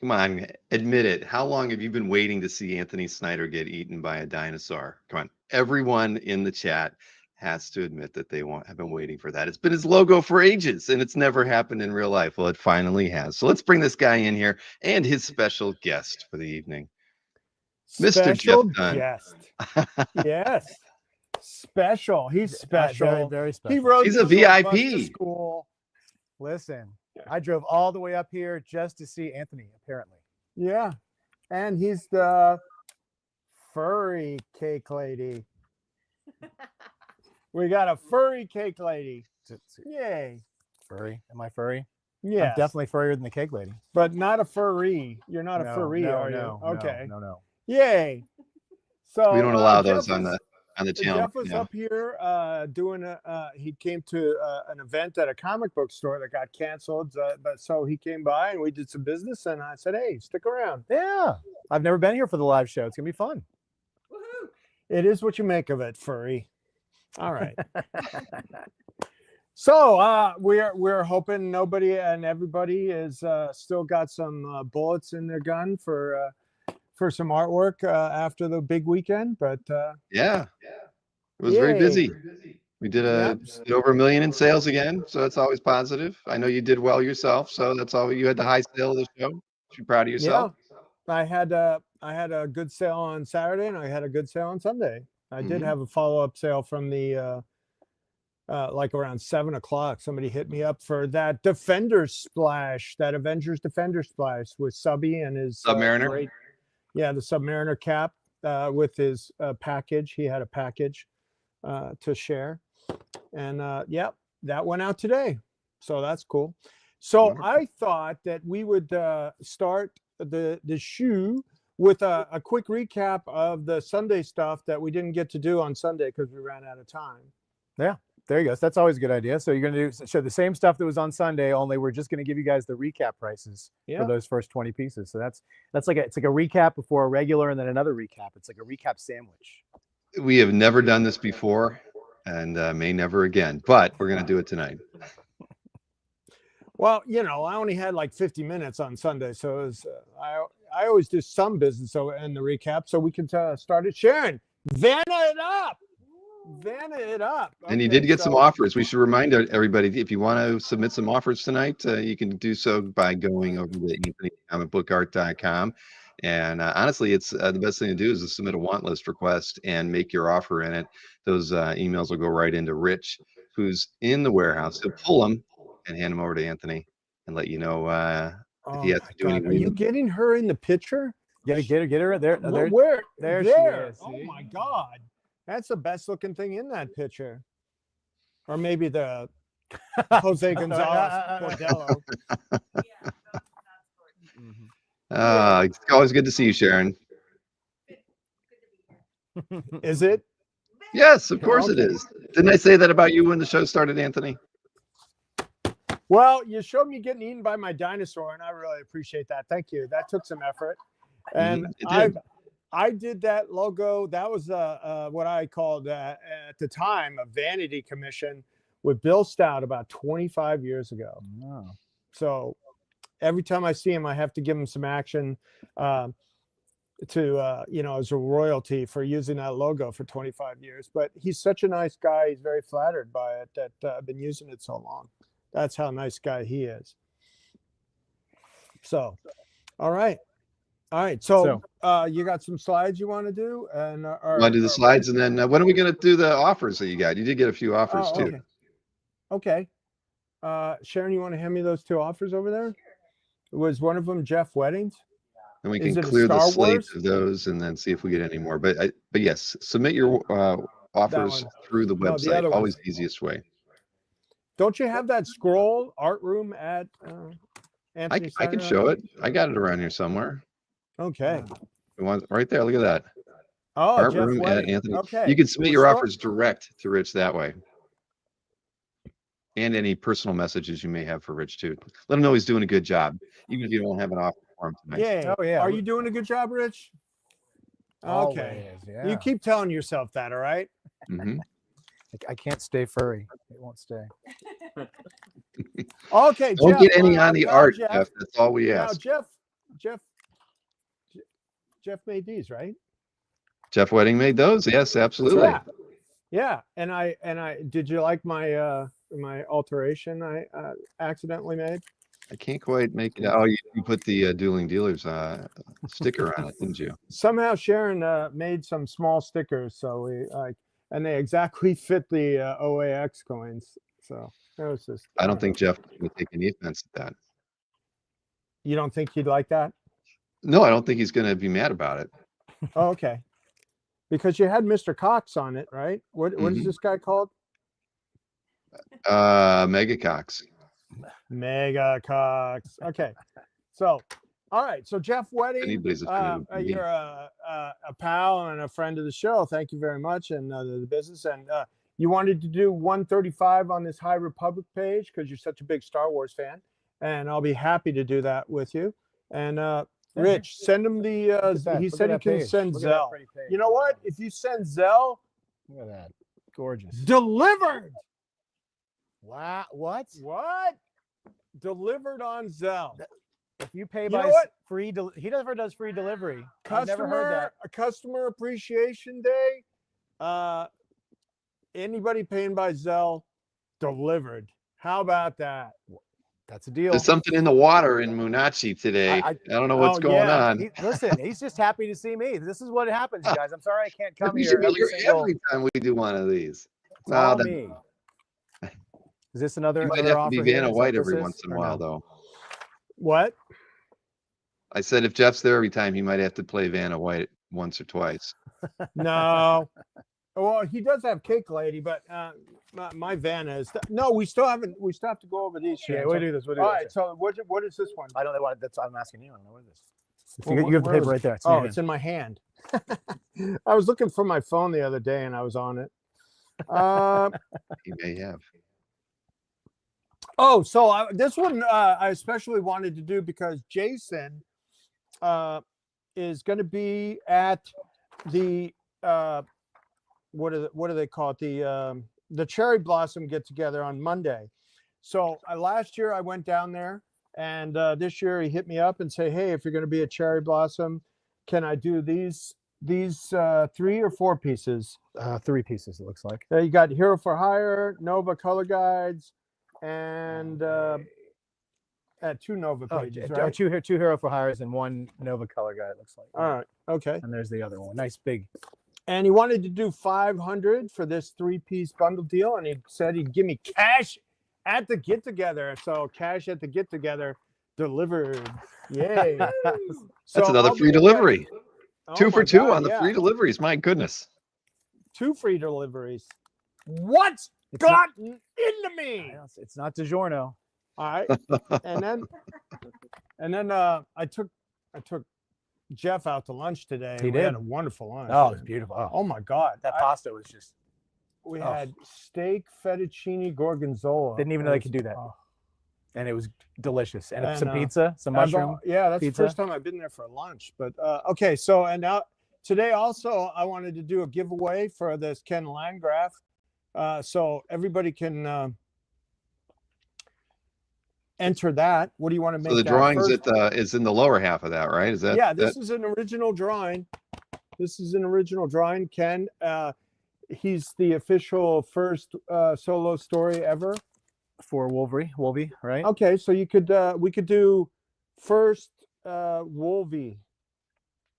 Come on, admit it. How long have you been waiting to see Anthony Snyder get eaten by a dinosaur? Come on, everyone in the chat has to admit that they have been waiting for that. It's been his logo for ages, and it's never happened in real life. Well, it finally has. So let's bring this guy in here and his special guest for the evening, Mr. Jeff Dunn. Guest. Yes, special. He's special. Very, very special. He rode. He's a VIP. To school. Listen, I drove all the way up here just to see Anthony, apparently. Yeah. And he's the furry cake lady. We got a furry cake lady. Yay. Furry? Am I furry? Yeah. I'm definitely furrier than the cake lady. But not a furry. You're not a furry, are you? No, okay. No. Yay. So We don't allow those on the channel. Jeff was up here doing he came to an event at a comic book store that got canceled, but so he came by and we did some business, and I said, hey, stick around. Yeah, I've never been here for the live show. It's gonna be fun. Woohoo. It is what you make of it, furry. All right. So we're hoping nobody and everybody is still got some bullets in their gun for some artwork after the big weekend, but yeah, it was very busy. We did did over 1 million in sales again, so that's always positive. I know you did well yourself, so that's all. You had the high sale of the show. You proud of yourself? Yeah, I had a good sale on Saturday, and I had a good sale on Sunday. I did have a follow-up sale from the like around 7 o'clock. Somebody hit me up for that Defender Splash, that Avengers Defender Splash with Subby and his Submariner. Yeah, the Submariner cap with his package. He had a package to share. And yeah, that went out today. So that's cool. So I thought that we would start the shoe with a quick recap of the Sunday stuff that we didn't get to do on Sunday because we ran out of time. Yeah. There you go. That's always a good idea. So you're going to show the same stuff that was on Sunday, only we're just going to give you guys the recap prices for those first 20 pieces. So that's like it's like a recap before a regular and then another recap. It's like a recap sandwich. We have never done this before and may never again, but we're going to do it tonight. Well, you know, I only had like 50 minutes on Sunday, so it was, I always do some business in the recap, so we can start it. Sharon, van it up. Okay, and you did get some offers. We should remind everybody, if you want to submit some offers tonight, you can do so by going over to anthonycomicbookart.com. And honestly, it's the best thing to do is to submit a want list request and make your offer in it. Those emails will go right into Rich, who's in the warehouse. He'll pull them and hand them over to Anthony and let you know if he has to do anything. Are you getting her in the picture? Get her there. Where? There she is. Oh my God. That's the best looking thing in that picture. Or maybe the Jose Gonzalez Bordello. It's always good to see you, Sharon. Is it? Yes, of course it is. Didn't I say that about you when the show started, Anthony? Well, you showed me getting eaten by my dinosaur, and I really appreciate that. Thank you. That took some effort. And I did that logo. That was what I called at the time a vanity commission with Bill Stout about 25 years ago. Oh. So every time I see him, I have to give him some action to, you know, as a royalty for using that logo for 25 years. But he's such a nice guy. He's very flattered by it that I've been using it so long. That's how nice guy he is. So, all right. So you got some slides you want to do? And want to do the slides, and then when are we going to do the offers that you got? You did get a few offers too. Okay. Sharon, you want to hand me those two offers over there? Was one of them Jeff Weddings? And we can clear the slate of those and then see if we get any more. But yes, submit your offers through the website. Always the easiest way. Don't you have that scroll art room at Anthony? I can show it. I got it around here somewhere. Okay. Right there. Look at that. Oh, Art Jeff room at Wedding. Anthony. Okay. You can submit Well, your offers direct to Rich that way. And any personal messages you may have for Rich too. Let him know he's doing a good job, even if you don't have an offer for him tonight. Yeah. Oh, yeah. Are you doing a good job, Rich? Okay. Always, yeah. You keep telling yourself that, all right? Mhm. I can't stay furry. It won't stay. Okay, Don't Jeff, get any on the now, art, Jeff. Jeff. That's all we Now, ask. Jeff made these, right? Jeff Wedding made those. Yes, absolutely. Yeah. And I did you like my my alteration I accidentally made? I can't quite make it. Oh, you put the Dueling Dealers sticker on it, didn't you? Somehow Sharon made some small stickers, so we and they exactly fit the OAX coins. So that was just. I don't think Jeff would take any offense at that. You don't think he'd like that? No, I don't think he's going to be mad about it. Oh, okay. Because you had Mr. Cox on it, right? What is this guy called? Mega Cox. Mega Cox. Okay. So, all right. So Jeff Wedding, Anybody's offended with me. you're a pal and a friend of the show. Thank you very much. And the business. And you wanted to do 135 on this High Republic page because you're such a big Star Wars fan. And I'll be happy to do that with you. And Rich, send him the. He said he can send Zelle. You know what? If you send Zelle, look at that, gorgeous. Delivered. Wow, what? Delivered on Zelle. If you pay by free, he never does free delivery. I've never heard that. A customer appreciation day. Anybody paying by Zelle, delivered. How about that? That's a deal. There's something in the water in Munachi today. I don't know what's going on. Listen, he's just happy to see me. This is what happens, guys. I'm sorry I can't come here every time we do one of these. It's all me. Is this another? You might have to be Vanna White every once in a while, though. What? I said if Jeff's there every time, he might have to play Vanna White once or twice. No. Well, he does have Cake Lady, but my Vanna is no. We still have to go over these. Yeah, we'll do this. All right. So what is this one? I don't know what that's. I'm asking you. I don't know what it is. You have the paper right there. It's in my hand. I was looking for my phone the other day and I was on it. He may have. Oh, so this one I especially wanted to do because Jason is going to be at the what do they call it, the Cherry Blossom get together on Monday. So last year I went down there, and this year he hit me up and say, hey, if you're going to be a Cherry Blossom, can I do these 3 or 4 pieces? 3 pieces, it looks like. You got Hero for Hire, Nova color guides, and 2 Nova pages, right? 2 Hero for Hires and 1 Nova color guide, it looks like. All right, okay. And there's the other one, nice big. And he wanted to do 500 for this 3-piece bundle deal, and he said he'd give me cash at the get together. So cash at the get together delivered. Yay! That's another free delivery. 2 for 2 on the free deliveries. My goodness. 2 free deliveries. What's gotten into me? It's not DiGiorno. All right. and then I took Jeff out to lunch today. He did. We had a wonderful lunch. Oh, it's beautiful. Oh my God. That pasta was just. We had steak, fettuccine, gorgonzola. Didn't even know they could do that. And it was delicious. And some pizza, some mushroom. That's pizza. The first time I've been there for lunch. But okay, so and now today also I wanted to do a giveaway for this Ken Landgraf. So everybody can enter that. What do you want to make? So the drawings is in the lower half of that, right? Is that? Yeah, this is an original drawing. This is an original drawing. Ken, he's the official first solo story ever for Wolvie, right? Okay, so you could we could do first Wolvie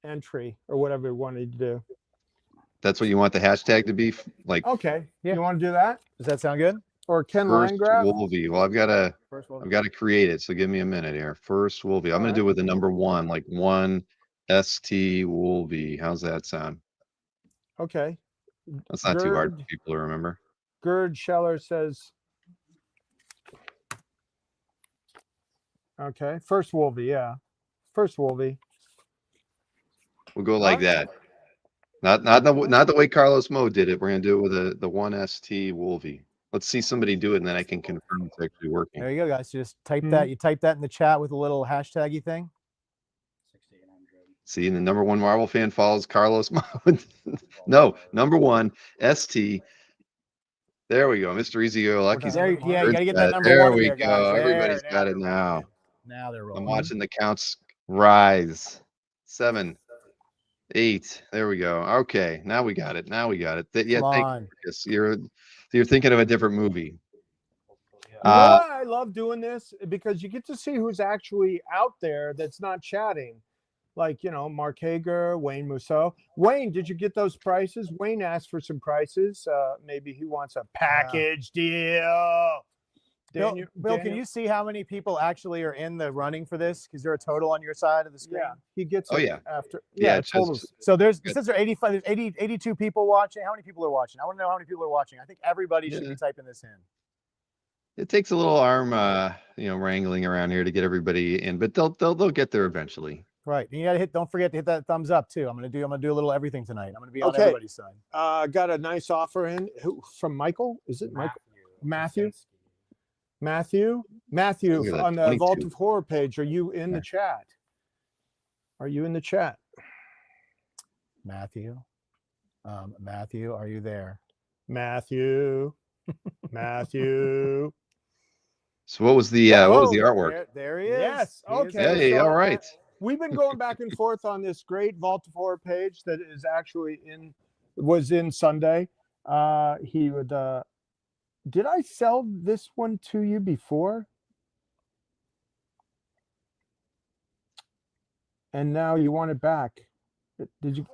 entry or whatever we wanted to do. That's what you want the hashtag to be, like. Okay, yeah. You want to do that? Does that sound good? Or Ken First Landgraf? Wolvie. Well, I've got to create it. So give me a minute here. First Wolvie. I'm going to do it with the number 1, like 1 ST Wolvie. How's that sound? Okay. That's not too hard for people to remember. Gerd Scheller says Okay. First Wolvie. Yeah. First Wolvie. We'll go like that. Not the way Carlos Mo did it. We're gonna do it with the 1ST Wolvie. Let's see somebody do it, and then I can confirm it's actually working. There you go, guys. Just type that. You type that in the chat with a little hashtaggy thing. 6,800. See, and the number one Marvel fan follows Carlos Mo. No, number one ST. There we go, Mr. Easy Go Lucky's. Yeah, you gotta get that number there one in we there, go. guys. Everybody's There, got now it now. Now they're I'm rolling. watching the counts rise. 7, 8. There we go. Okay, now we got it. Now we got it. Yeah, Come thank on. you, Marcus. You're thinking of a different movie. You know why I love doing this? Because you get to see who's actually out there that's not chatting. Like, Mark Hager, Wayne Musso. Wayne, did you get those prices? Wayne asked for some prices. Maybe he wants a package deal. Bill, can you see how many people actually are in the running for this? Because there a total on your side of the screen. Yeah, he gets Oh, it yeah. after. Yeah, totals. So it says there are 82 people watching. How many people are watching? I want to know how many people are watching. I think everybody should be typing this in. It takes a little arm, wrangling around here to get everybody in, but they'll get there eventually. Right. And you gotta don't forget to hit that thumbs up too. I'm gonna do a little everything tonight. I'm gonna be on everybody's side. Got a nice offer in from Michael. Is it Michael? Matthew on the 22. Vault of Horror page. Are you in the chat? Are you in the chat? Matthew, are you there? Matthew. So what was the artwork? There he is. Yes. Okay. Hey, all right. We've been going back and forth on this great Vault of Horror page that is actually was in Sunday. He would. Did I sell this one to you before? And now you want it back? Did you?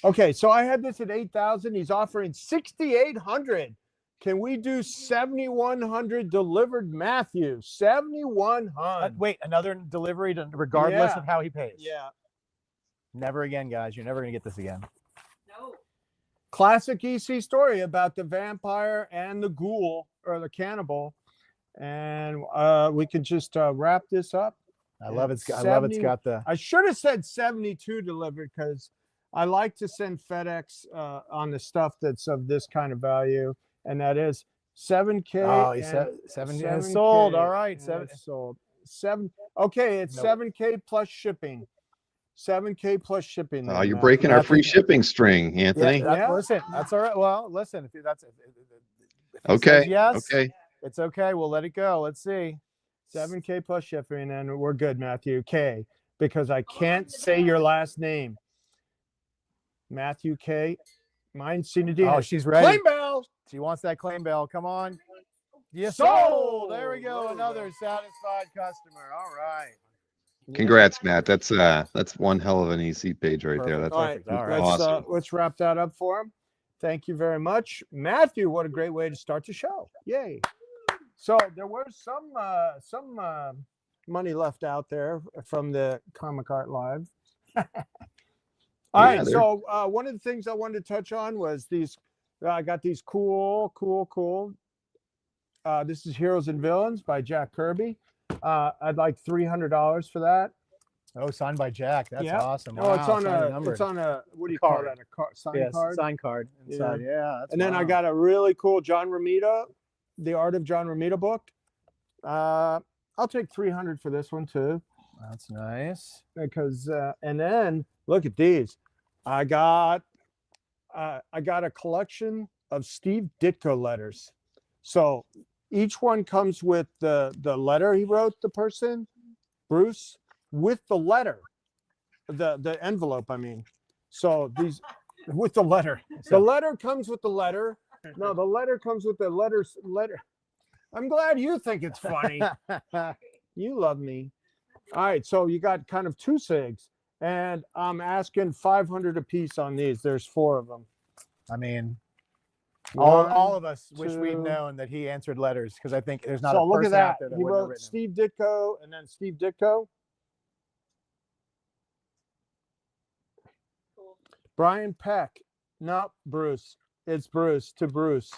Okay, so I had this at 8,000. He's offering 6,800. Can we do 7,100 delivered, Matthew? 7,100. Wait, another delivery regardless of how he pays. Yeah. Never again, guys. You're never gonna get this again. No. Classic EC story about the vampire and the ghoul or the cannibal, and we could just wrap this up. I love it's got the. I should have said 72 delivered because I like to send FedEx on the stuff that's of this kind of value. And that is 7K. Oh, he said 7K is sold. All right, sold. 7. Okay, it's 7K plus shipping. 7K plus shipping. Oh, you're breaking our free shipping string, Anthony. Listen, that's all right. Well, listen, if that's okay. Yes. Okay. It's okay. We'll let it go. Let's see. 7K plus shipping, and we're good, Matthew K. Because I can't say your last name. Matthew K. Mine Cinedine. Oh, she's ready. Claim bell. She wants that claim bell. Come on. Yes, sold. There we go. Another satisfied customer. All right. Congrats, Matt. That's one hell of an EC page right there. That's all right. Awesome. Let's wrap that up for him. Thank you very much, Matthew. What a great way to start the show. Yay. So there was some money left out there from the Comic Art Live. All right. So one of the things I wanted to touch on was these. I got these cool. This is Heroes and Villains by Jack Kirby. I'd like $300 for that. Oh, signed by Jack. That's awesome. Oh, wow, it's on a what do you call that? A sign card? Sign card inside. Yeah. And then I got a really cool John Romita, The Art of John Romita book. I'll take $300 for this one too. That's nice. Because and then look at these. I got a collection of Steve Ditko letters. So each one comes with the letter he wrote, the person, Bruce, with the letter, the envelope, I mean. So these with the letter. The letter comes with the letter. No, the letter comes with the letter. I'm glad you think it's funny. You love me. All right, so you got kind of 2 SIGs. And I'm asking $500 a piece on these. There's 4 of them. I mean, all of us wish we'd known that he answered letters because I think there's not a person out there that he wrote Steve Ditko and then Steve Ditko. Brian Peck. No, Bruce. It's Bruce to Bruce.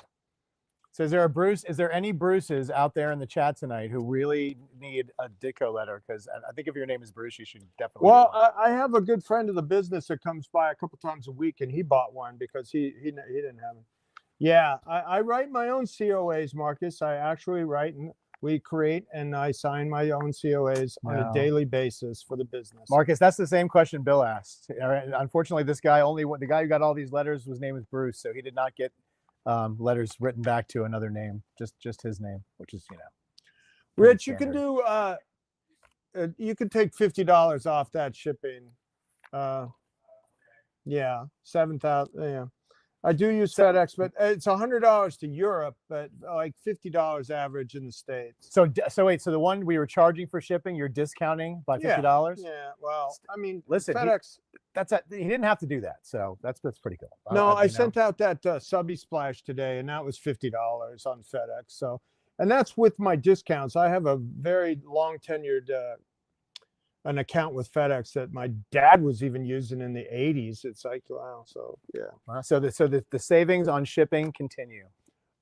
So is there a Bruce? Is there any Bruces out there in the chat tonight who really need a Ditko letter? Because I think if your name is Bruce, you should definitely. Well, I have a good friend of the business that comes by a couple times a week, and he bought one because he didn't have it. Yeah, I write my own COAs, Marcus. I actually write and we create and I sign my own COAs on a daily basis for the business. Marcus, that's the same question Bill asked. Unfortunately, this guy the guy who got all these letters, his name is Bruce, so he did not get letters written back to another name, just his name, which is Rich, you can do you can take $50 off that shipping. Yeah, 7,000. Yeah. I do use FedEx, but it's $100 to Europe, but like $50 average in the States. So wait, so the one we were charging for shipping, you're discounting by $50? Yeah. Well, I mean, listen, FedEx. He didn't have to do that, so that's pretty cool. No, I sent out that Subby Splash today, and that was $50 on FedEx. So, and that's with my discounts. I have a very long tenured an account with FedEx that my dad was even using in the 80s. It's like, wow. So yeah. So the savings on shipping continue.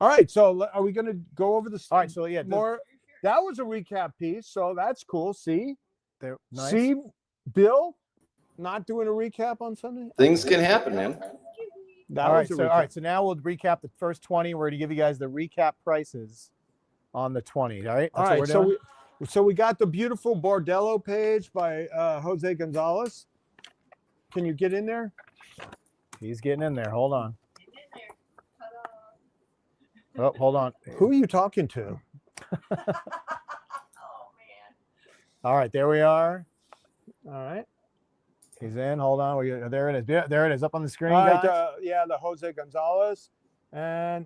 All right. So are we going to go over this? All right. So yeah, more. That was a recap piece. So that's cool. See, nice. See, Bill, not doing a recap on Sunday. Things can happen, man. All right. So now we'll recap the first 20. We're going to give you guys the recap prices on the 20. All right. All right. So we got the beautiful Bordello page by Jose Gonzalez. Can you get in there? He's getting in there. Hold on. Oh, hold on. Who are you talking to? Oh, man. All right, there we are. All right. He's in. Hold on. There it is. There it is up on the screen. All right, the Jose Gonzalez. And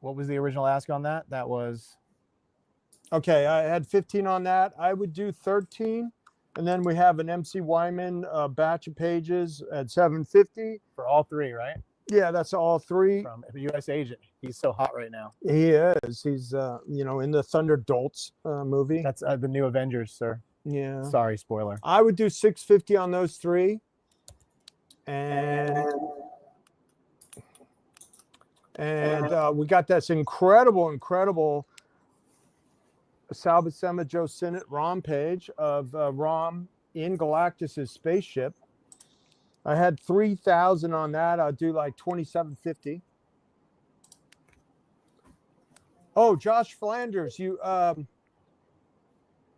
what was the original ask on that? That was... Okay, I had 15 on that. I would do 13. And then we have an MC Wyman batch of pages at $750. For all three, right? Yeah, that's all three. From a U.S. agent. He's so hot right now. He is. He's, in the Thunderdolts movie. That's the new Avengers, sir. Yeah. Sorry, spoiler. I would do $650 on those three. And we got this incredible Sal Buscema, Joe Sinnott ROM page of ROM in Galactus's spaceship. I had 3,000 on that. I'll do like 2,750. Oh, Josh Flanders, you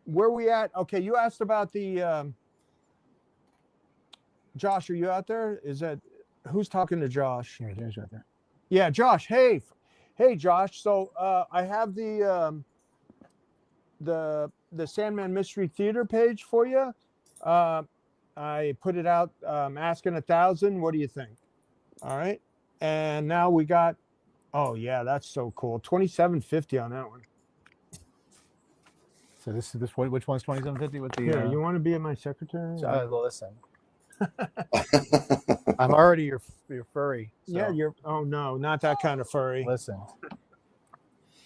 where we at? Okay, you asked about the Josh, are you out there? Is that who's talking to Josh? Here, there's right there. Yeah, Josh. Hey, Josh. So I have the Sandman Mystery Theater page for you. I put it out asking 1,000. What do you think? All right. And now we got, oh yeah, that's so cool. 2,750 on that one. So which one's 2,750 with the Here, you want to be my secretary? Well, listen. I'm already your furry. So. Yeah, oh no, not that kind of furry. Listen.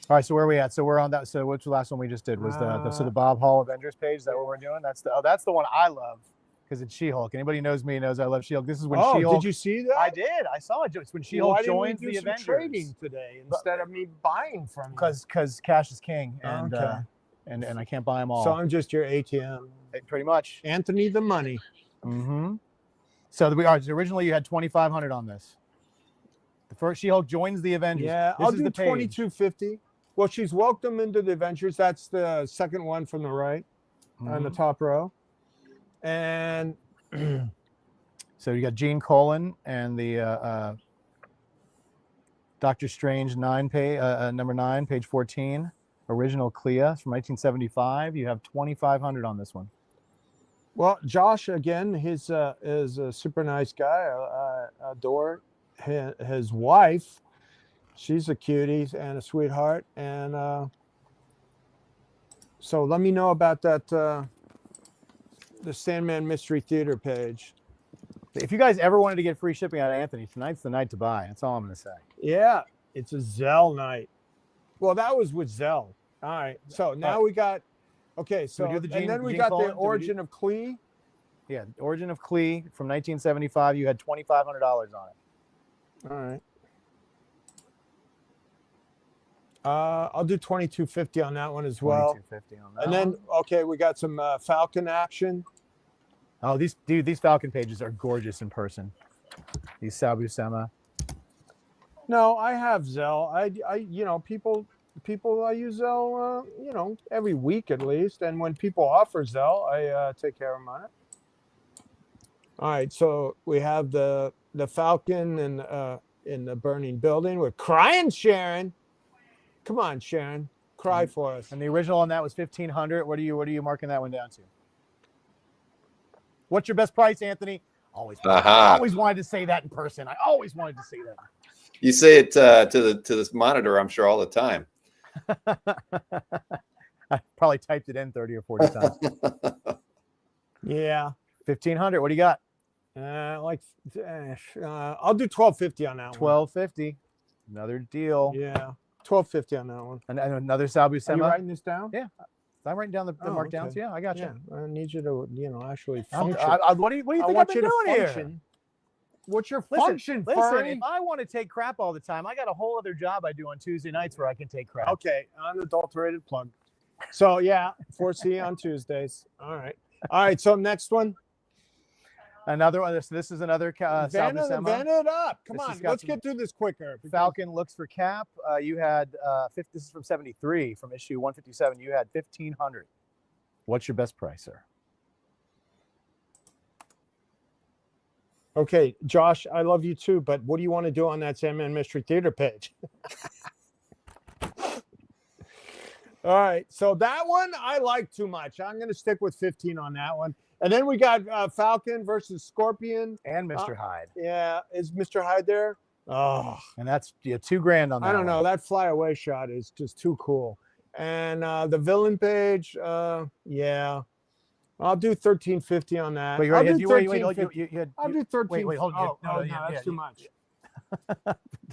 All right, so where are we at? So we're on that. So what's the last one we just did? Was the Bob Hall Avengers page? Is that what we're doing? That's the one I love because it's She-Hulk. Anybody knows me knows I love She-Hulk. This is when She-Hulk. Did you see that? I did. I saw it. It's when She-Hulk joins the Avengers. Trading today instead of me buying from you. Because cash is king, and I can't buy them all. So I'm just your ATM. Pretty much. Anthony the money. Mm-hmm. So originally you had 2,500 on this. The first She-Hulk joins the Avengers. Yeah, I'll do 2,250. Well, she's welcome into the Avengers. That's the second one from the right on the top row. And so you got Gene Colan and the Doctor Strange number 9, page 14, original Clea from 1975. You have 2,500 on this one. Well, Josh, again, is a super nice guy. I adore his wife. She's a cutie and a sweetheart. And so let me know about that, the Sandman Mystery Theater page. If you guys ever wanted to get free shipping out of Anthony, tonight's the night to buy. That's all I'm going to say. Yeah, it's a Zell night. Well, that was with Zell. All right. So now we got, okay, so and then we got the Origin of Clee. Yeah, Origin of Clee from 1975. You had $2,500 on it. All right. I'll do 2250 on that one as well. 2250 on that. And then, one. okay, we got some Falcon action. Oh, these Falcon pages are gorgeous in person. These Sabu Sema. No, I have Zelle. People I use Zelle, every week at least. And when people offer Zelle, I take care of them on it. All right, so we have the Falcon in the burning building. We're crying, Sharon. Come on, Sharon, cry for us. And the original on that was 1500. What are you marking that one down to? What's your best price, Anthony? Always wanted to say that in person. I always wanted to say that. You say it to this monitor, I'm sure, all the time. I probably typed it in 30 or 40 times. Yeah. 1500. What do you got? I'll do 1250 on that one. 1250. Another deal. Yeah. 1250 on that one. And another Sabu Are you Sema. writing this down? Yeah. I'm writing down the markdowns. Okay. Yeah, I got you. Yeah. I need you to, actually function. What do you think want I've you been to doing here? function. What's your Listen, function, listen, Furry? if I want to take crap all the time, I got a whole other job I do on Tuesday nights where I can take crap. Okay, unadulterated plug. So yeah, 4C on Tuesdays. All right. So next one. Another one. This is another Sabu Sema. Van it up. Come This on, has got let's some- get through this quicker. Falcon looks for cap. You had this is from 73, from issue 157. You had 1500. What's your best price, sir? Okay, Josh, I love you too, but what do you want to do on that Sandman Mystery Theater page? All right, so that one I like too much. I'm going to stick with 15 on that one. And then we got Falcon versus Scorpion. And Mr. Hyde. Yeah, is Mr. Hyde there? Oh, And that's $2,000 on that. I don't know. one. That flyaway shot is just too cool. And the villain page, yeah. I'll do 1350 on that. Wait, I'll right, do you 1350. had, I'll do 13. wait, hold on. Oh, no, that's too much.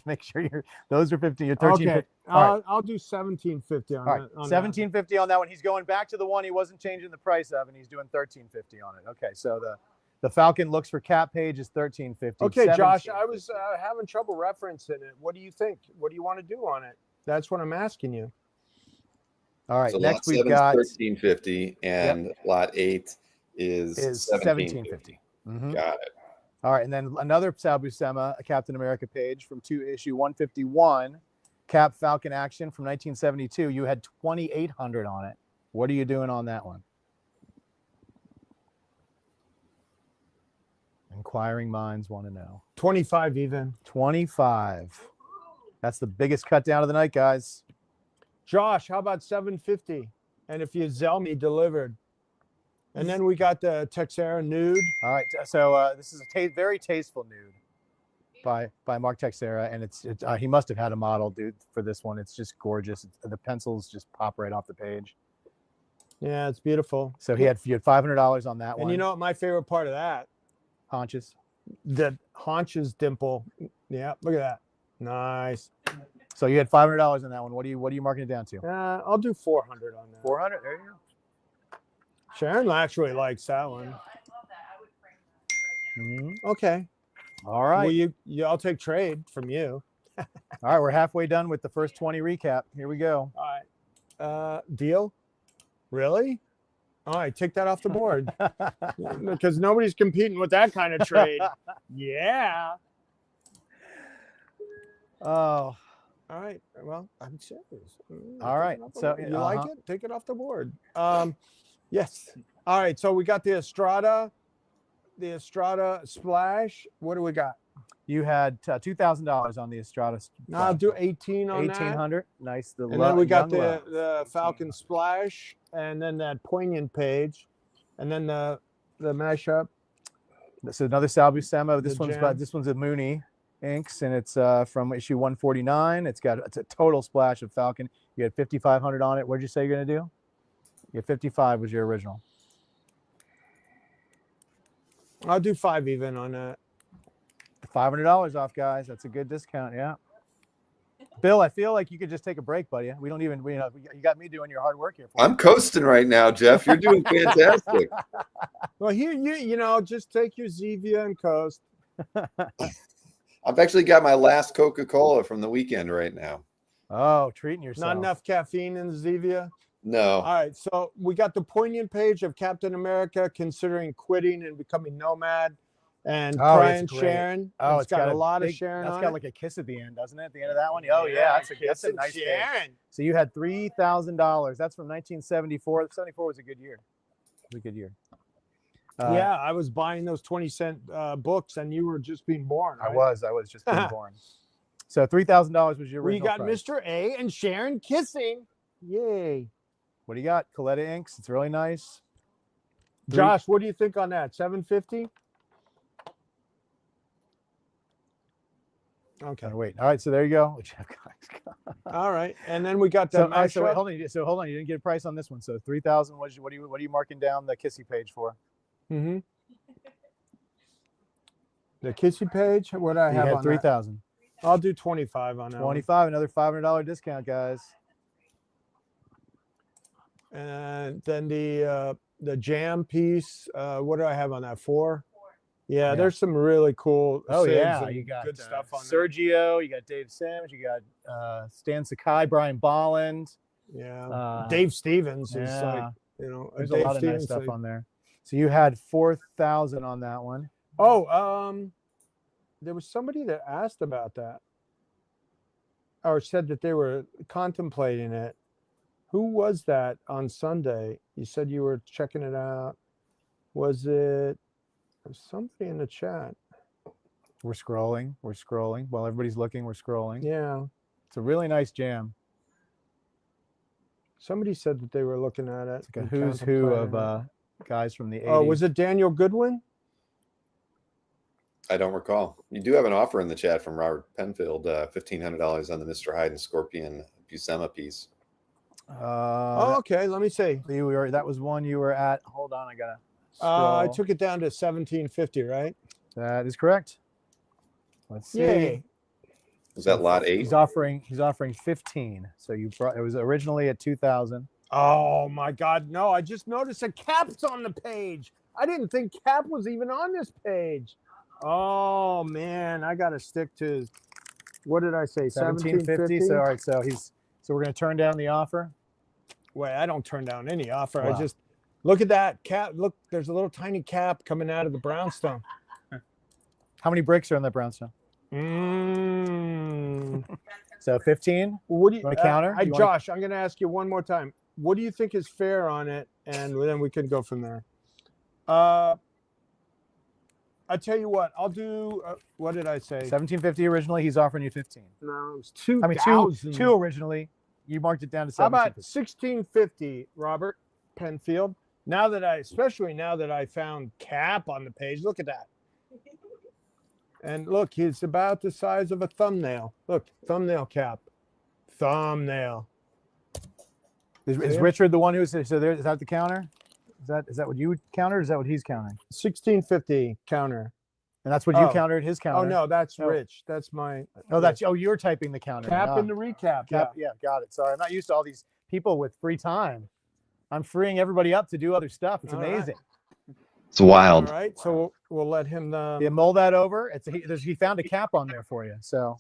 Make sure those are 15. You're 13. Okay, All right. I'll do 1750 on All right, that. on that. 1750 on that one. He's going back to the one he wasn't changing the price of, and he's doing 1350 on it. Okay, so the Falcon looks for cap page is 1350. Okay, Josh, I was having trouble referencing it. What do you think? What do you want to do on it? That's what I'm asking you. All right, So next lot we've 7's got 1350, and lot 8 is 1750. Got it. All right, and then another Sabu Sema, a Captain America page from issue 151, Cap Falcon action from 1972. You had 2800 on it. What are you doing on that one? Inquiring minds want to know. 25 even. 25. That's the biggest cut down of the night, guys. Josh, how about 750? And if you Zell me, delivered. And then we got the Texera nude. All right, so this is a very tasteful nude by Mark Texera, and it's he must have had a model, dude, for this one. It's just gorgeous. The pencils just pop right off the page. Yeah, it's beautiful. So you had $500 on that one. And you know what my favorite part of that? Haunches. The haunches dimple. Yeah, look at that. Nice. So you had $500 on that one. What are you marking it down to? I'll do 400 on that. 400. There you go. Sharon actually likes that one. Okay. All right. Well, I'll take trade from you. All right. We're halfway done with the first 20 recap. Here we go. All right. Deal? Really? All right. Take that off the board because nobody's competing with that kind of trade. Yeah. Oh. All right. Well, I'm serious. All right. So you like it? Take it off the board. Yes. All right. So we got the Estrada splash. What do we got? You had $2,000 on the Estrada. No, I'll do 18 on 1800. Nice. And then we got the Falcon splash, and then that poignant page, and then the mashup. This is another Sabu Sema. This jam. one's a Mooney inks, and it's from issue 149. It's a total splash of Falcon. You had 5,500 on it. What did you say you're gonna do? Yeah, 55 was your original. I'll do 5 even on that. $500 off, guys. That's a good discount. Yeah. Bill, I feel like you could just take a break, buddy. We don't even, you got me doing your hard work here. I'm coasting right now, Jeff. You're doing fantastic. Well, here just take your Zevia and coast. I've actually got my last Coca-Cola from the weekend right now. Oh, treating yourself. Not enough caffeine in the Zevia. No. All right, so we got the poignant page of Captain America considering quitting and becoming nomad, and crying Sharon. Oh, it's got a lot of Sharon. That's on got it. like a kiss at the end, doesn't it? At the end of that one. Oh yeah, that's a nice Sharon. page. So you had $3,000. That's from 1974. 74 was a good year. It was a good year. Yeah, I was buying those 20-cent books, and you were just being born. Right? I was just being born. So $3,000 was your original We got price. Mr. A and Sharon kissing. Yay! What do you got? Coletta inks. It's really nice. Josh, what do you think on that? $750? Okay. Wait. All right. So there you go. All right, and then we got the. So wait, hold on. So hold on. You didn't get a price on this one. So 3,000. What are you marking down the kissy page for? Mm-hmm. The kissy page. What do I have on 3,000. I'll do 25 on that. 25. Another $500 discount, guys. And then the jam piece. What do I have on that? 4. Yeah, there's some really cool. You got good stuff on Sergio. You got Dave Sims. You got Stan Sakai, Brian Bolland. Yeah, Dave Stevens is like, there's Dave a lot of nice stuff on there. So you had 4,000 on that one. Oh, there was somebody that asked about that, or said that they were contemplating it. Who was that on Sunday? You said you were checking it out. Was it? There's somebody in the chat. We're scrolling. While everybody's looking, we're scrolling. Yeah. It's a really nice jam. Somebody said that they were looking at it. It's like a who's who of guys from the 80s. Oh, was it Daniel Goodwin? I don't recall. You do have an offer in the chat from Robert Penfield, $1,500 on the Mr. Hyde and Scorpion Buscema piece. Okay. Let me see. That was one you were at. Hold on, I gotta. I took it down to $1,750, right? That is correct. Let's see. Yay. Was that lot 8? He's offering 15. So it was originally at 2,000. Oh my God! No, I just noticed a cap's on the page. I didn't think cap was even on this page. Oh man, I got to stick to. What did I say? 1750. So all right. So we're gonna turn down the offer. Wait, I don't turn down any offer. Wow. I just look at that cap. Look, there's a little tiny cap coming out of the brownstone. How many bricks are in that brownstone? So 15. What do you want to counter? Josh, I'm going to ask you one more time. What do you think is fair on it? And then we can go from there. I tell you what, I'll do. What did I say? 1750 originally. He's offering you 15. No, it was 2,000. I mean, two originally. You marked it down to 1750. How about 1650, Robert Penfield? Especially now that I found cap on the page. Look at that. And look, he's about the size of a thumbnail. Look, thumbnail cap. Thumbnail. Is Richard the one who said, so there, is that the counter? Is that what you would counter? Or is that what he's counting? 1650 counter. And that's what you countered his counter. Oh no, that's Rich. That's my. You're typing the counter. Cap in the recap. Yeah, got it. Sorry, I'm not used to all these people with free time. I'm freeing everybody up to do other stuff. It's amazing. Right. It's wild. All right, so we'll let him. Mull that over. He found a cap on there for you. So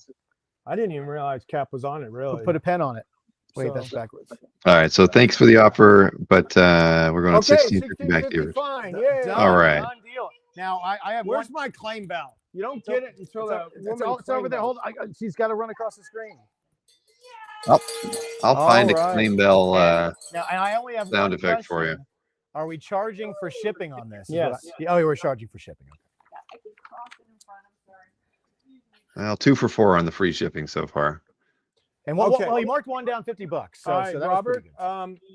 I didn't even realize cap was on it. Really. Put a pen on it. Wait, that's backwards. All right. So thanks for the offer, but we're going 1650 back to you. Fine. Yeah. All right. Done deal. Now I have. Where's my claim bell? You don't get it until it's over there. Hold on. She's got to run across the screen. I'll find a claim bell now, and I only have sound effect for you. Are we charging for shipping on this? Yes. We're charging for shipping. Okay. Well, 2 for $4 on the free shipping so far. And well, you marked one down $50. So, all right, so that Robert,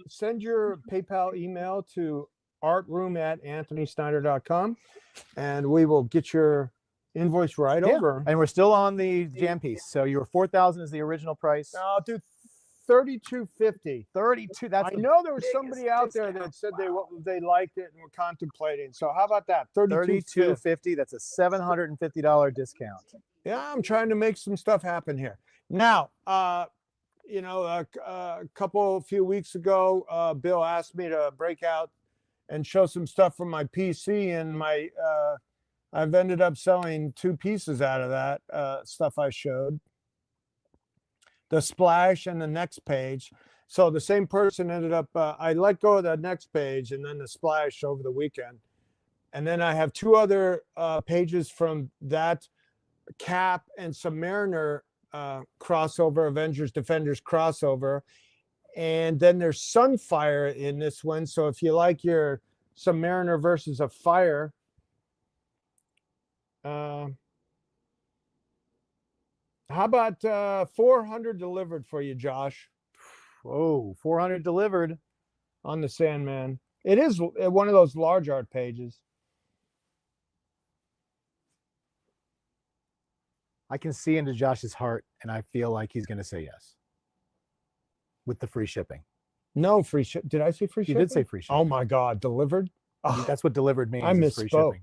send your PayPal email to artroom@anthonysnyder.com, and we will get your invoice right over. And we're still on the jam piece. So your 4,000 is the original price. I'll do 3250. 32. I know there was somebody out there that said they liked it and were contemplating. So how about that? 3250. That's a $750 discount. Yeah, I'm trying to make some stuff happen here. Now, a few weeks ago, Bill asked me to break out and show some stuff from my PC, and I've ended up selling 2 pieces out of that stuff I showed. the splash and the next page. So the same person ended up, I let go of the next page and then the splash over the weekend. And then I have 2 other pages from that Cap and Submariner crossover, Avengers Defenders crossover. And then there's Sunfire in this one. So if you like your Submariner versus a fire, how about 400 delivered for you, Josh? Whoa, 400 delivered on the Sandman. It is one of those large art pages. I can see into Josh's heart, and I feel like he's going to say yes with the free shipping. No free ship. Did I say free shipping? You did say free shipping. Oh my God, delivered? Oh, that's what delivered means. I misspoke.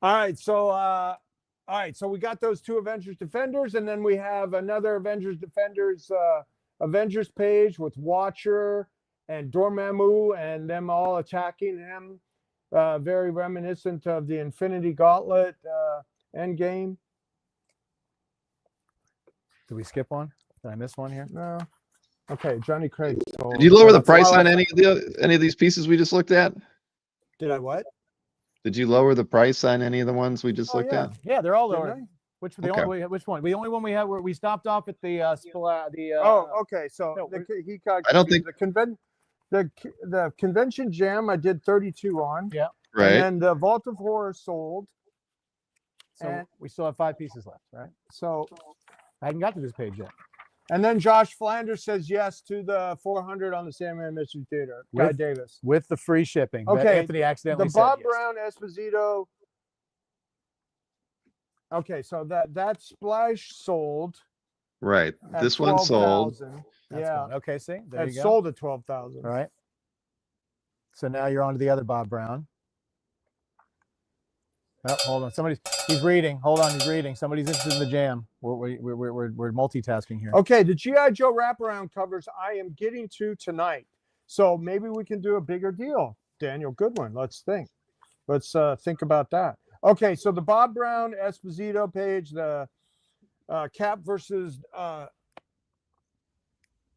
All right, so we got those 2 Avengers Defenders, and then we have another Avengers Defenders Avengers page with Watcher and Dormammu and them all attacking him. Very reminiscent of the Infinity Gauntlet Endgame. Did we skip one? Did I miss one here? No. Okay, Johnny Craig. Did you lower the price on any of these pieces we just looked at? Did I what? Did you lower the price on any of the ones we just looked at? Yeah, they're all lower. Which Okay. which one? The only one we had where we stopped off at the okay. So no, he got. I don't think the convention jam I did 32 on. Yeah. Right. And then the Vault of Horror sold. So And- we still have 5 pieces left, right? So, I haven't got to this page yet. and then Josh Flanders says yes to the 400 on the Sandman Mystery Theater. Guy With- Davis. With the free shipping. But Okay, Anthony accidentally The said Bob yes. Brown Esposito. Okay, so that splash sold. Right. At This one sold. 12,000. That's Yeah, fine. Okay, see? There it you go. sold at 12,000. All right. So now you're on to the other Bob Brown. Oh, hold on. He's reading. Hold on, he's reading. Somebody's interested in the jam. We're multitasking here. Okay, the G.I. Joe wraparound covers I am getting to tonight. So maybe we can do a bigger deal. Daniel Goodwin, let's think. Let's think about that. Okay, so the Bob Brown Esposito page, the Cap versus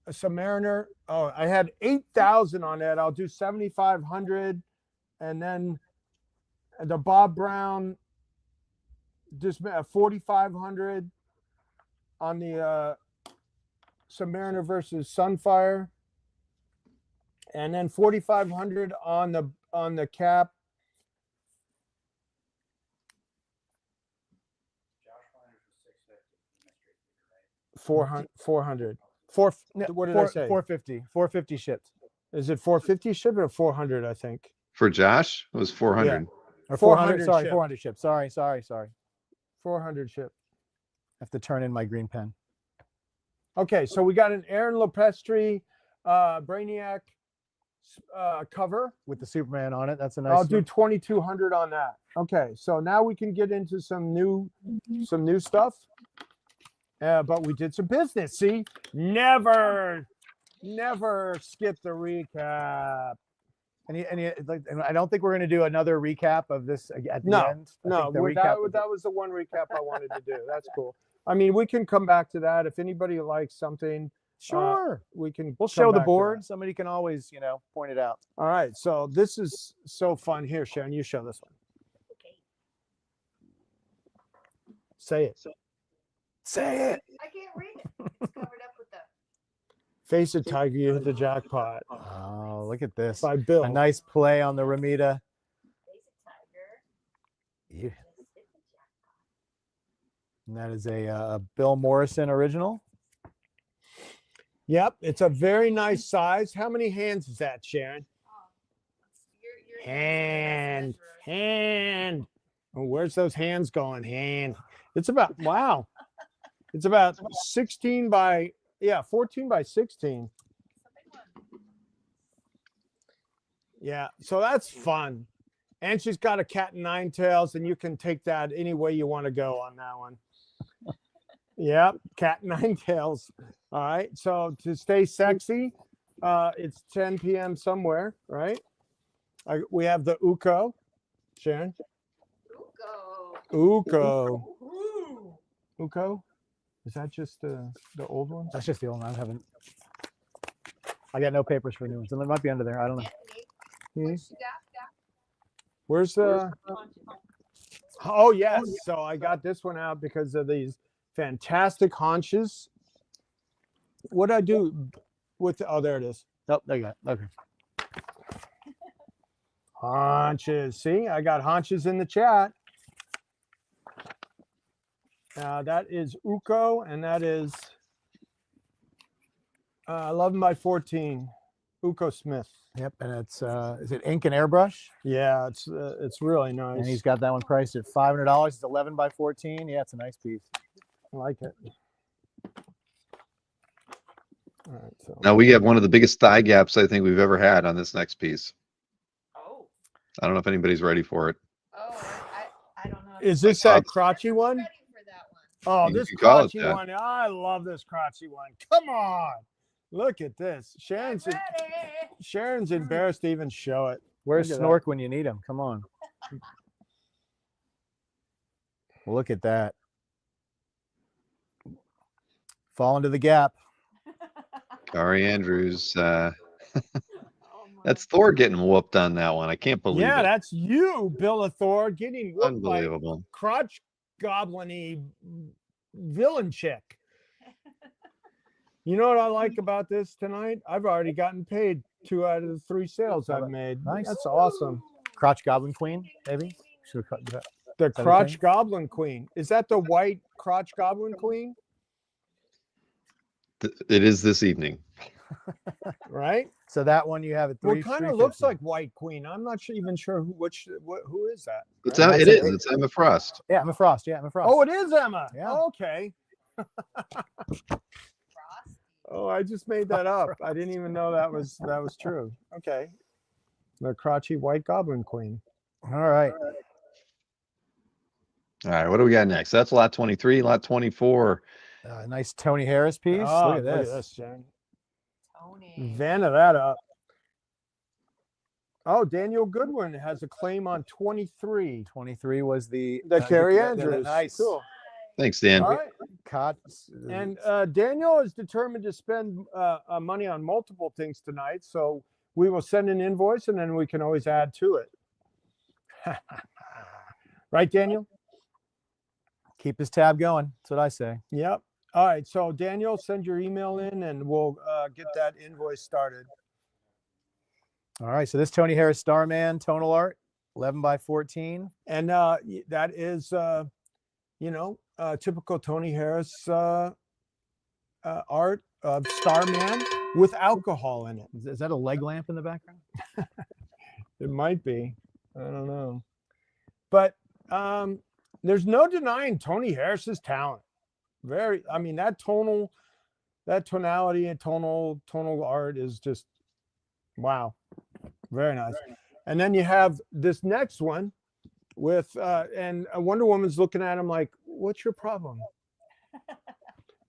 Submariner. Oh, I had 8,000 on that. I'll do 7,500, and then the Bob Brown just 4,500 on the Submariner versus Sunfire, and then 4,500 on the Cap. 400. What did I say? 450. 450 shipped. Is it 450 shipped or 400? I think. For Josh, it was 400. Or 400 Sorry, shipped. 400 shipped. Sorry. 400 shipped. I have to turn in my green pen. Okay, so we got an Aaron Lopestri Brainiac cover With the Superman on it. That's a nice I'll do 2,200 on that. Okay, so now we can get into some new stuff. But we did some business. See, never skip the recap. And I don't think we're going to do another recap of this at the end. No, that was the one recap I wanted to do. That's cool. I mean, we can come back to that if anybody likes something. Sure, we'll come show the board. Somebody can always, point it out. All right, so this is so fun. Here, Sharon, you show this one. Okay. Say it. Say it. I can't read it. It's covered up with the. Face it, Tiger. You hit the jackpot. Oh, look at this. By Bill. A nice play on the Ramita. Face it, tiger. Yeah. Hit the jackpot. And that is a Bill Morrison original. Yep, it's a very nice size. How many hands is that, Sharon? Your Hand. Oh, where's those hands going? Hand. It's about, wow. It's about 14 by 16. Yeah, so that's fun. And she's got a cat and 9 tails, and you can take that any way you want to go on that one. Yep, cat and 9 tails. All right, so to stay sexy, it's 10 p.m. somewhere, right? We have the Uko, Sharon. Uko. Uko. Ooh. Uko. Is that just the old one? That's just the old one. I got no papers for new ones. And it might be under there. I don't know. Hmm? What you got? Where's the? Oh yes. So I got this one out because of these fantastic haunches. What I do with? Oh, there it is. Oh, there you go. Okay. Haunches. See, I got haunches in the chat. That is Uko, and that is 11 by 14. Uko Smith. Yep, and it's is it ink and airbrush? Yeah, it's really nice. And he's got that one priced at $500. It's 11 by 14. Yeah, it's a nice piece. I like it. All right, so Now we have one of the biggest thigh gaps I think we've ever had on this next piece. Oh. I don't know if anybody's ready for it. Oh, I don't know. is this that crotchy one? Ready for that one. Oh, You this can call it crotchy that. one. I love this crotchy one. Come on. Look at this. Sharon's Ready. embarrassed to even show it. Where's Look at Snork when you need him? Come on. Look at that. Fall into the gap. Kari Andrews. Oh my That's Thor getting whooped on that one. I can't believe Yeah, it. that's you, Bill Thor, getting whooped by Unbelievable. crotch goblin-y villain chick. You know what I like about this tonight? I've already gotten paid 2 out of the 3 sales I've made. Nice. That's awesome. Crotch Goblin Queen, maybe? Should have cut that. The that a crotch thing? goblin queen. Is that the white crotch goblin queen? It is this evening. Right? So that one you have at Well, three. it kind of looks 350. like white queen. I'm not even sure who is that. It's Right? it is. It's Emma Frost. Yeah, Emma Frost. Yeah, Emma Frost. Oh, it is Emma. Yeah. Okay. Frosty. Oh, I just made that up. I didn't even know that was true. Okay. The crotchy white goblin queen. All right. All right, what do we got next? That's lot 23, lot 24. Nice Tony Harris piece. Oh, Look at this. Jen. Tony. Vanna that up. Oh, Daniel Goodwin has a claim on 23. 23 was the Carrie the Andrews. nice Cool. Thanks, Dan. All right. cot. And Daniel is determined to spend money on multiple things tonight. So we will send an invoice and then we can always add to it. Right, Daniel? Keep his tab going. That's what I say. Yep. All right. So Daniel, send your email in and we'll get that invoice started. All right. So this Tony Harris Starman tonal art, 11 by 14. And that is, typical Tony Harris art of Starman with alcohol in it. Is that a leg lamp in the background? It might be. I don't know. But there's no denying Tony Harris's talent. That tonality and tonal art is just wow. Very nice. And then you have this next one with and Wonder Woman's looking at him like, what's your problem?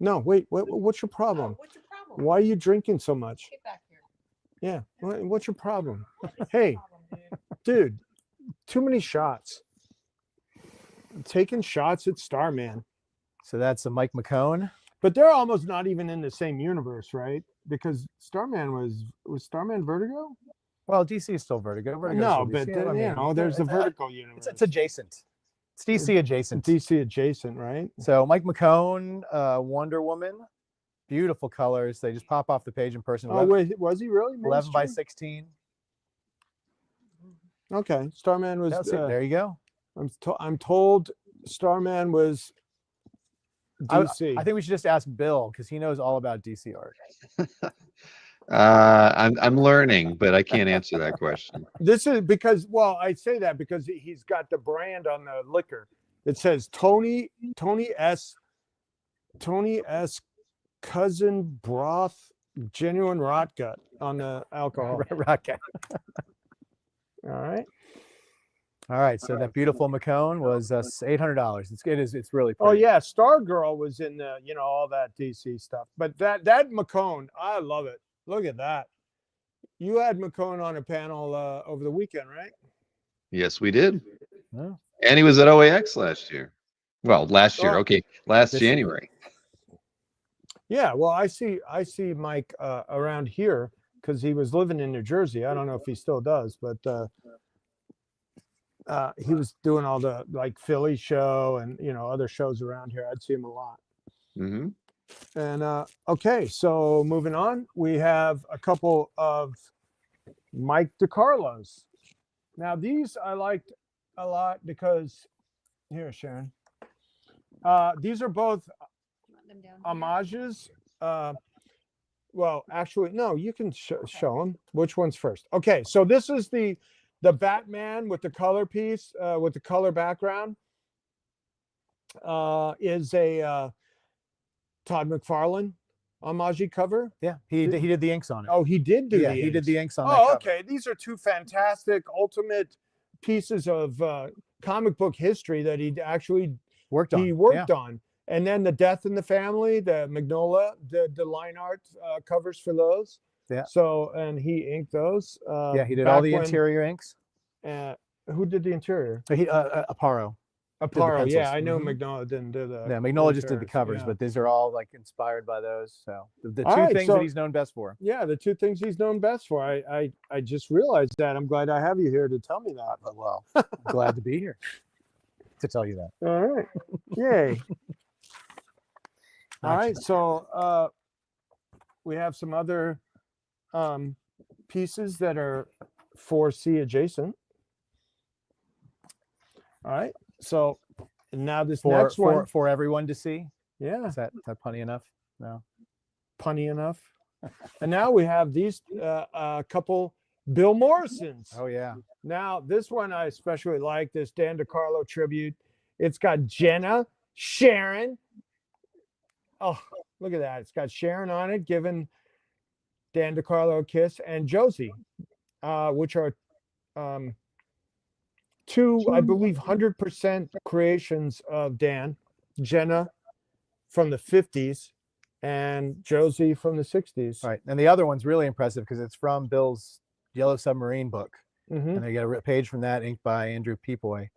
No, wait, what's your problem? What's your problem? Why are you drinking so much? Get back here. Yeah, what's your problem? What's your Hey, problem, dude, too many shots. Taking shots at Starman. So that's a Mike McCone. But they're almost not even in the same universe, right? Because Starman was Starman Vertigo? Well, DC is still Vertigo. Vertigo's No, still but DC. there's the Vertigo universe. It's adjacent. It's DC adjacent. DC adjacent, right? So Mike McCone, Wonder Woman, beautiful colors. They just pop off the page in person. Oh, wait, was he really? 11 by mainstream? 16. Okay, Starman was. That's it. There you go. I'm told Starman was DC. I think we should just ask Bill because he knows all about DC art. I'm learning, but I can't answer that question. This is because, well, I say that because he's got the brand on the liquor. It says Tony S. Cousin Broth Genuine Rot Gut on the alcohol. Okay. All right. All right. So that beautiful McCone was $800. It's really Oh pretty. yeah, Stargirl was in the all that DC stuff. But that McCone, I love it. Look at that. You had McCone on a panel over the weekend, right? Yes, we did. Yeah. And he was at OAX last year. Well, last year. Oh. Okay, last This year. January. Yeah, well, I see Mike around here because he was living in New Jersey. I don't know if he still does, but he was doing all the like Philly show and other shows around here. I'd see him a lot. Mm-hmm. And okay, so moving on, we have a couple of Mike DiCarlos. Now these I liked a lot because here, Sharon. These are both homages. Well, actually, no, you can show them. Which one's first? Okay, so this is the Batman with the color piece, with the color background. Is a Todd McFarlane homage cover. Yeah, he did the inks on it. Oh, he did do yeah, the he did inks. the inks on that Oh, cover. okay. These are two fantastic ultimate pieces of comic book history that he actually Worked on. on. And then the Death in the Family, the Magnolia, the line art covers for those. Yeah. So, and he inked those. Yeah, he did all the interior inks. Who did the interior? He Aparo. Aparo, yeah, I know Mhm. Magnolia didn't do the. Yeah, Magnolia just did the interiors, covers, yeah. but these are all like inspired by those. So the two All right, things so- that he's known best for. Yeah, the two things he's known best for. I just realized that. I'm glad I have you here to tell me that. Well, I'm glad to be here to tell you that. All right. Yay. All right. So we have some other pieces that are 4C adjacent. All right. So now this next one. For everyone to see. Yeah. Is that punny enough? No. Punny enough. And now we have these couple Bill Morrisons. Oh yeah. Now, this one I especially like, this Dan DiCarlo tribute. It's got Jenna, Sharon. Oh, look at that. It's got Sharon on it, giving Dan DiCarlo a kiss, and Josie, which are two, I believe, 100% creations of Dan. Jenna from the 50s and Josie from the 60s. Right. And the other one's really impressive because it's from Bill's Yellow Submarine book. Mm-hmm. And they get a page from that inked by Andrew Peepoy.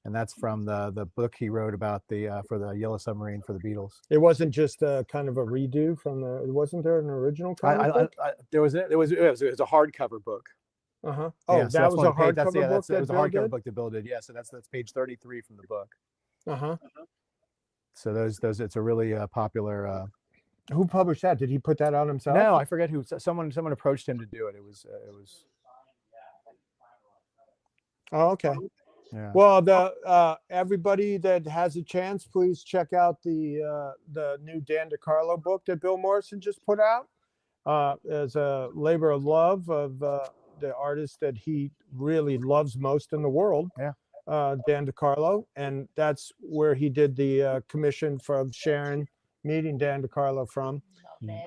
And that's from the book he wrote about for the Yellow Submarine for the Beatles. It wasn't just kind of a redo from wasn't there an original comic book? It was a hardcover book. Uh-huh. Oh, Yeah, that so that's was a one page. hardcover book. It was a Bill hardcover did? book that Bill did. Yeah, so that's page 33 from the book. Uh-huh. So those it's a really popular. Who published that? Did he put that on himself? No, I forget who. Someone approached him to do it. It was. Oh, okay. Yeah. Well, everybody that has a chance, please check out the new Dan DiCarlo book that Bill Morrison just put out. As a labor of love of the artist that he really loves most in the world. Yeah. Dan DiCarlo, and that's where he did the commission from Sharon meeting Dan DiCarlo from.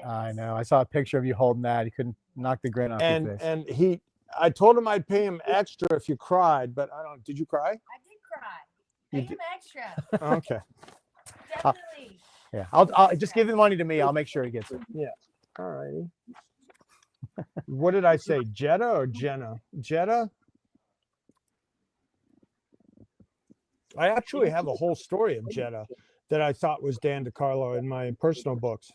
I know. I saw a picture of you holding that. He couldn't knock the grin off your face. And I told him I'd pay him extra if you cried, but I don't. Did you cry? I did cry. Pay him extra. Okay. Definitely. Yeah, I'll just give the money to me. I'll make sure he gets it. All righty. What did I say? Jetta or Jenna? Jetta? I actually have a whole story of Jetta that I thought was Dan DiCarlo in my personal books.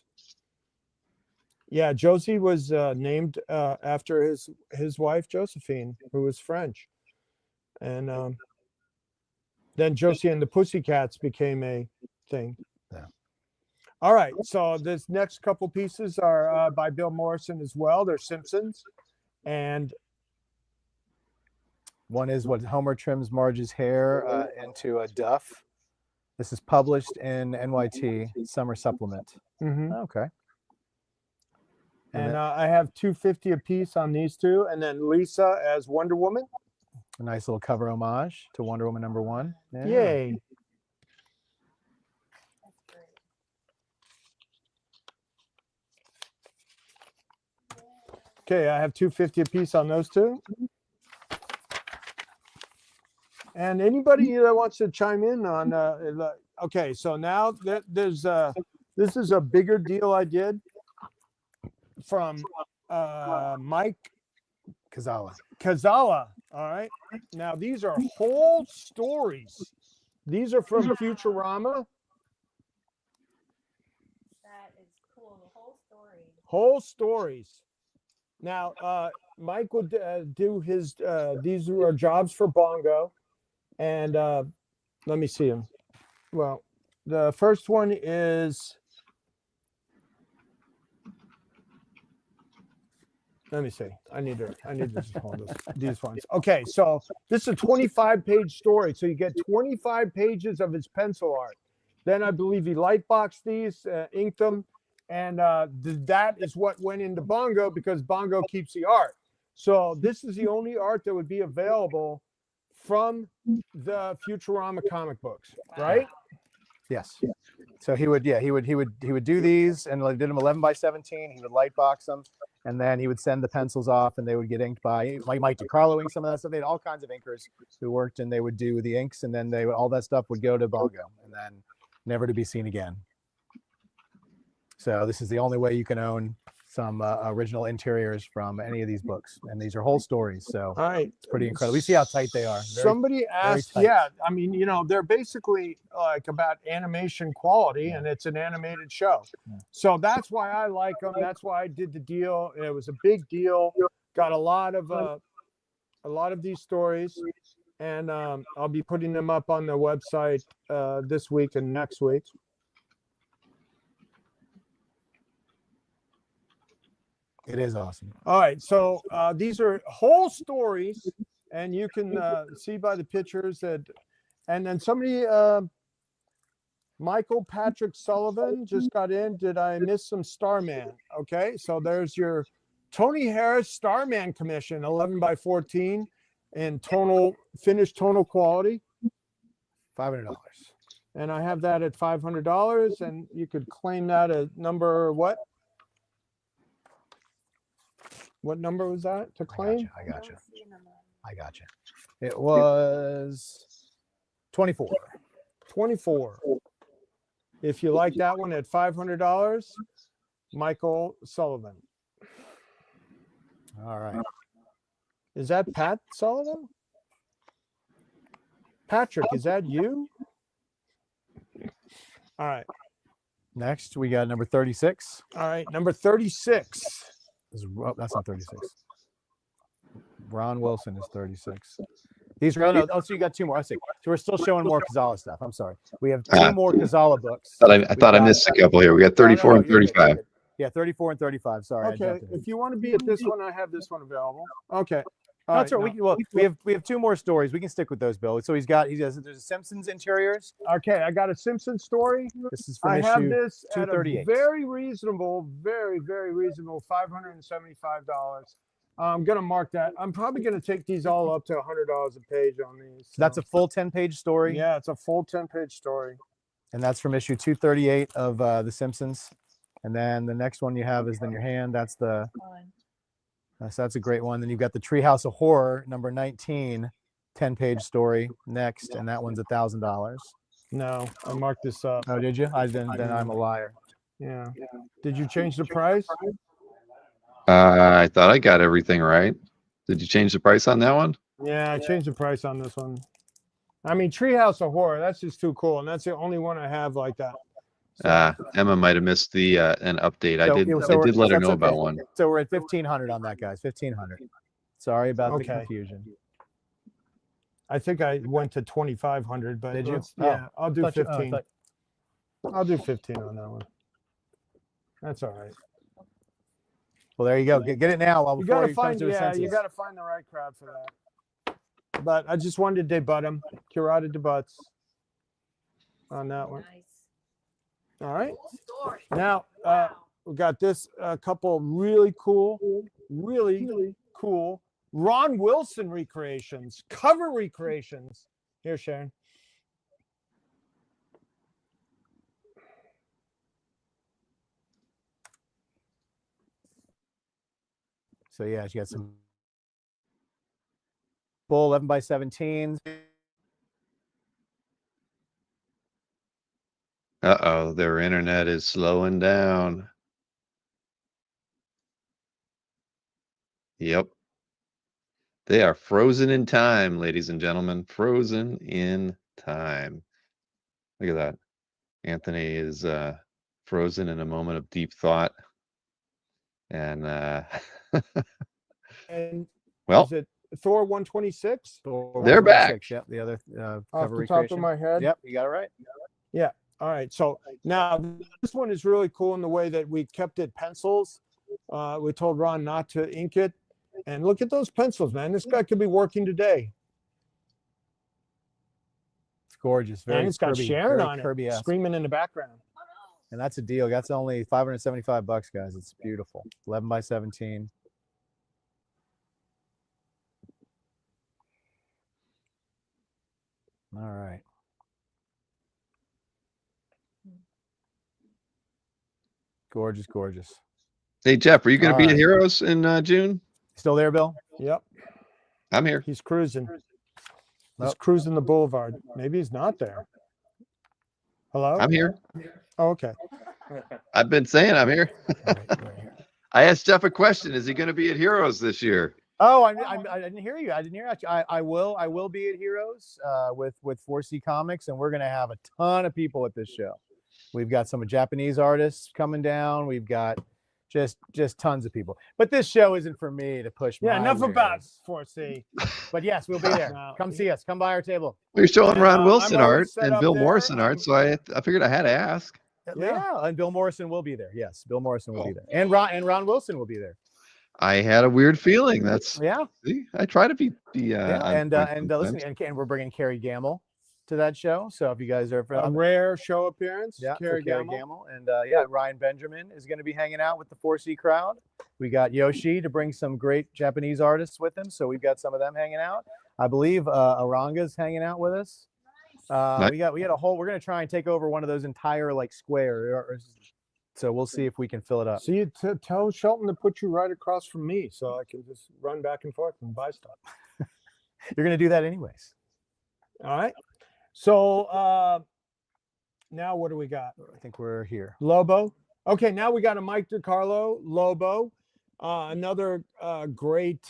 Yeah, Josie was named after his wife Josephine, who was French, and then Josie and the Pussycats became a thing. Yeah. All right, so this next couple pieces are by Bill Morrison as well. They're Simpsons, and one is what Homer trims Marge's hair into a duff. This is published in NYT Summer Supplement. mm-hmm. Okay. And I have $2.50 a piece on these two, and then Lisa as Wonder Woman. A nice little cover homage to Wonder Woman #1. Yeah. Yay! That's great. Okay, I have $2.50 a piece on those two. And anybody that wants to chime in on, okay, so now there's this is a bigger deal I did from Mike Kazala. All right. Now these are whole stories. These are from Futurama. That is cool. Whole stories. Now, Mike would do his. These are jobs for Bongo, and let me see them. Well, the first one is. Let me see. I need to just hold these ones. Okay, so this is a 25-page story. So you get 25 pages of his pencil art. Then I believe he lightboxed these, inked them, and that is what went into Bongo because Bongo keeps the art. So this is the only art that would be available from the Futurama comic books, right? Yes. So he would do these, and like did them 11 by 17. He would lightbox them, and then he would send the pencils off, and they would get inked by like Mike DiCarlo ink some of that stuff. They had all kinds of inkers who worked, and they would do the inks, and then all that stuff would go to Bongo, and then never to be seen again. So this is the only way you can own some original interiors from any of these books, and these are whole stories. So all right, it's pretty incredible. We see how tight they are. Somebody asked, yeah, I mean, they're basically like about animation quality, and it's an animated show. So that's why I like them. That's why I did the deal. It was a big deal. Got a lot of these stories, and I'll be putting them up on the website this week and next week. It is awesome. All right, so these are whole stories, and you can see by the pictures that, and then somebody, Michael Patrick Sullivan just got in. Did I miss some Starman? Okay, so there's your Tony Harris Starman commission, 11 by 14, in finished tonal quality. $500. And I have that at $500, and you could claim that at number what? What number was that to claim? I got you. It was 24. 24. If you like that one at $500, Michael Sullivan. All right. Is that Pat Sullivan? Patrick, is that you? All right. Next, we got number 36. All right, number 36. That's not 36. Ron Wilson is 36. These are, so you got two more. I see. So we're still showing more Kazala stuff. I'm sorry. We have two more Kazala books. I thought I missed a couple here. We got 34 and 35. Yeah, 34 and 35. Sorry. Okay. If you want to be at this one, I have this one available. Okay. That's right. We have two more stories. We can stick with those, Bill. So there's a Simpsons interiors. Okay, I got a Simpsons story. This is from I issue have this at a 238. very reasonable, very reasonable $575. I'm gonna mark that. I'm probably gonna take these all up to $100 a page on these. So. That's a full 10-page story. Yeah, it's a full 10-page story. And that's from issue 238 of The Simpsons. And then the next one you have is in your hand. That's the. So that's a great one. Then you've got the Treehouse of Horror, number 19, 10-page story next, and that one's $1,000. No, I marked this up. Oh, did you? Then I'm a liar. Yeah. Did you change the price? I thought I got everything right. Did you change the price on that one? Yeah, I changed the price on this one. I mean, Treehouse of Horror, that's just too cool, and that's the only one I have like that. So, Emma might have missed the an update. I did let her know about one. So we're at 1,500 on that, guys. 1,500. Sorry about the confusion. I think I went to 2,500, but did you? Yeah, I'll do 15. I'll do 15 on that one. That's all right. Well, there you go. Get it now. While you gotta find the right crowd for that. But I just wanted to debut them. Curata debuts on that one. Nice. All right. Now we got this couple really cool Ron Wilson recreations, cover recreations. Here, Sharon. So yeah, she got some full 11 by 17. Uh-oh, their internet is slowing down. Yep. They are frozen in time, ladies and gentlemen. Frozen in time. Look at that. Anthony is frozen in a moment of deep thought. And And well, is it Thor 126? They're back. Yep, the other Off cover the top of recreation. my head. Yep, you got it right. Yeah. All right. So now this one is really cool in the way that we kept it pencils. We told Ron not to ink it. And look at those pencils, man. This guy could be working today. It's gorgeous. Very And it's got Kirby, Sharon very on it, Kirby-esque. screaming in the background. And that's a deal. That's only $575, guys. It's beautiful. 11 by 17. All right. Gorgeous, gorgeous. Hey, Jeff, are you going to All be at right. Heroes in June? Still there, Bill? Yep. I'm here. He's cruising. He's Nope. cruising the boulevard. Maybe he's not there. Hello? I'm here. Oh, okay. I've been saying I'm here. Right here. I asked Jeff a question. Is he going to be at Heroes this year? Oh, I didn't hear you. I didn't hear you. I will be at Heroes with 4C Comics, and we're gonna have a ton of people at this show. We've got some Japanese artists coming down. We've got just tons of people. But this show isn't for me to push. Yeah, my enough about wares. 4C. But yes, we'll be there. No. Come see us. Come by our table. We're showing And, Ron I'm Wilson art always set and up Bill there. Morrison art, so I figured I had to ask. Yeah, and Bill Morrison will be there. Yes, Bill Morrison will be there, and Ron Wilson will be there. I had a weird feeling. That's Yeah, see, I try to be yeah. on point Listen, sometimes. and we're bringing Carrie Gamble to that show. So if you guys are A rare show appearance. yeah, Carrie Carrie Gamble. Gamble. And yeah, Ryan Benjamin is going to be hanging out with the 4C crowd. We got Yoshi to bring some great Japanese artists with him, so we've got some of them hanging out. I believe Aranga's hanging out with us. Nice. We got a whole. We're going to try and take over one of those entire like square. So we'll see if we can fill it up. So you tell Shelton to put you right across from me so I can just run back and forth and buy stuff. You're going to do that anyways. All right. So now what do we got? I think we're here. Lobo. Okay, now we got a Mike DiCarlo, Lobo. Another great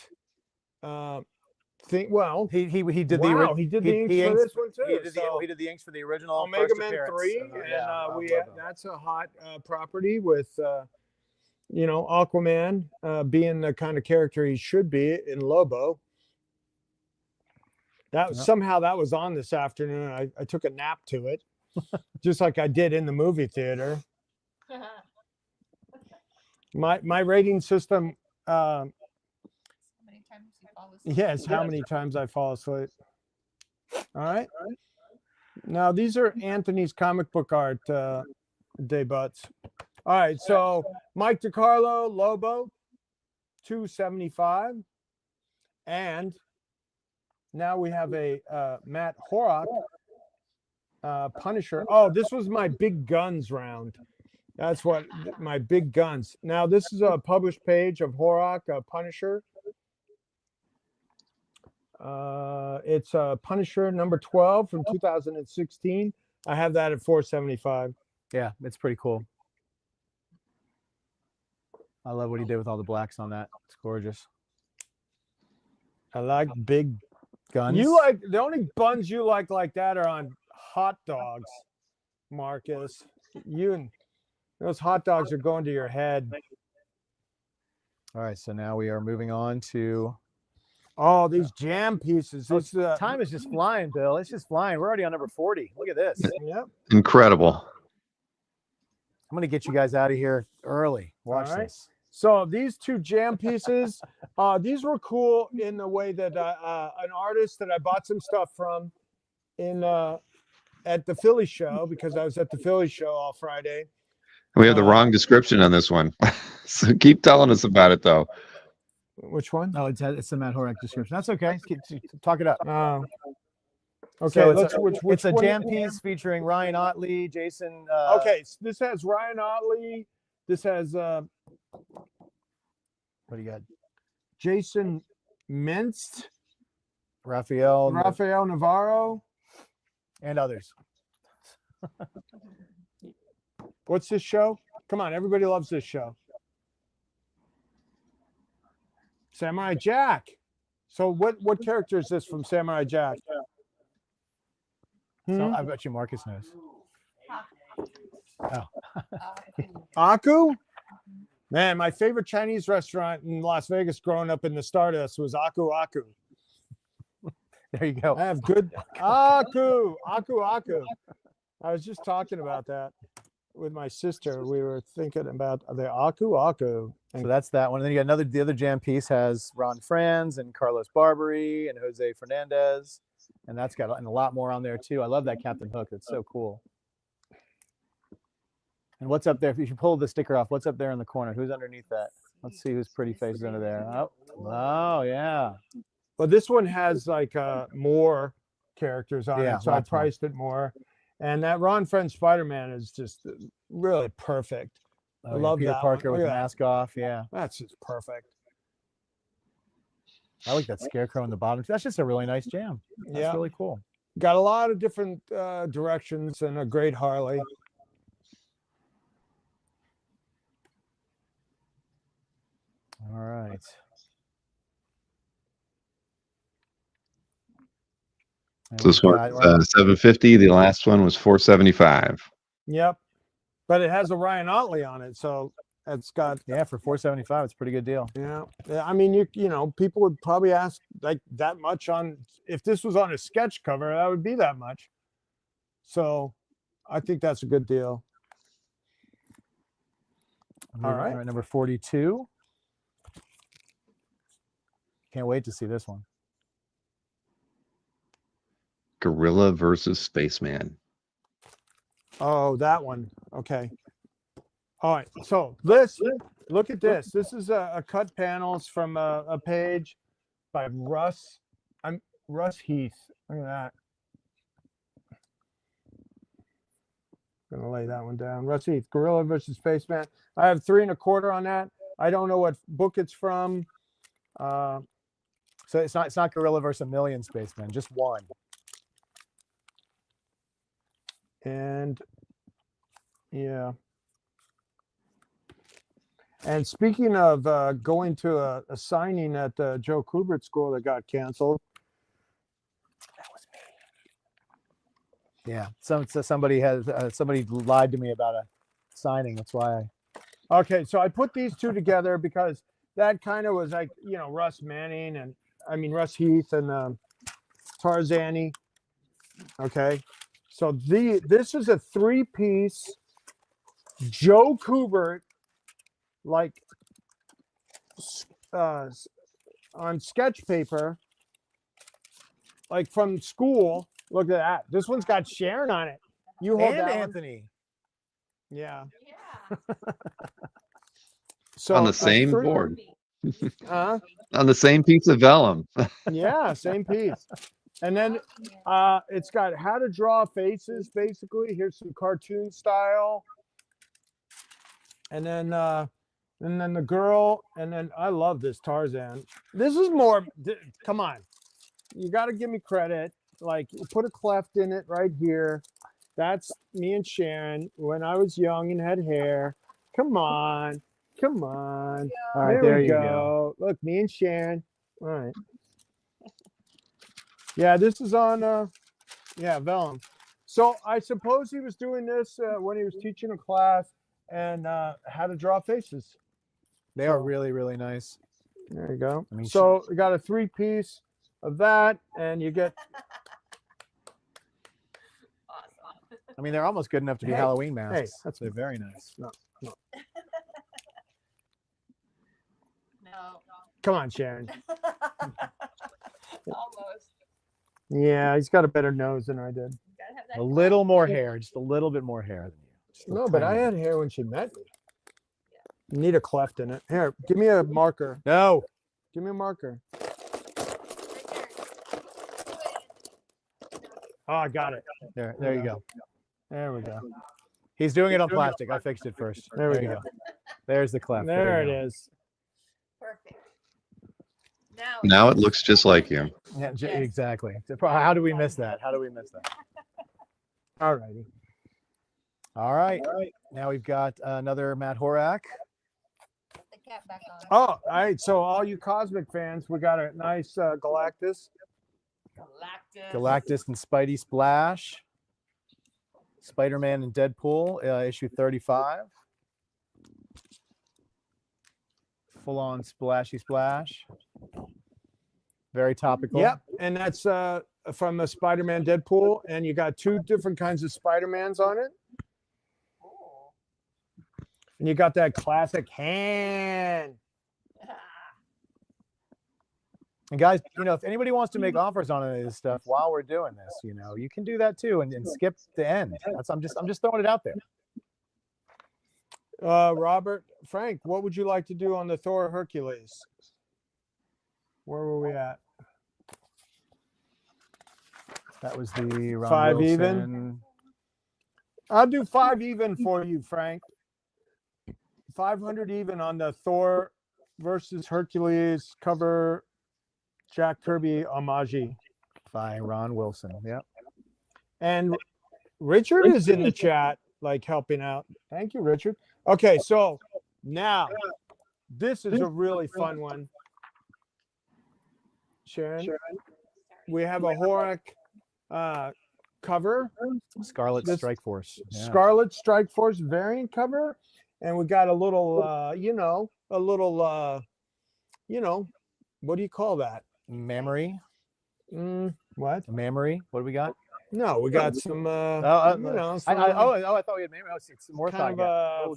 thing. Well, He did wow, the he did the inks for this one too. he did the inks for the original Omega first Man appearance. 3, So, and yeah, that's a hot property with Aquaman being the kind of character he should be in Lobo. That somehow that was on this afternoon. I took a nap to it, just like I did in the movie theater. My rating system, Many times you fall asleep. yes, how many times I fall asleep. All right. Now these are Anthony's comic book art debuts. All right, so Mike DiCarlo, Lobo, $275, and now we have a Matt Horak, Punisher. Oh, this was my big guns round. That's what my big guns. Now this is a published page of Horak, Punisher. It's Punisher number 12 from 2016. I have that at $475. Yeah, it's pretty cool. I love what he did with all the blacks on that. It's gorgeous. I like big Guns. You like the only buns you like that are on hot dogs, Marcus. You and those hot dogs are going to your head. All right, so now we are moving on to. Oh, these jam pieces. It's Time is just flying, Bill. It's just flying. We're already on number 40. Look at this. Yep. Incredible. I'm going to get you guys out of here early. Watch All right. this. So these two jam pieces, these were cool in the way that an artist that I bought some stuff from at the Philly show, because I was at the Philly show all Friday. We have the wrong description on this one. So keep telling us about it, though. Which one? Oh, it's the Matt Horak description. That's okay. Talk it up. Okay, So it's a one- jam piece featuring Ryan Otley, Jason. Okay, so this has Ryan Otley. This has What do you got? Jason Mintz, Rafael Navarro. and others. What's this show? Come on, everybody loves this show. Samurai Jack. So what character is this from Samurai Jack? So I bet you Marcus knows. Aku? Man, my favorite Chinese restaurant in Las Vegas growing up in the Stardust was Aku Aku. There you go. I have good Aku. I was just talking about that with my sister. We were thinking about the Aku. So that's that one. And then you got the other jam piece has Ron Franz and Carlos Barbary and Jose Fernandez. And that's got a lot more on there too. I love that Captain Hook. It's so cool. And what's up there? If you pull the sticker off, what's up there in the corner? Who's underneath that? Let's see whose pretty face is under there. Oh yeah. But this one has like more characters on it, so I priced it more. And that Ron Friend Spider-Man is just really perfect. I love Peter that Parker one. with the mask off. Yeah, that's just perfect. I like that scarecrow in the bottom. That's just a really nice jam. That's really cool. Got a lot of different directions and a great Harley. All right. This one's $750. The last one was $475. Yep, but it has a Ryan Otley on it, so it's got for $475. It's a pretty good deal. Yeah, I mean you know people would probably ask like that much on if this was on a sketch cover, that would be that much. So I think that's a good deal. All right, number 42. Can't wait to see this one. Gorilla versus Spaceman. Oh, that one. Okay. All right. So look at this. This is a cut panels from a page by Russ. Russ Heath. Look at that. I'm gonna lay that one down. Russ Heath, Gorilla versus Spaceman. I have 3 1/4 on that. I don't know what book it's from. So it's not Gorilla versus a Million Spaceman, just one. And yeah. And speaking of going to a signing at the Joe Kubert School that got canceled. That was me. Yeah. Somebody lied to me about a signing. That's why Okay, so I put these two together because that kind of was like, you know, Russ Heath and Tarzani. Okay. So this is a 3-piece Joe Kubert, like on sketch paper, like from school. Look at that. This one's got Sharon on it. You hold that Anthony. One? Yeah. So on the same board. On the same piece of vellum. Yeah, same piece. And then it's got how to draw faces, basically. Here's some cartoon style. And then the girl, and then I love this Tarzan. This is more, come on. You got to give me credit. Like, put a cleft in it right here. That's me and Sharon when I was young and had hair. Come on. Come on. All right, there you go. Look, me and Sharon. All right. Yeah, this is on vellum. So I suppose he was doing this when he was teaching a class and how to draw faces. They are really, really nice. There you go. So we got a 3-piece of that, and you get. Awesome. I mean, they're almost good enough to be Halloween masks. Hey, they're very nice. No. No. Come on, Sharon. Almost. Yeah, he's got a better nose than I did. A little more hair, just a little bit more hair than you. No, but I had hair when she met me. You need a cleft in it. Here, give me a marker. No. Give me a marker. Oh, I got it. There you go. There we go. He's doing it on plastic. I fixed it first. There we go. There's the cleft. There it is. Perfect. Now it looks just like you. Yeah, exactly. How do we miss that? How do we miss that? All righty. All right. Now we've got another Matt Horak. Put the cap back on. Oh, all right. So all you Cosmic fans, we got a nice Galactus. Galactus and Spidey Splash. Spider-Man and Deadpool, issue 35. Full on splashy splash. Very topical. Yep, and that's from the Spider-Man Deadpool, and you got 2 different kinds of Spider-Mans on it. Cool. And you got that classic hand. And guys, if anybody wants to make offers on any of this stuff while we're doing this, you can do that too and skip the end. I'm just throwing it out there. Robert, Frank, what would you like to do on the Thor Hercules? Where were we at? That was the Ron 5 Wilson. even. I'll do 5 even for you, Frank. 500 even on the Thor versus Hercules cover. Jack Kirby homage by Ron Wilson. Yep. And Richard is in the chat, like helping out. Thank you, Richard. Okay, so now this is a really fun one. Sharon, we have a Horak cover. Scarlet Strike Force. Yeah. Scarlet Strike Force variant cover. And we got a little, what do you call that? Memory. What? Memory. What do we got? No, we got some, I thought we had memory. It's more kind of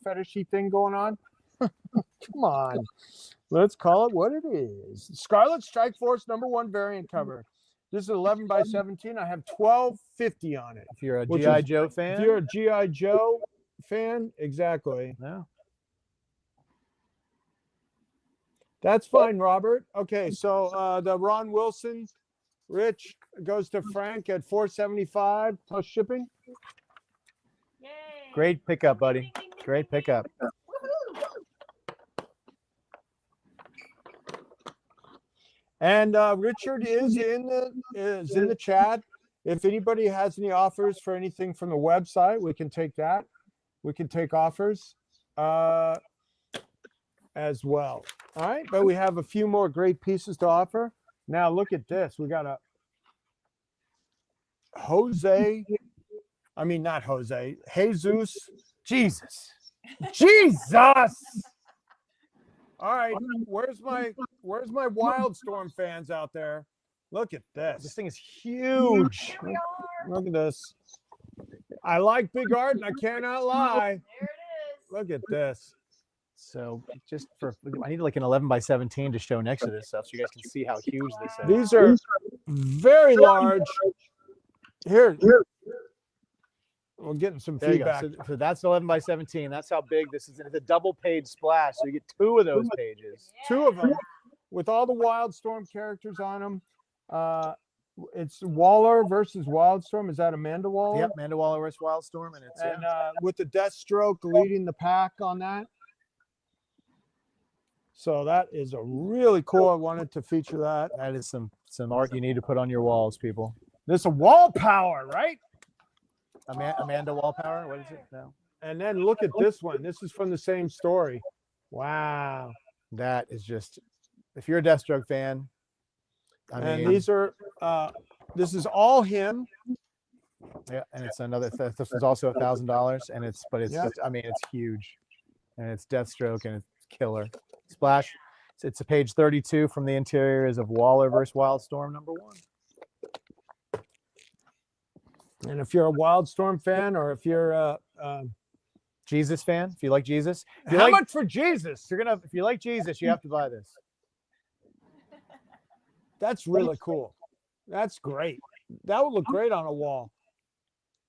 fetishy thing going on. Come on, let's call it what it is. Scarlet Strike Force #1 variant cover. This is 11 by 17. I have 1250 on it. If you're a G.I. Joe fan. If you're a G.I. Joe fan, exactly. Yeah. That's fine, Robert. Okay, so the Ron Wilson, Rich, goes to Frank at $475 plus shipping. Yay. Great pickup, buddy. Great pickup. And Richard is in the chat. If anybody has any offers for anything from the website, we can take that. We can take offers as well. All right, but we have a few more great pieces to offer. Now look at this. We got a Jesus. All right, where's my Wildstorm fans out there? Look at this. This thing is huge. Look at this. I like big art, and I cannot lie. There it is. Look at this. So I need like an 11 by 17 to show next to this stuff so you guys can see how huge this is. These are very large. Here. We're getting some feedback. So that's 11 by 17. That's how big this is. And it's a double page splash. So you get 2 of those pages. Yeah. 2 of them with all the Wildstorm characters on them. It's Waller versus Wildstorm. Is that Amanda Waller? Yep, Amanda Waller versus Wildstorm. And with the Deathstroke leading the pack on that. So that is a really cool. I wanted to feature that. That is some art you need to put on your walls, people. This is wall power, right? Amanda Wallpower. What is it now? And then look at this one. This is from the same story. Wow. That is just, if you're a Deathstroke fan. These are, this is all him. Yeah, and it's another. This is also $1,000, and it's huge, and it's Deathstroke, and it's killer. Splash. It's a page 32 from the interiors of Waller versus Wildstorm #1. And if you're a Wildstorm fan, or if you're a Jesus fan, if you like Jesus, how much for Jesus? If you like Jesus, you have to buy this. That's really cool. That's great. That would look great on a wall.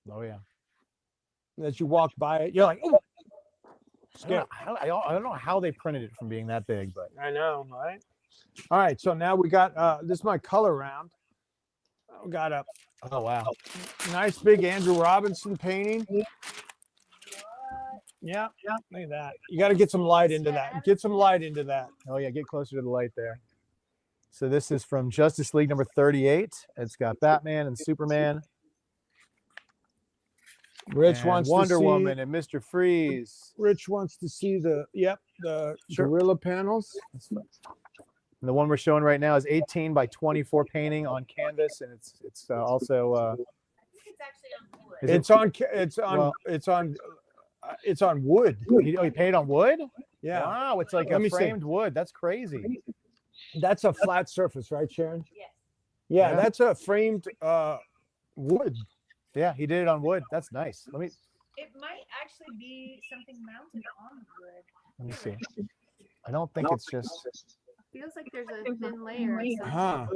Oh yeah. As you walk by it, you're like, oh. I don't know how they printed it from being that big, but I know, right? All right, so now we got this is my color round. We got a nice big Andrew Robinson painting. Yeah, look at that. You got to get some light into that. Get some light into that. Oh yeah, get closer to the light there. So this is from Justice League #38. It's got Batman and Superman. Rich wants Wonder to see Woman and Mr. Freeze. Rich wants to see the gorilla panels. And the one we're showing right now is 18 by 24 painting on canvas, and it's also. I think it's actually on wood. It's on wood. He painted on wood. Yeah. Wow, it's like Let a me see. framed wood. That's crazy. That's a flat surface, right, Sharon? Yes. Yeah, Yeah. that's a framed wood. Yeah, he did it on wood. That's nice. It might actually be something mounted on the wood. Let me see. I don't think it's just. It feels like there's a thin layer of something. Huh.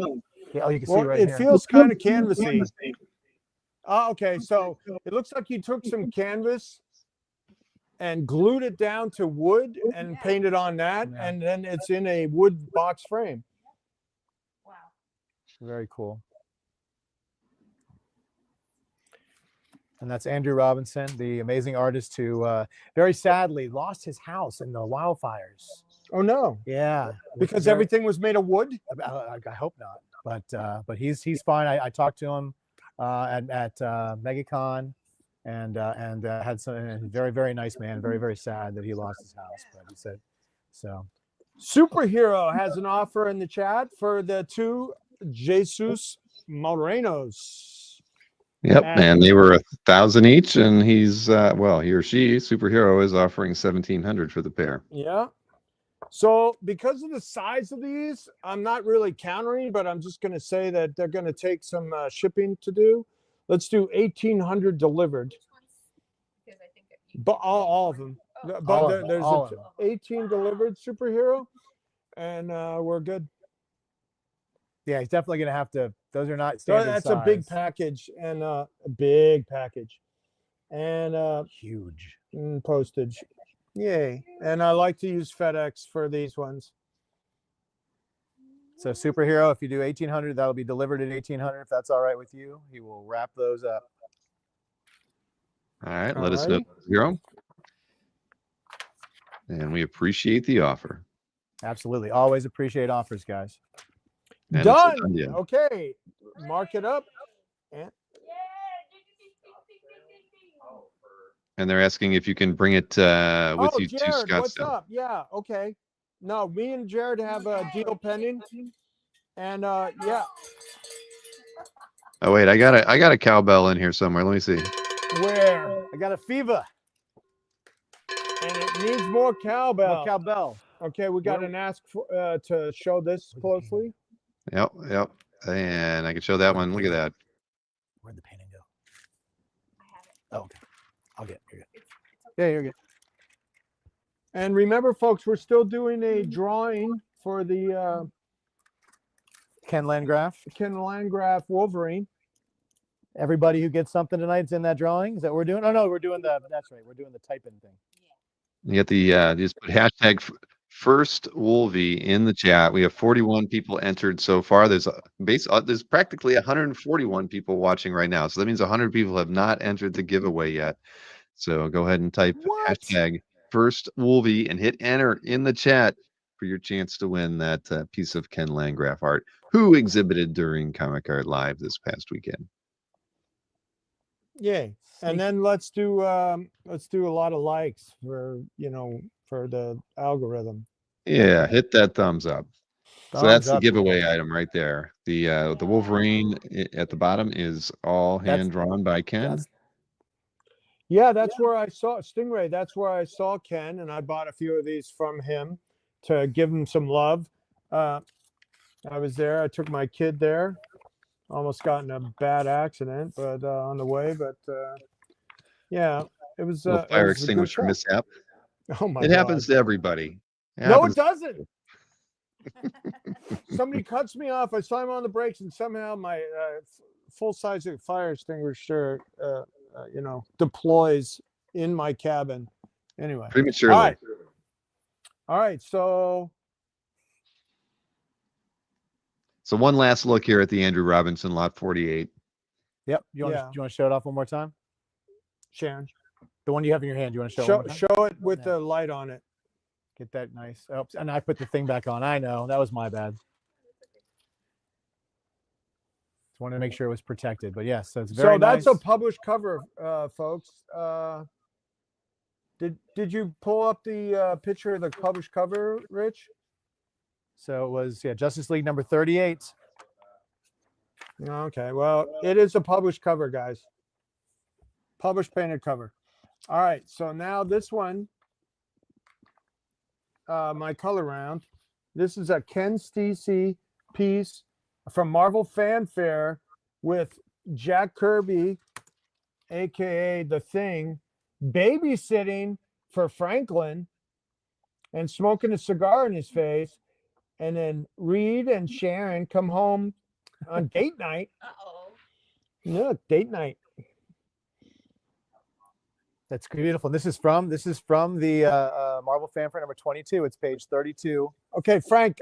Yeah, oh, you can see Well, right it here. feels kind of canvassy. Oh, okay, so it looks like you took some canvas and glued it down to wood and painted on that, Yeah. and then it's in a wood box frame. Wow. Very cool. And that's Andrew Robinson, the amazing artist who very sadly lost his house in the wildfires. Oh no! Yeah, Because everything was made of wood. I hope not, but he's fine. I talked to him at MegaCon, and had some very, very nice man. Very, very sad that he lost his house, but he said so. Superhero has an offer in the chat for the two Jesus Morenos. Yep, And- and they were 1,000 each, and he's well, he or she, Superhero, is offering 1,700 for the pair. Yeah. So because of the size of these, I'm not really countering, but I'm just going to say that they're going to take some shipping to do. Let's do 1,800 delivered, Which ones? Because I think that you- but all of them. Oh. But All of them, there's all a of them. 18 delivered Superhero, and we're good. Yeah, he's definitely going to have to. Those are not So standard that's size. a big package, and a big package, and Huge. postage. Yay! And I like to use FedEx for these ones. So Superhero, if you do 1,800, that'll be delivered at 1,800. If that's all right with you, he will wrap those up. All right, All let us know, Superhero. And we appreciate the offer. Absolutely, always appreciate offers, guys. And it's Done. a done deal. Okay, mark it up. And they're asking if you can bring it with you to Jared, what's Scottsdale. up? Yeah, okay. No, me and Jared have a deal pending, and yeah. Oh wait, I got a cowbell in here somewhere. Let me see. Where? I got a fever. And it needs more cowbell. What cowbell? Okay, we got an ask for, to show this closely. Yep. And I can show that one. Look at that. Where'd the painting go? I have it. Oh, okay. I'll get it. You're good. Yeah, you're good. And remember, folks, we're still doing a drawing for the Ken Landgraf. Ken Landgraf Wolverine. Everybody who gets something tonight is in that drawing. Is that what we're doing? Oh no, we're doing the. That's right. We're doing the type-in thing. You get the just put hashtag first Wolvie in the chat. We have 41 people entered so far. There's there's practically 141 people watching right now. So that means 100 people have not entered the giveaway yet. So go ahead and type hashtag first Wolvie and hit enter in the chat for your chance to win that piece of Ken Landgraf art, who exhibited during Comic Art Live this past weekend. Yay. And then let's do a lot of likes for for the algorithm. Yeah, hit that thumbs up. So Thumbs that's the up. giveaway item right there. The Wolverine at the bottom is all hand drawn by Ken. that's- Yeah, that's where I saw Stingray. That's where I saw Ken, and I bought a few of these from him to give him some love. I was there. I took my kid there. Almost got in a bad accident, but on the way. But yeah, it was Little it fire was a good extinguisher trip. mishap. Oh my It God. happens to everybody. No, it doesn't. Somebody cuts me off. I slam on the brakes, and somehow my full-size fire extinguisher, deploys in my cabin. Anyway, Prematurely. All right. So one last look here at the Andrew Robinson lot 48. Yep. You want to show it off one more time? Sharon, The one you have in your hand. You want to show it? show it with the light on it. Get that nice. Oh, and I put the thing back on. I know that was my bad. Just wanted to make sure it was protected. But yes, so it's very So that's nice. a published cover, folks. Did you pull up the picture of the published cover, Rich? So it was Justice League number 38. Okay. Well, it is a published cover, guys. Published painted cover. All right. So now this one my color round. This is a Ken Stacy piece from Marvel Fanfare with Jack Kirby, aka The Thing, babysitting for Franklin and smoking a cigar in his face. And then Reed and Sharon come home on date night. Uh-oh. Look, date night. That's beautiful. This is from the Marvel Fanfare number 22. It's page 32. Okay, Frank,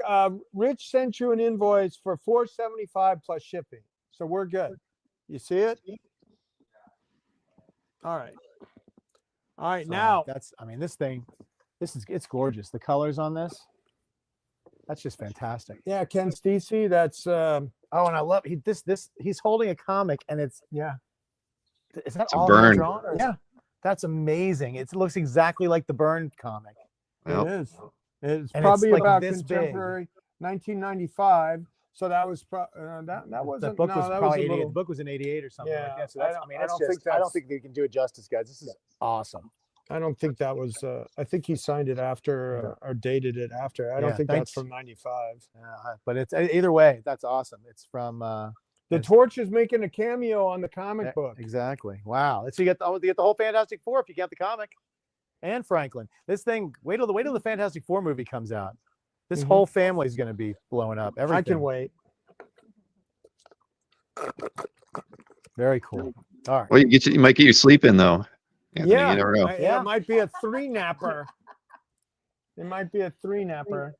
Rich sent you an invoice for $475 plus shipping. So we're good. You see it? All right. All right, So now. it's gorgeous. The colors on this, that's just fantastic. Yeah, Ken Stacy, that's and I love he's holding a comic, and it's is that It's a all Byrne. drawn? Yeah, that's amazing. It looks exactly like the Byrne comic. Well, it is. It's And probably it's like about this big. contemporary 1995. So that was that wasn't. The book was that probably a 88. little- The book was in 88 or something like Yeah, that. So that's, I don't think they can do it justice, guys. This is awesome. I don't think that was. I think he signed it after or dated it after. I don't Yeah, think thanks. that's from 95. But it's either way, that's awesome. It's from The Torch is making a cameo on the comic book. Exactly. Wow. So you get the whole Fantastic Four if you count the comic, and Franklin. This thing. Wait till the Fantastic Four movie comes out. This Mhm. whole family is going to be blowing up. Everything. I can wait. Very cool. All right. well, you might get your sleep in though. Anthony, Yeah, you never know. It might be a 3-napper. It might be a 3-napper.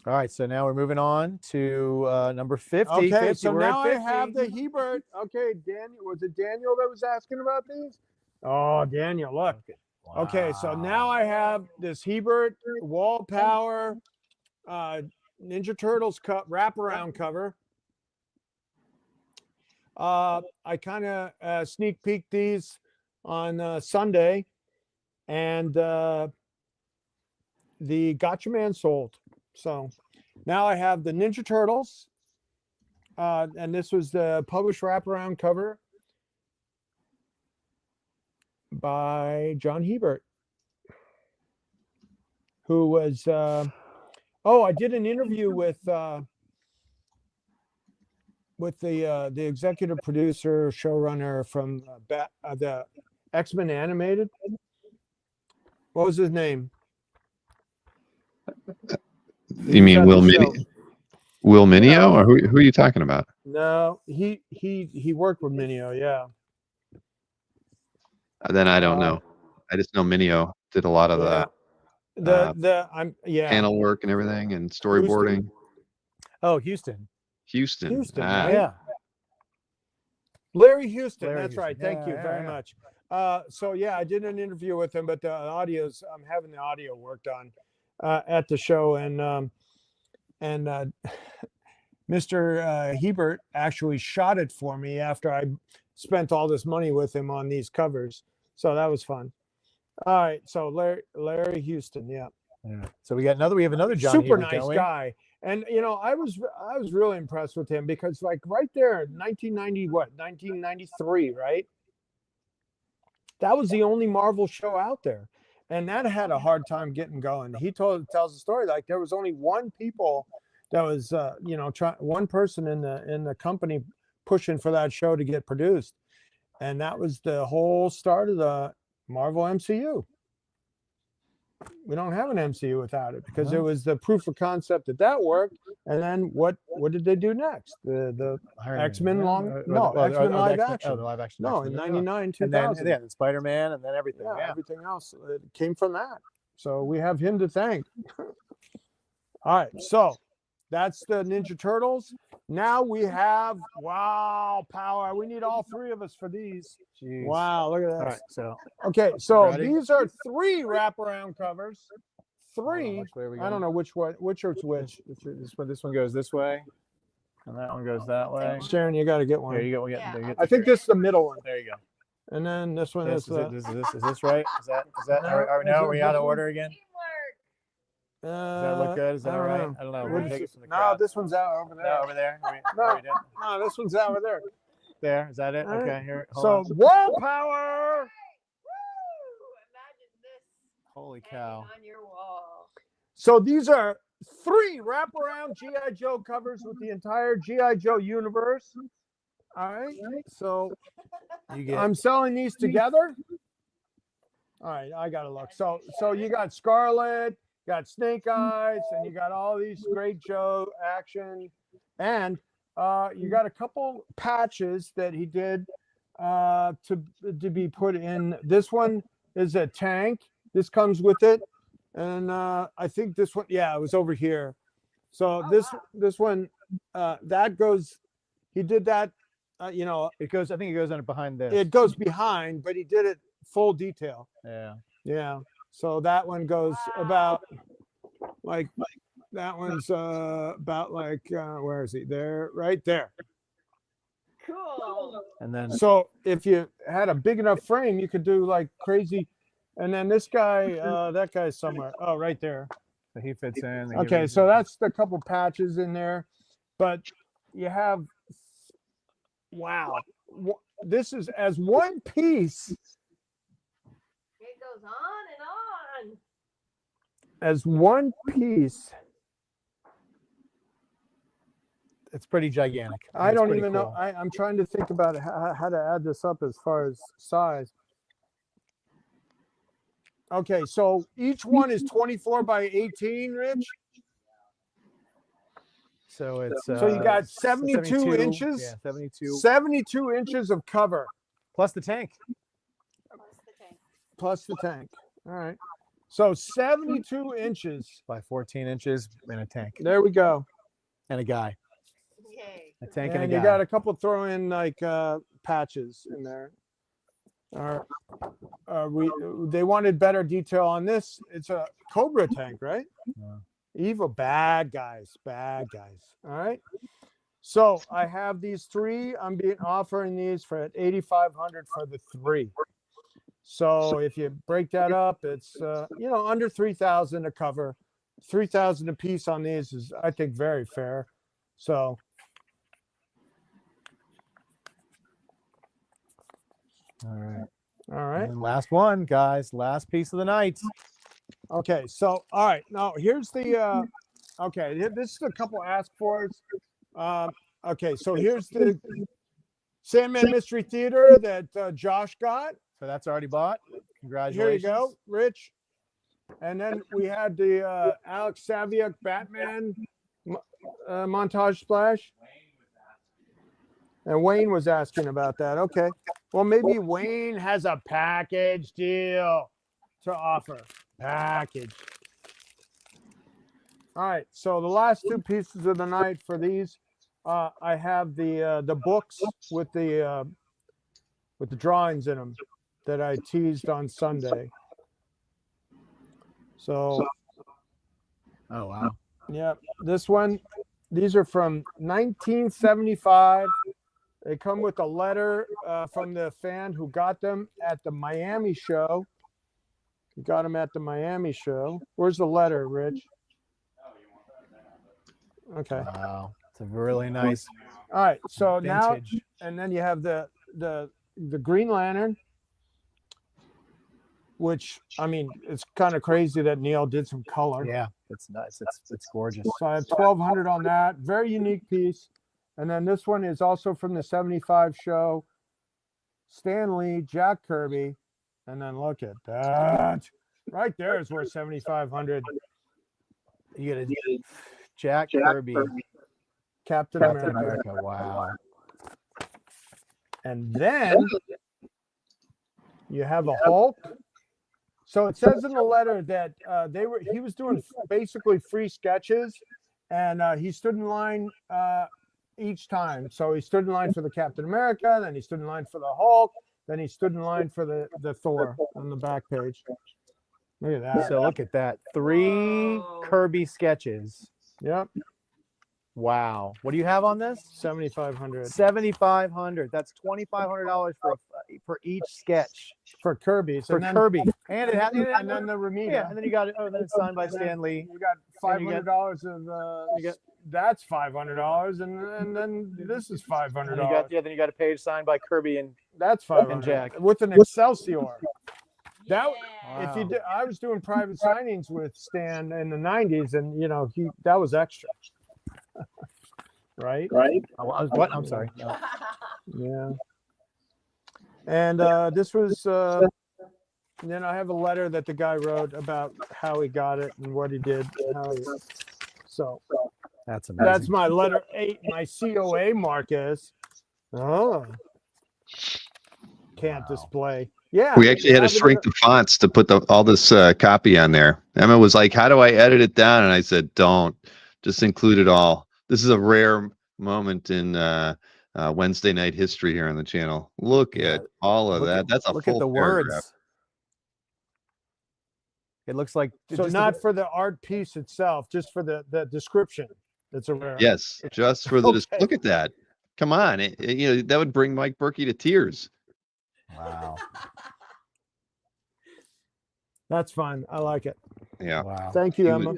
All right. So now we're moving on to number 50. Okay, 50. so We're at now I 50. have the Hebert. Okay, Daniel, was it Daniel that was asking about these? Oh, Daniel, look. Okay, so now I have this Hebert wall power Ninja Turtles wraparound cover. I kind of sneak peeked these on Sunday, and the Gotcha Man sold. So now I have the Ninja Turtles, and this was the published wraparound cover by John Hebert, who was I did an interview with the executive producer, showrunner from the X-Men animated. What was his name? You mean Will Mineo, or who are you talking about? No, he worked with Mineo, yeah. Then I don't know. I just know Mineo did a lot of the panel work and everything and storyboarding. Oh, Houston. Houston, Ah. Yeah. Larry Houston. Larry That's Houston. right. Thank you very much. So yeah, I did an interview with him, but I'm having the audio worked on at the show, and Mr. Hebert actually shot it for me after I spent all this money with him on these covers. So that was fun. All right, so Larry Houston, yeah. So we have another John super Hebert, nice guy. And I was really impressed with him because like right there, 1993, right? That was the only Marvel show out there, and that had a hard time getting going. He tells the story like there was only one person in the company pushing for that show to get produced, and that was the whole start of the Marvel MCU. We don't have an MCU without it because it was the proof of concept that worked, and then what did they do next? The X-Men X-Men live action. The live action. No, in 99, 2000. And then Spider-Man, and then everything. Yeah, everything else came from that. So we have him to thank. All right, so that's the Ninja Turtles. Now we have power. We need all three of us for these. Jeez. Wow, look at that. All right, so Okay, so ready? these are 3 wraparound covers. 3. which way are we I don't going? know which is which. This one goes this way, and that one goes that way. Sharon, you got to get one. There you go. I think this is the middle one, There you go. and then this one Is is the. this right? Is that? Are we out of order again? Teamwork. Does that look good? Is that all right? I don't know. We'll take it from the No, crowd. this one's out over there. No, over there. No, this one's over there. There. Is that it? All right. Okay. Here. Hold So on. wall power. Woo! Imagine this Holy hanging cow. on your wall. So these are 3 wraparound G.I. Joe covers with the entire G.I. Joe universe. All right. So I'm selling these together. All right, I gotta look. So you got Scarlet, got Snake Eyes, and you got all these great Joe action, and you got a couple patches that he did to be put in. This one is a tank. This comes with it, and I think this one, yeah, it was over here. So this one that goes. He did that. It goes. I think it goes on behind this. It goes behind, but he did it full detail. Yeah. So that one goes about like that one's about like where is he? There, right there. Cool. And then So if you had a big enough frame, you could do like crazy. And then this guy, that guy's somewhere. Oh, right there. so he fits in. Okay, so that's the couple patches in there, but you have wow. This is as one piece. It goes on and on. As one piece. it's pretty gigantic. I It's don't pretty even know. cool. I'm trying to think about how to add this up as far as size. Okay, so each one is 24 by 18, Rich. So it's So you got 72 inches. Yeah, 72 72 inches of cover plus the tank. plus the tank. All right. So 72 inches. By 14 inches in a tank There we go. and a guy. Yay. A tank And and a you guy. got a couple throw in like patches in there. They wanted better detail on this. It's a Cobra tank, right? Yeah. Evil bad guys. All right. So I have these 3. I'm offering these for at $8,500 for the 3. So if you break that up, it's under $3,000 a cover. $3,000 a piece on these is, I think, very fair. So All all right. And last one, guys. Last piece of the night. Okay, so all right, now here's the this is a couple ask fors. Okay, so here's the Sandman Mystery Theater that Josh got. So that's already bought. Here Congratulations. you go, Rich. And then we had the Alex Saviuk Batman montage splash. And Wayne was asking about that. Okay, well maybe Wayne has a package deal to offer. Package. All right, so the last 2 pieces of the night for these, I have the books with the drawings in them that I teased on Sunday. So, Oh wow. yeah, these are from 1975. They come with a letter from the fan who got them at the Miami show. You got them at the Miami show. Where's the letter, Rich? Okay. Wow. It's a really nice All right. So now, vintage. and then you have the Green Lantern, which I mean, it's kind of crazy that Neil did some color. Yeah, it's nice. It's gorgeous. So I have 1,200 on that. Very unique piece. And then this one is also from the 75 show. Stan Lee, Jack Kirby. And then look at that. Right there is worth 7,500. You get a Jack Kirby, Captain Captain America. America. Wow. And then you have a Hulk. So it says in the letter that he was doing basically free sketches, and he stood in line each time. So he stood in line for the Captain America, then he stood in line for the Hulk, then he stood in line for the Thor on the back page. Look at that. So look at that. 3 Whoa. Kirby sketches. Yep, Wow. What do you have on this? 7,500 $7,500. That's $2,500 for each sketch for Kirby. for Kirby. And it had And then the Ramita. yeah, and then you got then it's signed by Stan Lee. You got And you got- $500 of you got- that's $500, and then this is And you $500. got then you got a page signed by Kirby and That's $500 Jack. with an Excelsior. That Yeah. if you did, I was doing private signings with Stan in the '90s, and that was extra, right? What? I'm sorry. No. Yeah. And this was, then I have a letter that the guy wrote about how he got it and what he did. So That's amazing. that's my letter 8, my COA mark is. Oh, can't display. Yeah. We actually had to shrink the fonts to put all this copy on there. Emma was like, "How do I edit it down?" And I said, "Don't. Just include it all." This is a rare moment in Wednesday night history here on the channel. Look at all of that. That's a look full at the paragraph. words. It looks like so not for the art piece itself, just for the description. It's a rare. Yes, just for the look at that. Come on, that would bring Mike Berkey to tears. Wow. That's fun. I like it. Yeah. Wow. Thank you, Emma.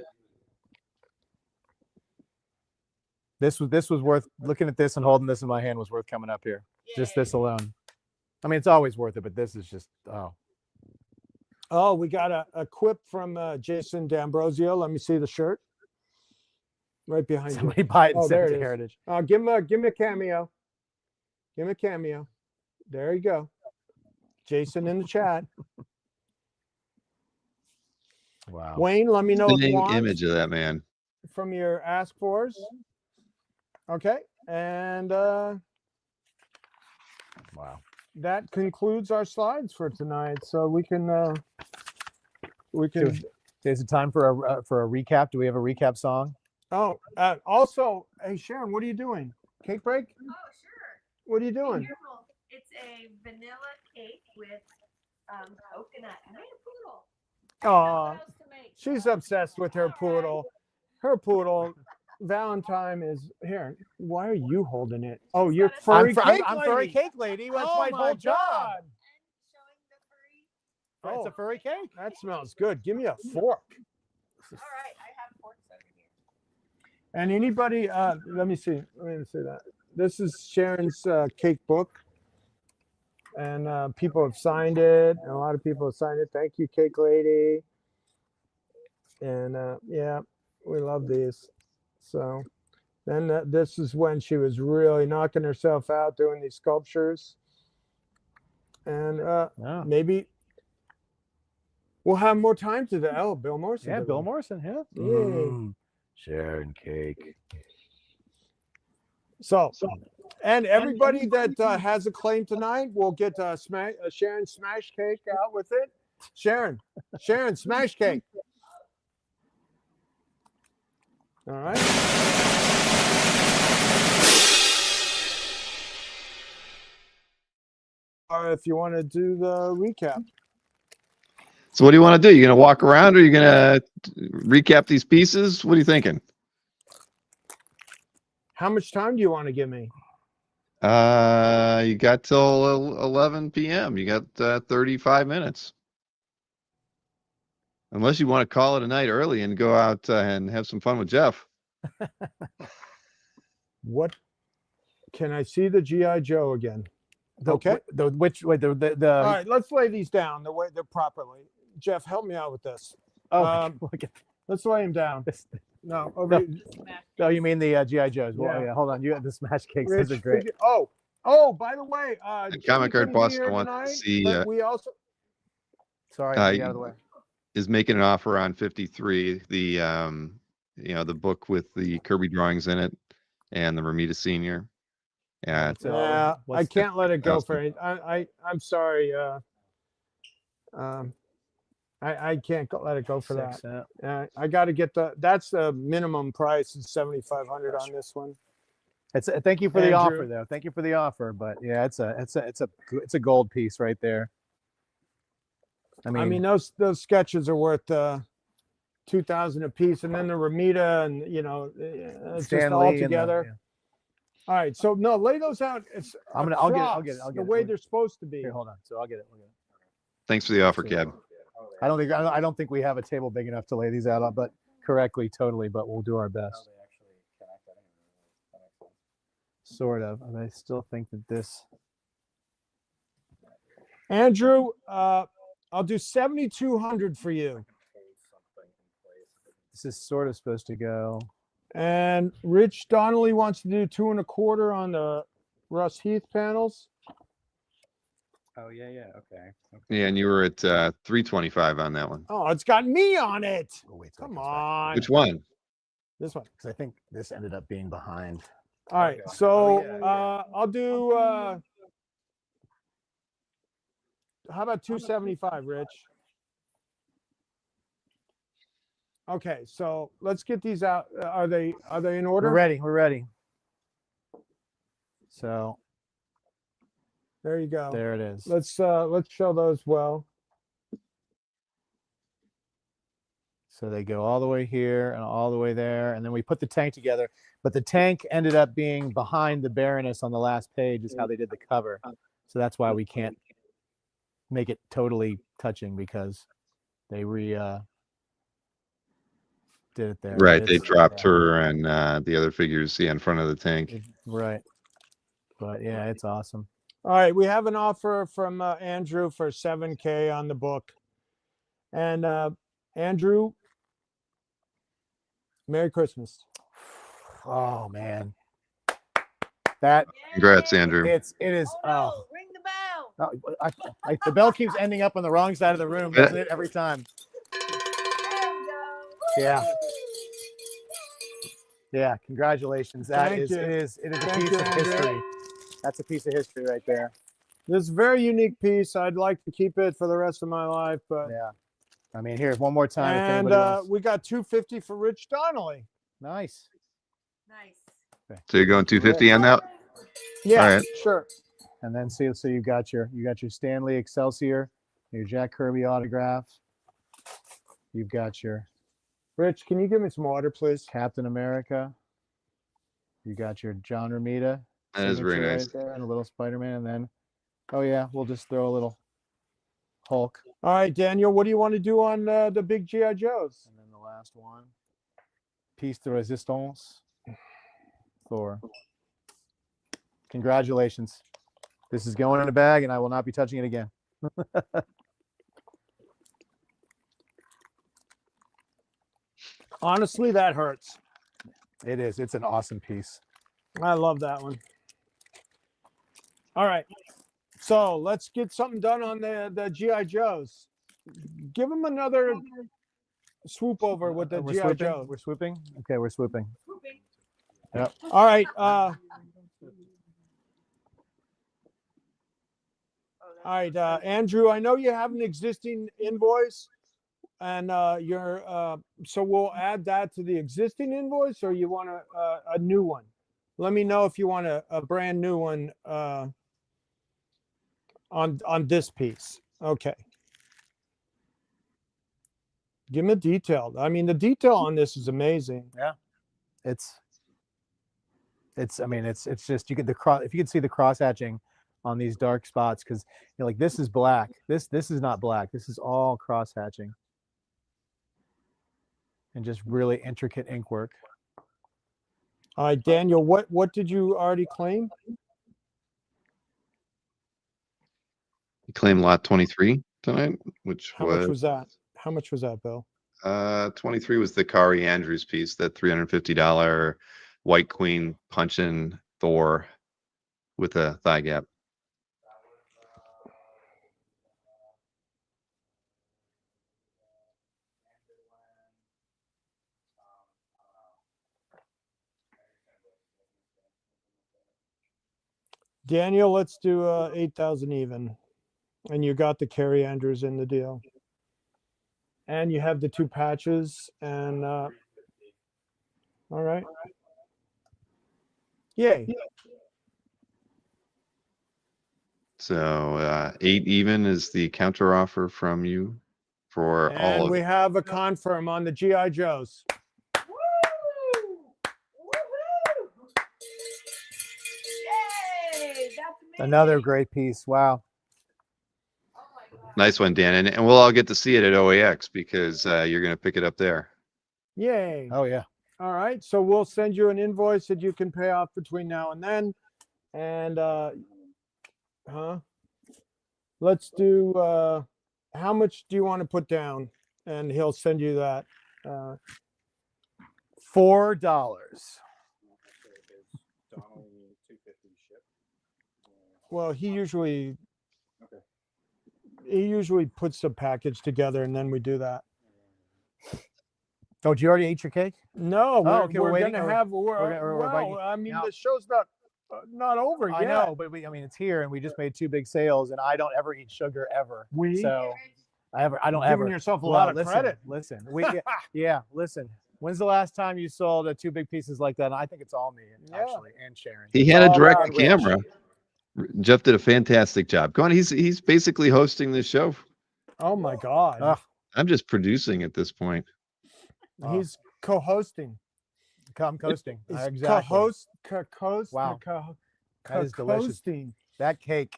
This was worth looking at this and holding this in my hand was worth coming up here. Just this alone. I mean, it's always worth it, but this is just Oh, we got a quip from Jason D'Ambrosio. Let me see the shirt. Right behind somebody you. buy it and there send it it to is. Heritage. Give him a cameo. Give him a cameo. There you go. Jason in the chat. Wow. Wayne, let me know if you want Image of that man from your ask fors. Okay. And wow. That concludes our slides for tonight. So we can Is it time for a recap? Do we have a recap song? Oh, also, hey Sharon, what are you doing? Cake break? Oh, sure. What are you doing? Beautiful. It's a vanilla cake with coconut. I made a poodle. Oh, she's obsessed with her poodle. Her poodle. Valentine is here. Why are you holding it? Oh, you're furry cake lady. I'm furry cake lady. That's my whole job. And showing the furry. It's a furry cake. That smells good. Give me a fork. All right, I have forks over here. And anybody, let me see that. This is Sharon's cake book. And people have signed it. And a lot of people have signed it. Thank you, Cake Lady. And yeah, we love these. So then this is when she was really knocking herself out doing these sculptures. And maybe we'll have more time to the Bill Morrison. Yeah, Bill Morrison. Yeah. Sharon cake. So, and everybody that has a claim tonight will get a Sharon smash cake out with it. Sharon smash cake. All right. If you want to do the recap. So what do you want to do? You going to walk around, or are you going to recap these pieces? What are you thinking? How much time do you want to give me? You got till 11 p.m. You got 35 minutes. Unless you want to call it a night early and go out and have some fun with Jeff. What? Can I see the G.I. Joe again? Okay. All right, let's lay these down the way they're properly. Jeff, help me out with this. Let's lay them down. No, no, you mean the G.I. Joes? Yeah. Well, yeah. Hold on, you have the smash cakes. Those are great. Oh, by the way, The Comic Art Boston wants to see. We also. Sorry, get out of the way. Is making an offer on 53. The book with the Kirby drawings in it, and the Romita Senior. Yeah, I can't let it go for it. I'm sorry. I can't let it go for that. I got to get that's the minimum price is $7,500 on this one. Thank you for the offer, though. Thank you for the offer, but yeah, it's a gold piece right there. I mean those sketches are worth $2,000 a piece, and then the Romita, and it's just all together. All right, so no, lay those out. I'll get it the way they're supposed to be. Here, hold on. So I'll get it. Thanks for the offer, Kev. I don't think we have a table big enough to lay these out on, but correctly, totally. But we'll do our best. Sort of. And I still think that this. Andrew, I'll do 7,200 for you. This is sort of supposed to go. And Rich Donnelly wants to do 2.25 on the Russ Heath panels. Oh yeah, okay. Yeah, and you were at 325 on that one. Oh, it's got me on it. Oh, wait till it Come comes back. on. Which one? This one. Because I think this ended up being behind. All right. Okay. So Oh, yeah. I'll do how about 275, Rich? Okay, so let's get these out. Are they in order? We're ready. So There you go. there it is. Let's show those well. So they go all the way here and all the way there, and then we put the tank together. But the tank ended up being behind the Baroness on the last page, is how they did the cover. So that's why we can't make it totally touching, because they did it there. Right, they dropped her and the other figures in front of the tank. Right. But yeah, it's awesome. All right, we have an offer from Andrew for $7,000 on the book. And Andrew, Merry Christmas. Oh man, that Congrats, Andrew. it is. Oh, Ring the bell. The bell keeps ending up on the wrong side of the room, doesn't it? Every time. There we go. Yeah. Yeah. Congratulations. That Thank is. you. It is a Thank piece you, of Andrew. history. That's a piece of history right there. This is a very unique piece. I'd like to keep it for the rest of my life, but Yeah. I mean, here one more time. if and anybody wants. we got 250 for Rich Donnelly. Nice. Nice. So you're going 250 on that? Yeah, All right. sure. And then so you got your Stanley Excelsior, your Jack Kirby autograph. You've got your Rich, can you give me some water, please? Captain America. You got your John Romita. That is very signature nice. Right there, and a little Spider-Man, and then, oh yeah, we'll just throw a little Hulk, All right, Daniel, what do you want to do on the big G.I. Joes? and then the last one, Piece de Resistance, Thor. Congratulations. This is going in a bag, and I will not be touching it again. Honestly, that hurts. It is. It's an awesome piece. I love that one. All right. So let's get something done on the G.I. Joes. Give them another swoop over with the We're G.I. swooping? Joe. We're swooping? Okay, we're swooping. Yep. All right. All right, Andrew, I know you have an existing invoice, and so we'll add that to the existing invoice, or you want a new one? Let me know if you want a brand new one on this piece. Okay. Give me detail. I mean, the detail on this is amazing. Yeah. It's I mean, it's just, you could if you could see the cross hatching on these dark spots, because like this is black. This is not black. This is all cross hatching. And just really intricate ink work. All right, Daniel, what did you already claim? You claimed lot 23 tonight, which How much was that? How much was that, Bill? 23 was the Kari Andrews piece, that $350 White Queen punching Thor with a thigh gap. Daniel, let's do 8,000 even. And you got the Carrie Andrews in the deal. And you have the two patches, and all right. Yay. So 8 even is the counter offer from you for all And of we it. have a confirm on the G.I. Joes. Woo! Woohoo! Yay! That's amazing. Another great piece. Wow. Oh my God. Nice one, Dan. And we'll all get to see it at OAX because you're going to pick it up there. Yay. Oh yeah. All right. So we'll send you an invoice that you can pay off between now and then. And let's do how much do you want to put down? And he'll send you that. $4. Well, he usually puts the package together, and then we do that. Oh, did you already eat your cake? No, okay, we're waiting, gonna or have. we're inviting- I mean, No. the show's not over yet. I know, but I mean, it's here, and we just made 2 big sales, and I don't ever eat sugar ever. So I don't You're ever. giving yourself a Well, lot of listen, credit. Listen, listen. When's the last time you sold 2 big pieces like that? And I think it's all me, actually, and Sharon. He It's had a all direct about Rich. camera. Jeff did a fantastic job. Go on. He's basically hosting the show. Oh my God. Ugh. I'm just producing at this point. He's co-hosting. I'm coasting. He's Exactly. co-host. Wow. That is delicious. Co-hosting. That cake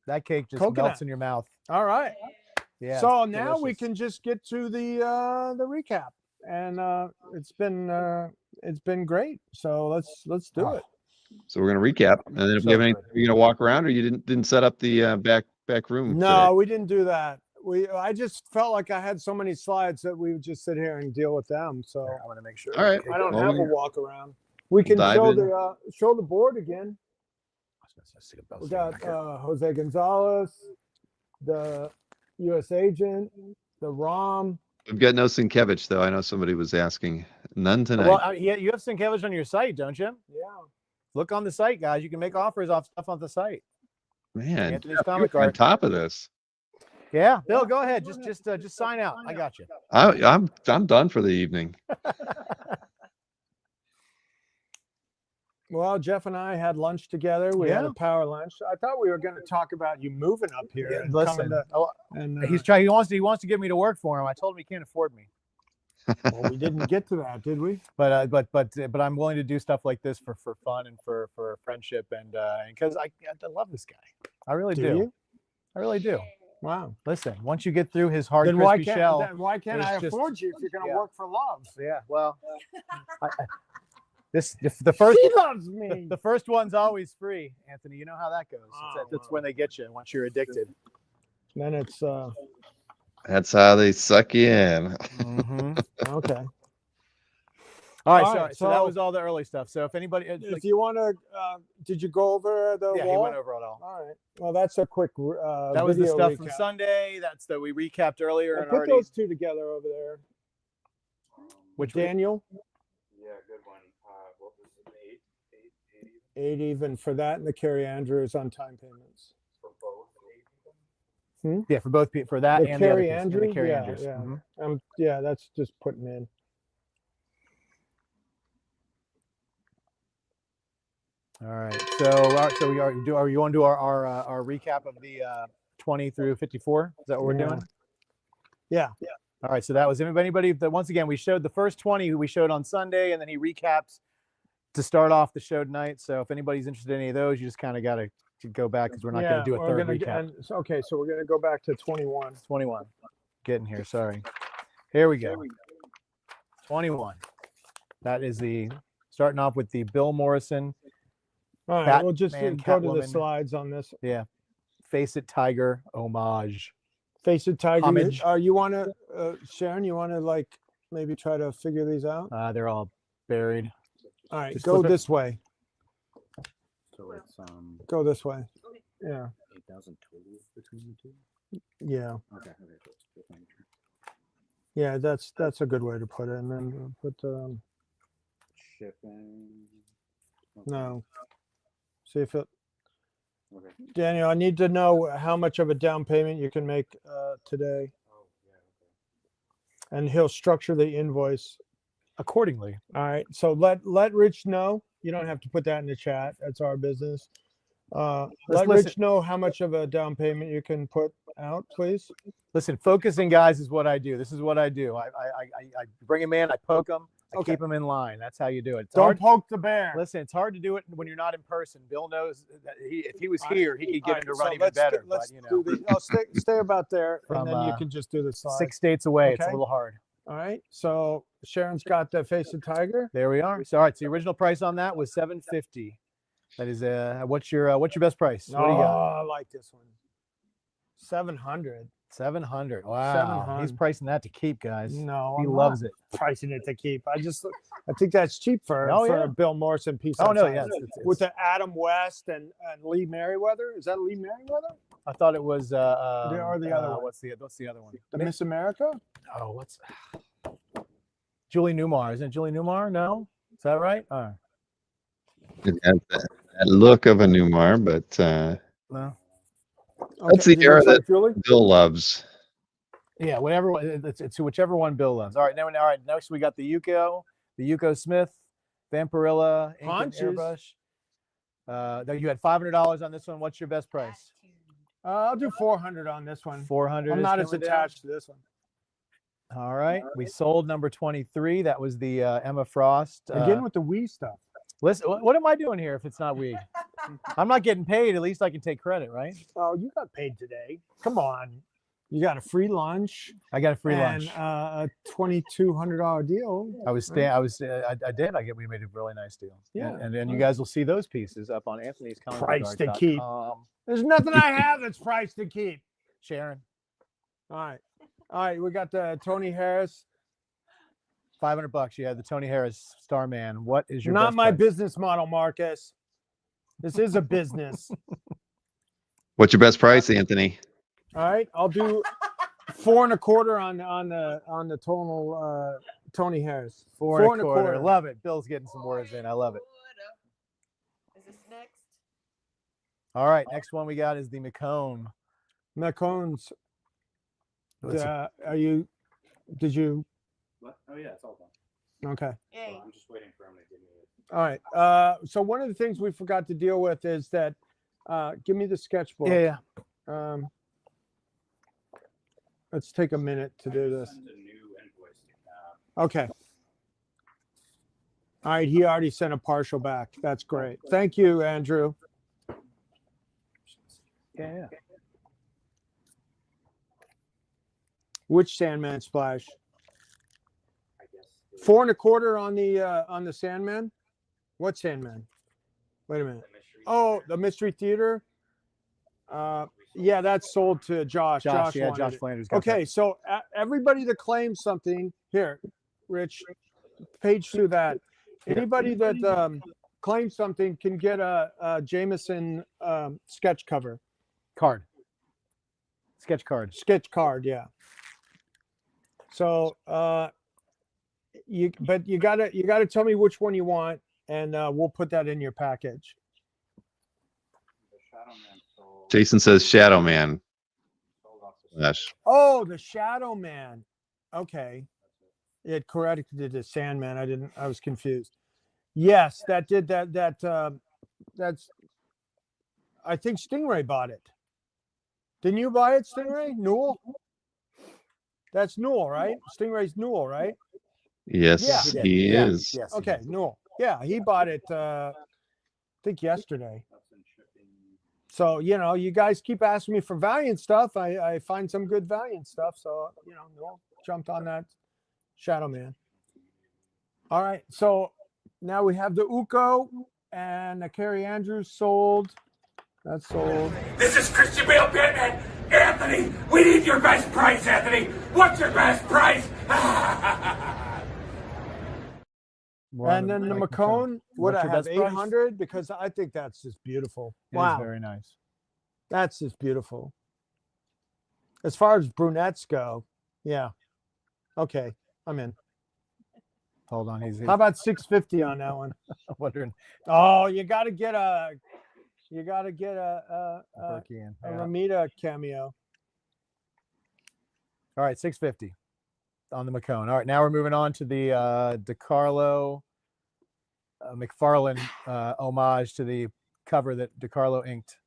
just Coconut. melts in your mouth. All right. Yeah. So it's now we delicious. can just get to the recap, and it's been great. So let's do it. So we're gonna recap, and then if So we have any, good. you're gonna walk around, or you didn't set up the back room. No, we didn't do that. I just felt like I had so many slides that we would just sit here and deal with them. So I want to make sure. All right. I don't Well, have a walk around. We can dive show in. show the board again. We got Jose Gonzalez, the U.S. agent, the ROM. We've got no Sienkiewicz, though. I know somebody was asking. None tonight. Well, you have Sienkiewicz on your site, don't you? Yeah. Look on the site, guys. You can make offers off stuff on the site. Man, Anthony's Jeff, comic you're on art. top of this. Yeah, Bill, go ahead. Just sign out. I got you. I'm done for the evening. Well, Jeff and I had lunch together. We had Yeah. a power lunch. I thought we were going to talk about you moving up here. Yeah, and listen, coming and he's trying. He wants to get me to work for him. I told him he can't afford me. well, we didn't get to that, did we? But I'm willing to do stuff like this for fun and for friendship and because I love this guy. I really do. you? I really do. Wow. Listen, once you get through his hard Then why crispy can't shell, then why can't it's I just- afford you if you're going to yeah. work for love? yeah. Well, the first She loves me. the first one's always free, Anthony. You know how that goes. Oh, That's when they get you once you're addicted. Then it's That's how they suck you in. Mm-hmm. okay. All right, All right, so that so- was all the early stuff. So if anybody, If you want to, did you go over the yeah, he wall? went over it all. All right. Well, that's a quick. That was the video stuff from recap. Sunday. That's that we recapped earlier Well, and put already. those two together over there. Which Daniel, Yeah, good one. What was it? Eight 8 even for that, and the Carrie Andrews on time payments. for both. 8 even? Yeah, for both for that The and Carrie the other piece, and Andrews? the Carrie Yeah, Andrews. yeah. Mhm. Yeah, that's just putting in. All right. So we are you want to do our recap of the 20 through 54? Is that what we're Yeah. doing? Yeah. All right. So that was anybody that once again we showed the first 20 who we showed on Sunday, and then he recaps to start off the show tonight. So if anybody's interested in any of those, you just kind of got to go back because we're not going to do a we're third gonna recap. okay, so we're going to go back to 21. 21. Getting here. Sorry. Here we go. 21. That is the starting off with the Bill Morrison All right, we'll just Batman, go to the Catwoman. slides on this. Face It Tiger homage. Face It Tiger. Homage. You want to, Sharon, you want to like maybe try to figure these out? They're all buried. All right, just go flip it. this way. So it's Go this way. Yeah, 8,000 total between the two. yeah, Okay. Just making sure. yeah. That's a good way to put it. And then put Shipping. no. See if it. Okay. Daniel, I need to know how much of a down payment you can make today, Oh, yeah. Okay. and he'll structure the invoice Accordingly. All right. So let Rich know. You don't have to put that in the chat. That's our business. Let listen. Rich know how much of a down payment you can put out, please. Listen, focusing guys is what I do. This is what I do. I bring him in, I poke him, I Okay. keep him in line. That's how you do it. It's Don't hard. poke the bear. Listen, it's hard to do it when you're not in person. Bill knows that if he was All right. here, he could All get him to right, run so even better. Let's But you do know, the. Oh, stay about there, From, and then you uh, can just do the slide. 6 states away, it's a Okay. little hard. All right. So Sharon's got the Face of Tiger. There we are. So all right, so the original price on that was $750. That is what's your best price? What do you got? I like this one. 700. $700. Wow. 700. He's pricing that to keep, guys. No, He I'm loves not it. pricing it to keep. I think that's cheap for Oh, for yeah. a Bill Morrison piece. Oh, that no, size. yeah. With the Adam West and Lee Merriweather. Is that Lee Merriweather? I thought it was or the other one? What's the other one? The Miss America? Oh, what's Julie Newmar? Isn't it Julie Newmar? No? Is that right? All right. It has that look of a Newmar, but No. that's the it era looks like that Julie. Bill loves. Yeah, whatever. It's whichever one Bill loves. All right, now, next we got the Yuko Smith, Vampirilla, ink and Haunches. airbrush. You had $500 on this one. What's your best price? I'll do 400 on this one. 400. I'm is not as coming down. attached to this one. All right, we sold number 23. That was the Emma Frost. Again with the Wii stuff. Listen, what am I doing here if it's not Wii? I'm not getting paid. At least I can take credit, right? Oh, you got paid today. Come on. You got a free lunch. I got a free and lunch. a $2,200 deal. We made a really nice deal. Yeah. And you guys will see those pieces up on Anthony's Price to keep. There's nothing I have that's priced to keep. Sharon. All right. We got the Tony Harris. $500. You had the Tony Harris Starman. What is your Not best my price? business model, Marcus. This is a business. What's your best price, Anthony? All right. I'll do 4 1/4 on the tonal Tony Harris. 4 1/4. Love it. Bill's getting some words in. I love it. Is this next? All right. Next one we got is the McCone. McCones. Let's see. Did you? What? Oh yeah, it's all done. Okay. Yay. So I'm just waiting for him to give me it. All right. So one of the things we forgot to deal with is that, give me the sketchbook. Yeah. Let's take a minute to do this. Send a new invoice. Okay. All right. He already sent a partial back. That's great. Thank you, Andrew. Yeah. Which Sandman splash? I guess. 4 1/4 on the Sandman. What Sandman? Wait a minute. The mystery. Oh, the Mystery Theater. Yeah, that's sold to Josh. Josh wanted it. Flanders. Got Okay, so everybody that claims something here, Rich, page 2 that. Anybody that claims something can get a Jameson sketch cover. Card. Sketch card. Sketch card, yeah. So you gotta tell me which one you want, and we'll put that in your package. The Shadow Man sold. Jason says Shadow Man. Sold off the Slash. Oh, the Shadow Man. Okay. It corrected to Sandman. I was confused. Yes, that did that. That's. I think Stingray bought it. Didn't you buy it, Stingray? Newell? That's Newell, right? Stingray's Newell, right? Yes, Yeah. he Yeah. is. Yes. Okay, Newell. Yeah, he bought it, I think yesterday. That's in shipping. So, you guys keep asking me for Valiant stuff. I find some good Valiant stuff. So, Newell jumped on that Shadow Man. All right. So now we have the Uko and the Carrie Andrews sold. That's sold. This is Christian Bale Batman. Anthony, we need your best price, Anthony. What's your best price? And then the McCone, what What's I your have, best price? 800, because I think that's just beautiful. It is Wow. very nice. That's just beautiful. As far as brunettes go, yeah. Okay, I'm in. Hold on. He's How about 650 on that one? wondering. Oh, you got to get a Berkey in. Yeah. Ramita cameo. All right, 650 on the McCone. All right, now we're moving on to the DeCarlo McFarlane homage to the cover that DeCarlo inked.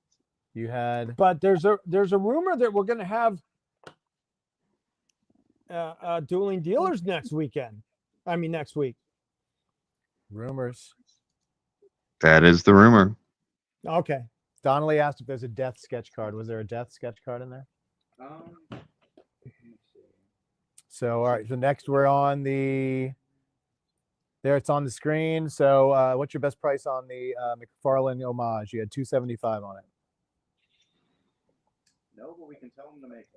You had, But there's a rumor that we're going to have dueling dealers next week. rumors. That is the rumor. Okay. Donnelly asked if there's a death sketch card. Was there a death sketch card in there? Let me see. So, all right. So next we're on there. It's on the screen. So, what's your best price on the McFarlane homage? You had $275 on it. No, but we can tell him to make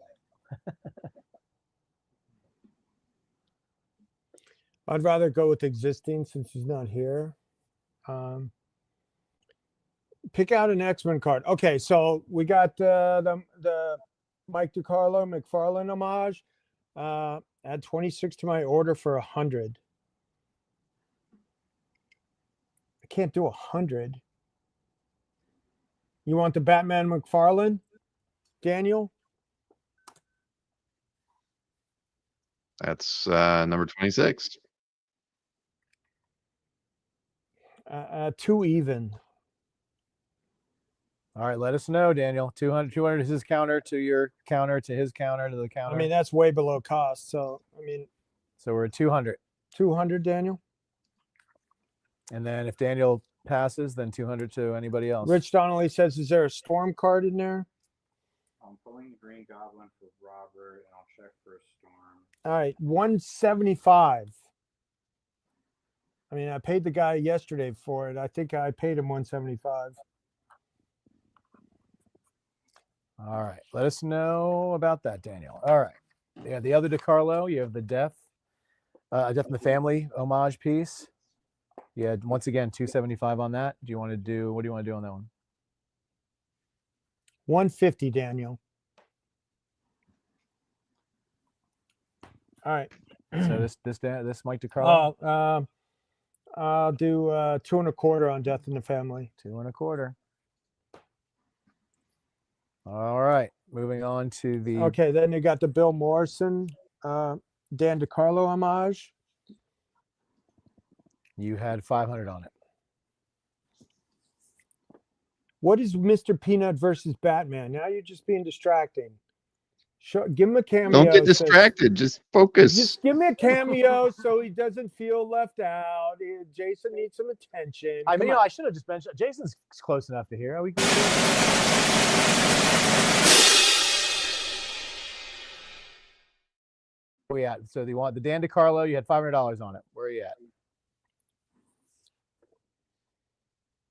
I'd rather go with existing since he's not here. Pick out an X-Men card. Okay, so we got the Mike DiCarlo McFarlane homage. Add 26 to my order for 100. I can't do 100. You want the Batman McFarlane, Daniel? That's number 26. 2 even. All right, let us know, Daniel. 200 is his counter to your counter to his counter to the counter. I mean, that's way below cost. So, I mean, so we're at 200. 200, Daniel. And then if Daniel passes, then 200 to anybody else. Rich Donnelly says, is there a Storm card in there? I'm pulling the Green Goblin for Robert, and I'll check for a Storm. All right, 175. I mean, I paid the guy yesterday for it. I think I paid him 175. All right, let us know about that, Daniel. All right, yeah, the other DiCarlo, you have the Death in the Family homage piece. Yeah, once again, 275 on that. Do you want to do, what do you want to do on that one? 150, Daniel. All right. So this Mike DiCarlo? Oh, I'll do 2.25 on Death in the Family. 2.25. All right, moving on to the. Okay, then you got the Bill Morrison, Dan DiCarlo homage. You had 500 on it. What is Mr. Peanut versus Batman? Now you're just being distracting. Give him a cameo. Don't get distracted. Just focus. Just give me a cameo so he doesn't feel left out. Jason needs some attention. I mean, I should have just mentioned Jason's close enough to hear. Are we? Where are we at? So you want the Dan DiCarlo? You had $500 on it. Where are you at?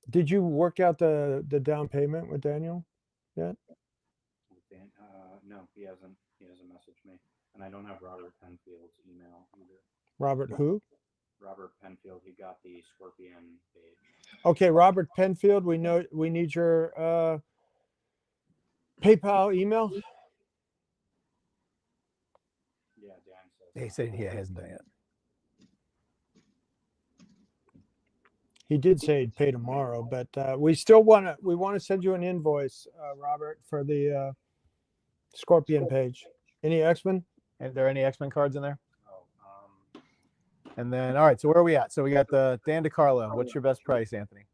Did you work out the down payment with Daniel yet? No, he hasn't. He hasn't messaged me, and I don't have Robert Penfield's email either. Robert who? Robert Penfield. He got the Scorpion page. Okay, Robert Penfield. We need your PayPal email. Yeah, Dan says. He said he hasn't done yet. He did say he'd pay tomorrow, but we still want to send you an invoice, Robert, for the Scorpion page. Any X-Men? Are there any X-Men cards in there? Oh, and then, all right, so where are we at? So we got the Dan DiCarlo. What's your best price, Anthony?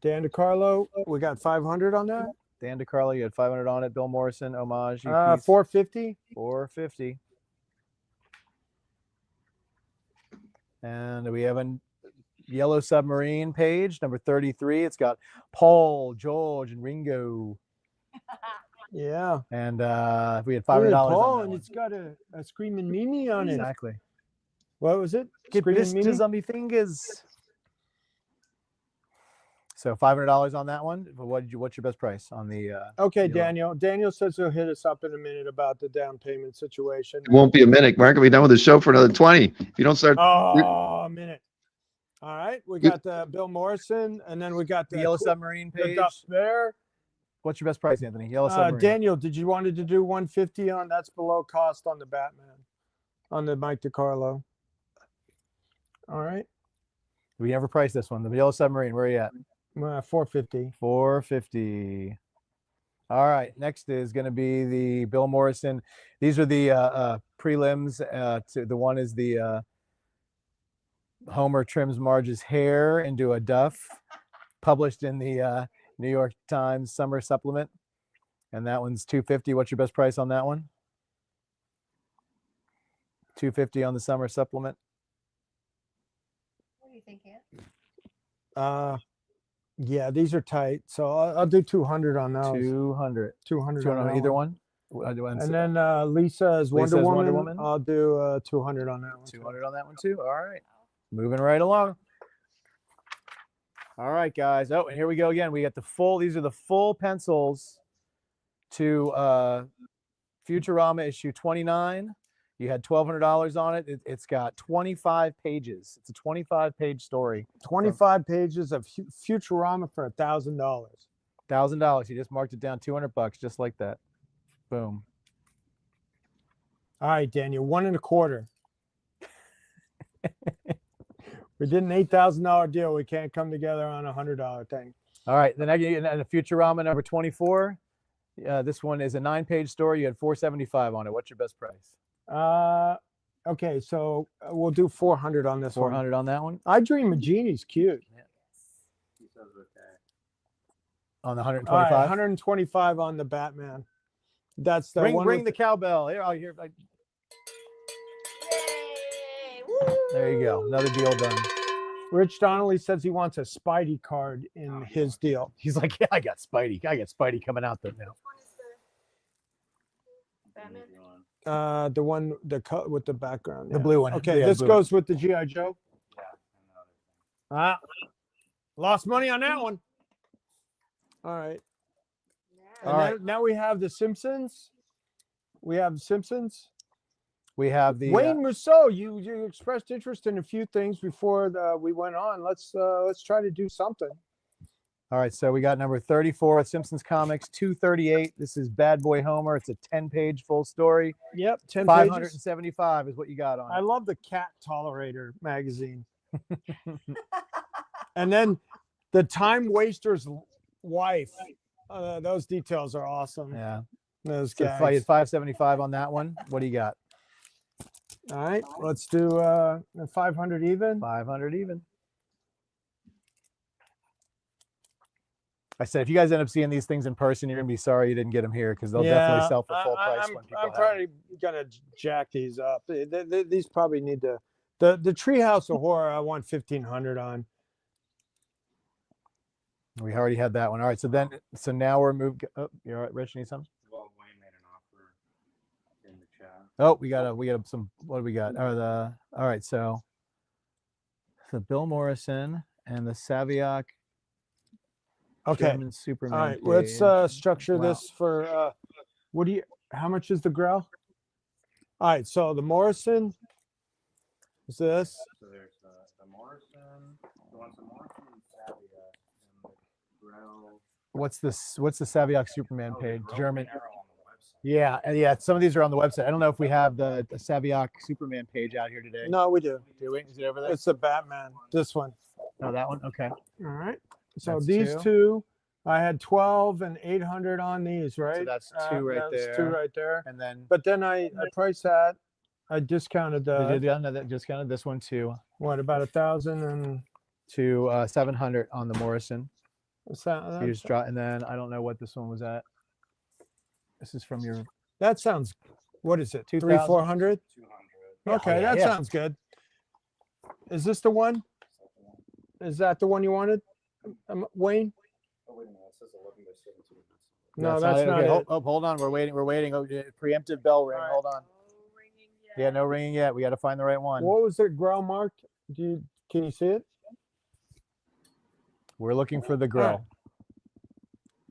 Dan DiCarlo, we got 500 on that. Dan DiCarlo, you had 500 on it. Bill Morrison, homage. 450. 450. And we have a Yellow Submarine page, number 33. It's got Paul, George, and Ringo. Yeah. And we had $500 on and it's got a Screaming Mimi on it. Exactly. What was it? Get blisters on me fingers. So $500 on that one. What's your best price on the? Okay, Daniel. Daniel says he'll hit us up in a minute about the down payment situation. It won't be a minute. We're not gonna be done with the show for another 20. If you don't start. Oh, a minute. All right, we got the Bill Morrison, and then we got the Yellow Submarine page there. What's your best price, Anthony? Yellow Submarine. Daniel, did you wanted to do 150 on? That's below cost on the Batman, on the Mike DiCarlo. All right. We never priced this one. The Yellow Submarine. Where are you at? 450. 450. All right. Next is going to be the Bill Morrison. These are the prelims. The one is the Homer trims Marge's hair into a duff, published in the New York Times Summer Supplement, and that one's $250. What's your best price on that one? $250 on the Summer Supplement. What do you think, Ant? Yeah, these are tight, so I'll do 200 on those. 200 on either one. And then Lisa is Wonder Woman. I'll do 200 on that one. 200 on that one too. All right, moving right along. All right, guys. Oh, and here we go again. We got the full. These are the full pencils to Futurama issue 29. You had $1,200 on it. It's got 25 pages. It's a 25-page story. 25 pages of Futurama for $1,000. $1,000. You just marked it down $200, just like that. Boom. All right, Daniel, 1 1/4. We did an $8,000 deal. We can't come together on a $100 thing. All right, then the Futurama number 24. This one is a 9-page story. You had $475 on it. What's your best price? Okay, so we'll do 400 on this one. 400 on that one. I Dream of Jeannie's cute. He says okay. On the 125. All right, 125 on the Batman. That's the one. Ring the cowbell. Here, I'll hear. Yay! There you go. Another deal done. Rich Donnelly says he wants a Spidey card in his deal. He's like, yeah, I got Spidey. I got Spidey coming out there now. Which one is the Batman? The one with the background. The yeah. blue one. Okay, Yeah, this blue goes with the GI Joe. Yeah. Lost money on that one. All right. Yeah. All right. Now we have the Simpsons. We have Simpsons. We have the Wayne Rousseau. You expressed interest in a few things before we went on. Let's try to do something. All right, so we got number 34 of Simpsons Comics, 238. This is Bad Boy Homer. It's a 10-page full story. Yep, 10 pages. 575 is what you got on I it. love the Cat Tolerator magazine. And then the Time Waster's wife. Those details are awesome. Yeah. Those So guys. you had 575 on that one. What do you got? All right, let's do 500 even. 500 even. I said, if you guys end up seeing these things in person, you're gonna be sorry you didn't get them here because they'll definitely sell for full price when people I'm have probably gonna jack these up. These probably need to. The Treehouse of Horror, I want 1,500 on. them. We already had that one. All right, so now we're moved. Oh, you all right, Rich? Need something? Well, Wayne made an offer in the chat. Oh, we got some. What do we got? All right, so the Bill Morrison and the Saviak. Okay. German Superman. All right, let's page. structure Wow. this for. How much is the Grell? All right, so the Morrison is this. So there's the Morrison. The ones the Morrison and Savia and the Grell. What's the Saviak Superman Oh, page? the German. Arrow on the website. Yeah. Some of these are on the website. I don't know if we have the Saviak Superman page out here today. No, we do. Do we? Is it over there? It's the Batman. This one. Oh, that one. Okay. All right. So That's these two, I had 12 and 800 on these, right? So that's two right that's there. two right there. And then But then I priced that. I discounted that discounted this one too what, about 1,000 and to 700 on the Morrison. so You just draw, and then I don't know what this one was at. This is from your. that sounds. What is it? 2,000? 300-400. 200. Okay, yeah, that yeah. sounds good. Is this the one? Is that the one you wanted, Wayne? Oh, wait a minute. It says 11 by 17. No, that's it. not Okay, it. hold on. We're waiting. Oh, preemptive bell ring. All right. Hold on. No ringing yet. Yeah, no ringing yet. We got to find the right one. What was it? Grell marked? Can you see it? We're looking for the All right.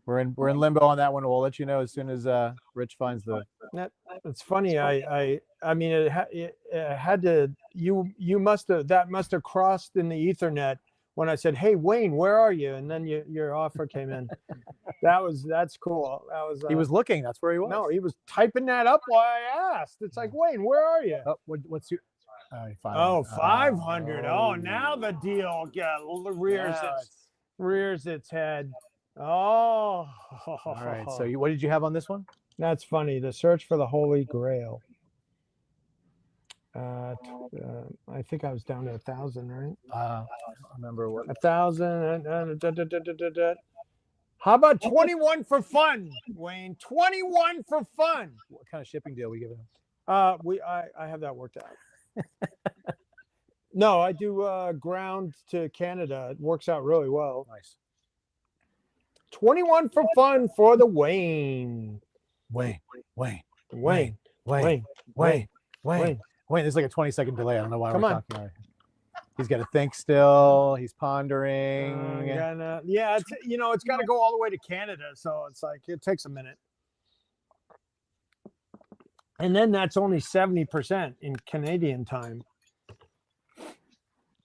grill. We're in limbo on that one. We'll let you know as soon as Rich finds the. It's funny. I mean, it had to. You must have crossed in the Ethernet when I said, "Hey, Wayne, where are you?" And then your offer came in. That's cool. That was. He was looking. That's where he was. No, he was typing that up while I asked. It's like, Wayne, where are you? Oh, what's your? 500. Oh, 500. Oh, now the deal rears its head. Oh. All right. So what did you have on this one? That's funny. The Search for the Holy Grail. I think I was down to 1,000, right? I don't remember what. 1,000. How about 21 for fun, Wayne? 21 for fun. What kind of shipping deal we giving him? I have that worked out. No, I do ground to Canada. It works out really well. Nice. 21 for fun for the Wayne. Wayne. There's like a 20-second delay. I don't know why Come we're on. talking about it. He's got to think still. He's pondering. Yeah, it's got to go all the way to Canada, so it's like it takes a minute. And then that's only 70% in Canadian time.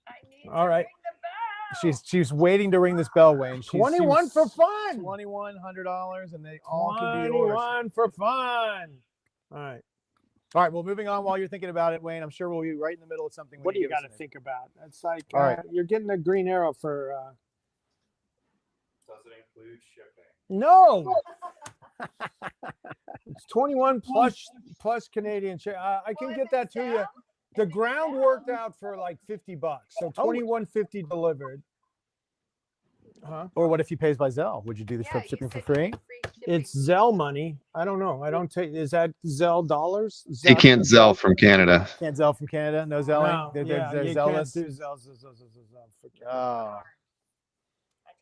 I need All to right. ring the bell. She's waiting to ring this bell, Wayne. 21 for fun. $2,100, and they all can be yours. 21 for fun. All right. All right. Well, moving on while you're thinking about it, Wayne. I'm sure we'll be right in the middle of something. What do you give us got to an think about? That's like All right. you're getting a green arrow for. Does it include shipping? No. It's 21 plus Canadian share. I can get that to you. The ground worked out for like $50, so $21.50 delivered. Huh? Or what if he pays by Zelle? Would you do the Yeah, shipping you for said free? shipping. It's Zelle money. I don't know. I don't take. Is that Zelle dollars? You can't Zelle from Canada. Can't Zelle from Canada? No Zelling? No, They're you Zelless? can't do Zelle for Canada. Oh.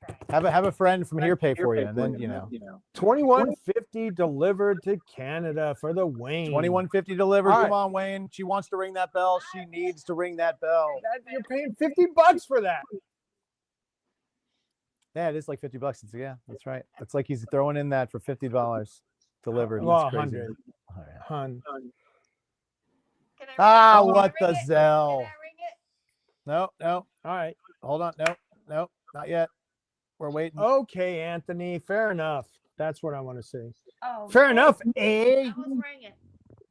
I tried. Have a friend from here pay for you, and then, you know. $21.50 delivered to Canada for the Wayne. $21.50 delivered. All Come right. on, Wayne. She wants to ring that bell. She needs to ring that bell. You're paying $50 for that. Yeah, it is like $50. Yeah, that's right. It's like he's throwing in that for $50 delivered. Well, That's crazy. 100. Oh, yeah. Hun. Can I ring Ah, it? Can I what ring the it? Zelle? Can I ring it? No. All right. Hold on. No, not yet. We're waiting. Okay, Anthony. Fair enough. That's what I want to say. Oh, Fair man. enough, eh? I almost rang it.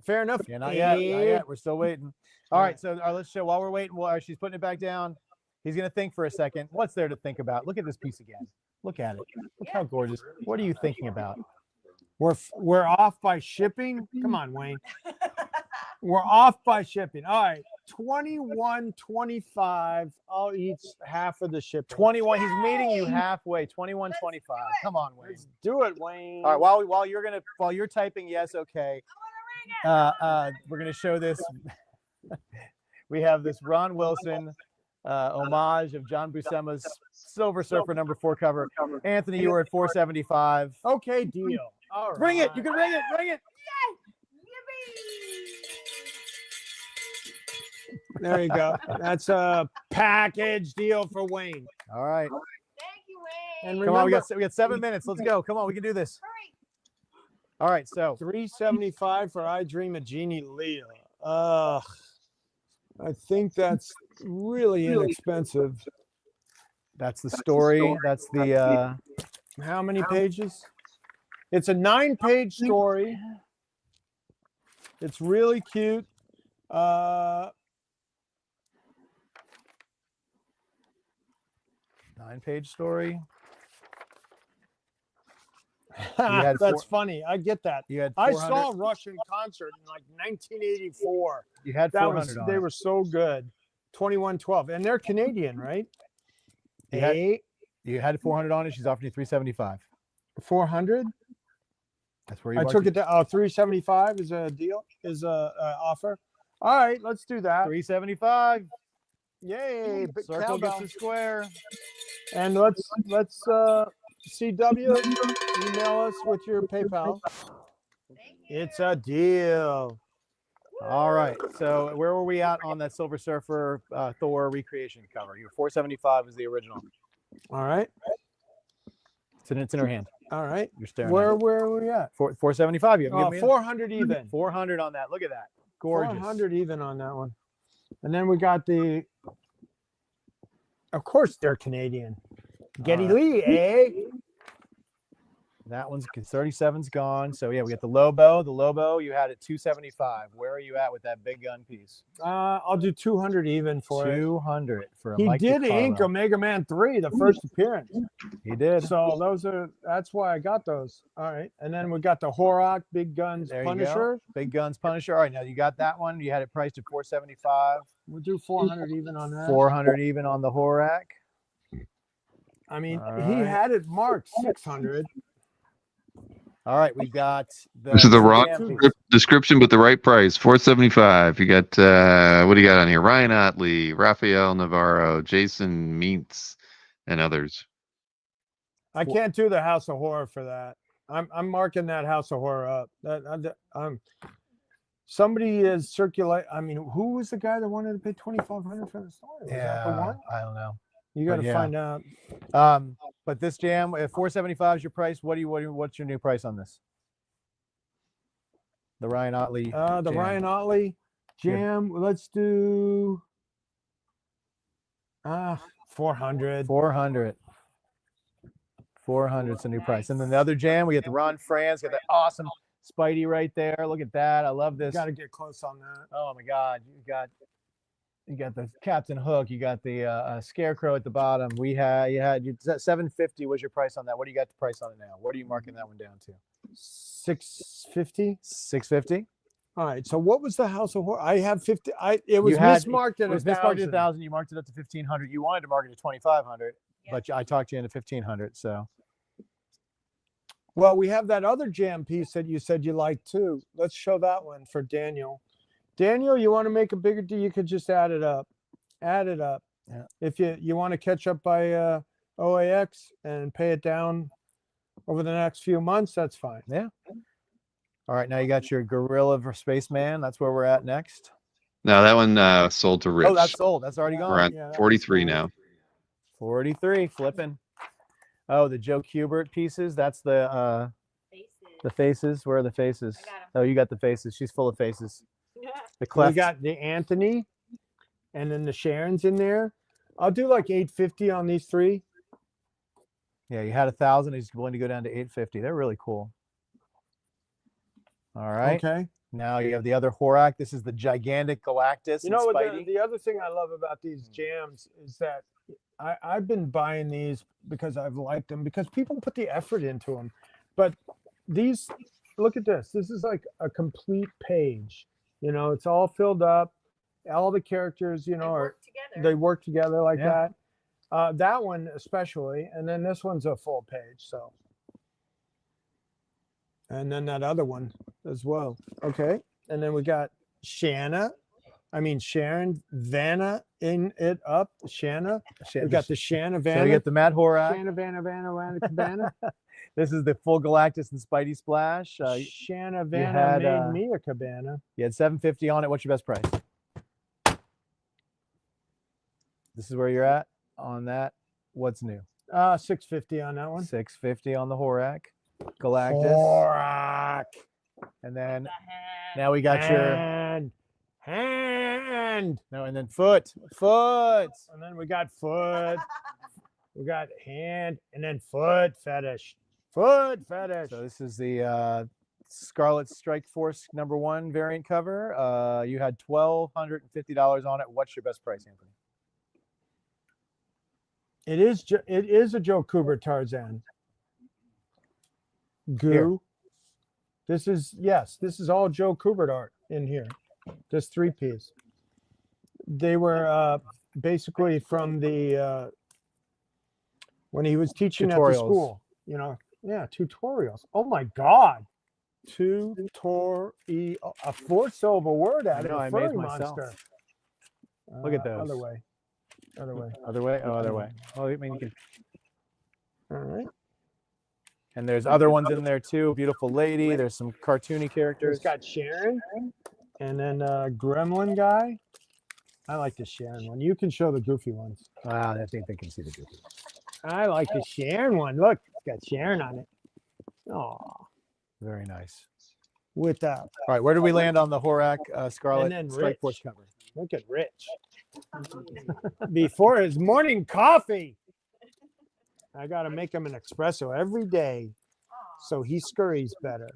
Fair enough. Yeah, not eh? yet. Not yet. We're still waiting. All All right. So let's show while we're waiting. While she's putting it back down, he's gonna think for a second. What's there to think about? Look at this piece again. Look at it. Look how gorgeous. What are you thinking about? We're off by shipping. Come on, Wayne. We're off by shipping. All right. $21.25. I'll eat half of the shipping. 21. He's meeting you halfway. 21.25. Come on, Wayne. Let's do it, Wayne. All right. While you're typing yes, okay. We're gonna show this. We have this Ron Wilson homage of John Buscema's Silver Surfer #4 cover. Anthony, you were at $475. Okay, deal. All right. Bring it. You can ring it. Bring it. There you go. That's a package deal for Wayne. All right. Thank you, Wayne. And Come on. remember, We got 7 minutes. Let's go. Come on. We can do this. Hurry. All right. So $375 for I Dream of Jeannie Leah. I think that's really inexpensive. that's the story. That's the. How many pages? It's a 9-page story. It's really cute. 9-page story. That's funny. I get that. You had. I 400 saw a Russian concert in like 1984. You had That 400 was on they it. were so good. 2112, and they're Canadian, right? You had- Eight You had 400 on it. She's offering you 375. 400. That's where you. I took it to 375 is a deal. Is a offer. All right, let's do that. 375. Yay! Big Circle gets cowbell. a square. And let's CW email us with your PayPal. Thank you. It's a deal. All right. So where were we at on that Silver Surfer Thor recreation cover? You were 475 was the original. All right. It's in her hand. All right. You're staring. Where at it. are we at? 475. You haven't given me 400 even. 400 on that. Look at that. Gorgeous. 400 even on that one. And then we got the. Of course, they're Canadian. Getty right. Lee, eh? That one's 37's gone. So yeah, we got the Lobo. The Lobo you had at 275. Where are you at with that big gun piece? I'll do 200 even for it. 200 for a He Mike did DiCarlo. ink Omega Man 3, the first appearance. He did. So that's why I got those. All right. And then we got the Horok, Big Guns, There you Punisher. go. Big Guns Punisher. All right, now you got that one. You had it priced at 475. We'll do 400 even on that. 400 even on the Horak. I mean, All he right. had it marked 600. All right, we got the. This is the wrong Damn piece. description, but the right price. $475. You got what do you got on here? Ryan Otley, Rafael Navarro, Jason Meets, and others. I can't do the House of Horror for that. I'm marking that House of Horror up. Somebody is circulate. I mean, who was the guy that wanted to pay $2,500 for the story? Was that the Yeah, one? I don't know. You got to yeah. find out. But this jam, if 475 is your price, what's your new price on this? The Ryan Otley. The jam. Ryan Otley jam. Let's do 400. 400. 400 is a new price. And then the other jam, we get the Ron Franz, got that awesome Spidey right there. Look at that. I love this. Got to get close on that. Oh my God. You got the Captain Hook. You got the Scarecrow at the bottom. You had 750 was your price on that. What do you got the price on it now? What are you marking that one down to? 650. 650. All right. So what was the House of Horror? I have 50. It was mismarked at 1,000. You marked it up to 1,500. You wanted to mark it to 2,500, but I talked you into 1,500. So. Well, we have that other jam piece that you said you liked too. Let's show that one for Daniel. Daniel, you want to make a bigger deal? You could just add it up. Add it up. Yeah. If you want to catch up by OAX and pay it down over the next few months, that's fine. Yeah. All right. Now you got your Gorilla for Spaceman. That's where we're at next. No, that one sold to Rich. Oh, that's sold. That's already gone. We're at 43 now. 43. Flipping. Oh, the Joe Kubert pieces. That's the faces. Where are the faces? I got 'em. Oh, you got the faces. She's full of faces. The We cleft. got the Anthony, and then the Sharon's in there. I'll do like 850 on these three. Yeah, you had 1,000. He's willing to go down to 850. They're really cool. All right. Okay. Now you have the other Horak. This is the gigantic Galactus. You know and what? Spidey. The other thing I love about these jams is that I've been buying these because I've liked them, because people put the effort into them. But these, look at this. This is like a complete page. You know, it's all filled up. All the characters, you know, they work together like that. That one especially, and then this one's a full page. So, and then that other one as well. Okay, and then we got Sharon Vanna in it up. Shanna. We got the Shanna Vanna. So you get the Mad Horak. Shanna Vanna Cabana. This is the full Galactus and Spidey splash. Shanna Vanna made me a cabana. You had 750 on it. What's your best price? This is where you're at on that. What's new? 650 on that one. 650 on the Horak. Galactus. Horak. And then now we got your hand. no, and then foot. And then we got foot. We got hand, and then foot fetish. So this is the Scarlet Strike Force #1 variant cover. You had $1,250 on it. What's your best price, Anthony? It is a Joe Kubert Tarzan. Goo. This is all Joe Kubert art in here. This 3-piece. They were basically from the when he was teaching at the school, you know. Yeah, tutorials. Oh my God. A 4-syllable word out of a furry monster. Look at those. Other way. Other way. Oh, other way. Oh, I mean, you can. All right. And there's other ones in there too. Beautiful lady. There's some cartoony characters. It's got Sharon, and then Gremlin guy. I like the Sharon one. You can show the goofy ones. Wow, I think they can see the goofy ones. I like the Sharon one. Look, it's got Sharon on it. Oh, very nice. With that. All right, where do we land on the Horak Scarlet And then Strike Rich. Force cover? Look at Rich. Before his morning coffee. I got to make him an espresso every day so he scurries better.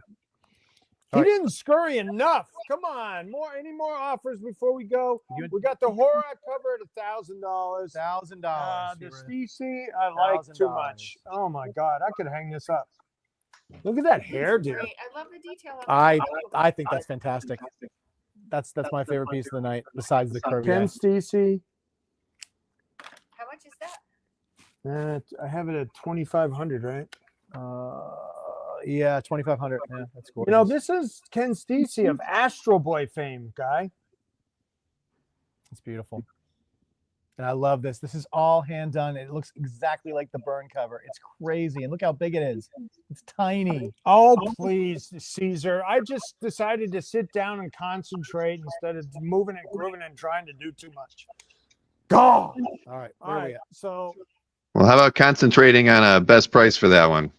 He didn't scurry enough. Come on, any more offers before we go? We got the Horak cover at $1,000. $1,000. The Stacey, I like too much. Oh my God, I could hang this up. Look at that hairdo. I love the detail. I think that's fantastic. That's my favorite piece of the night, besides the Kirby. Ken Stacey. How much is that? I have it at 2,500, right? Yeah, 2,500. Yeah, that's cool. You know, this is Ken Stacey of Astro Boy fame, guy. It's beautiful. And I love this. This is all hand done. It looks exactly like the Burn cover. It's crazy. And look how big it is. It's tiny. Oh, please, Caesar. I just decided to sit down and concentrate instead of moving and grooving and trying to do too much. Go! All right. All right. So, Well, how about concentrating on a best price for that one?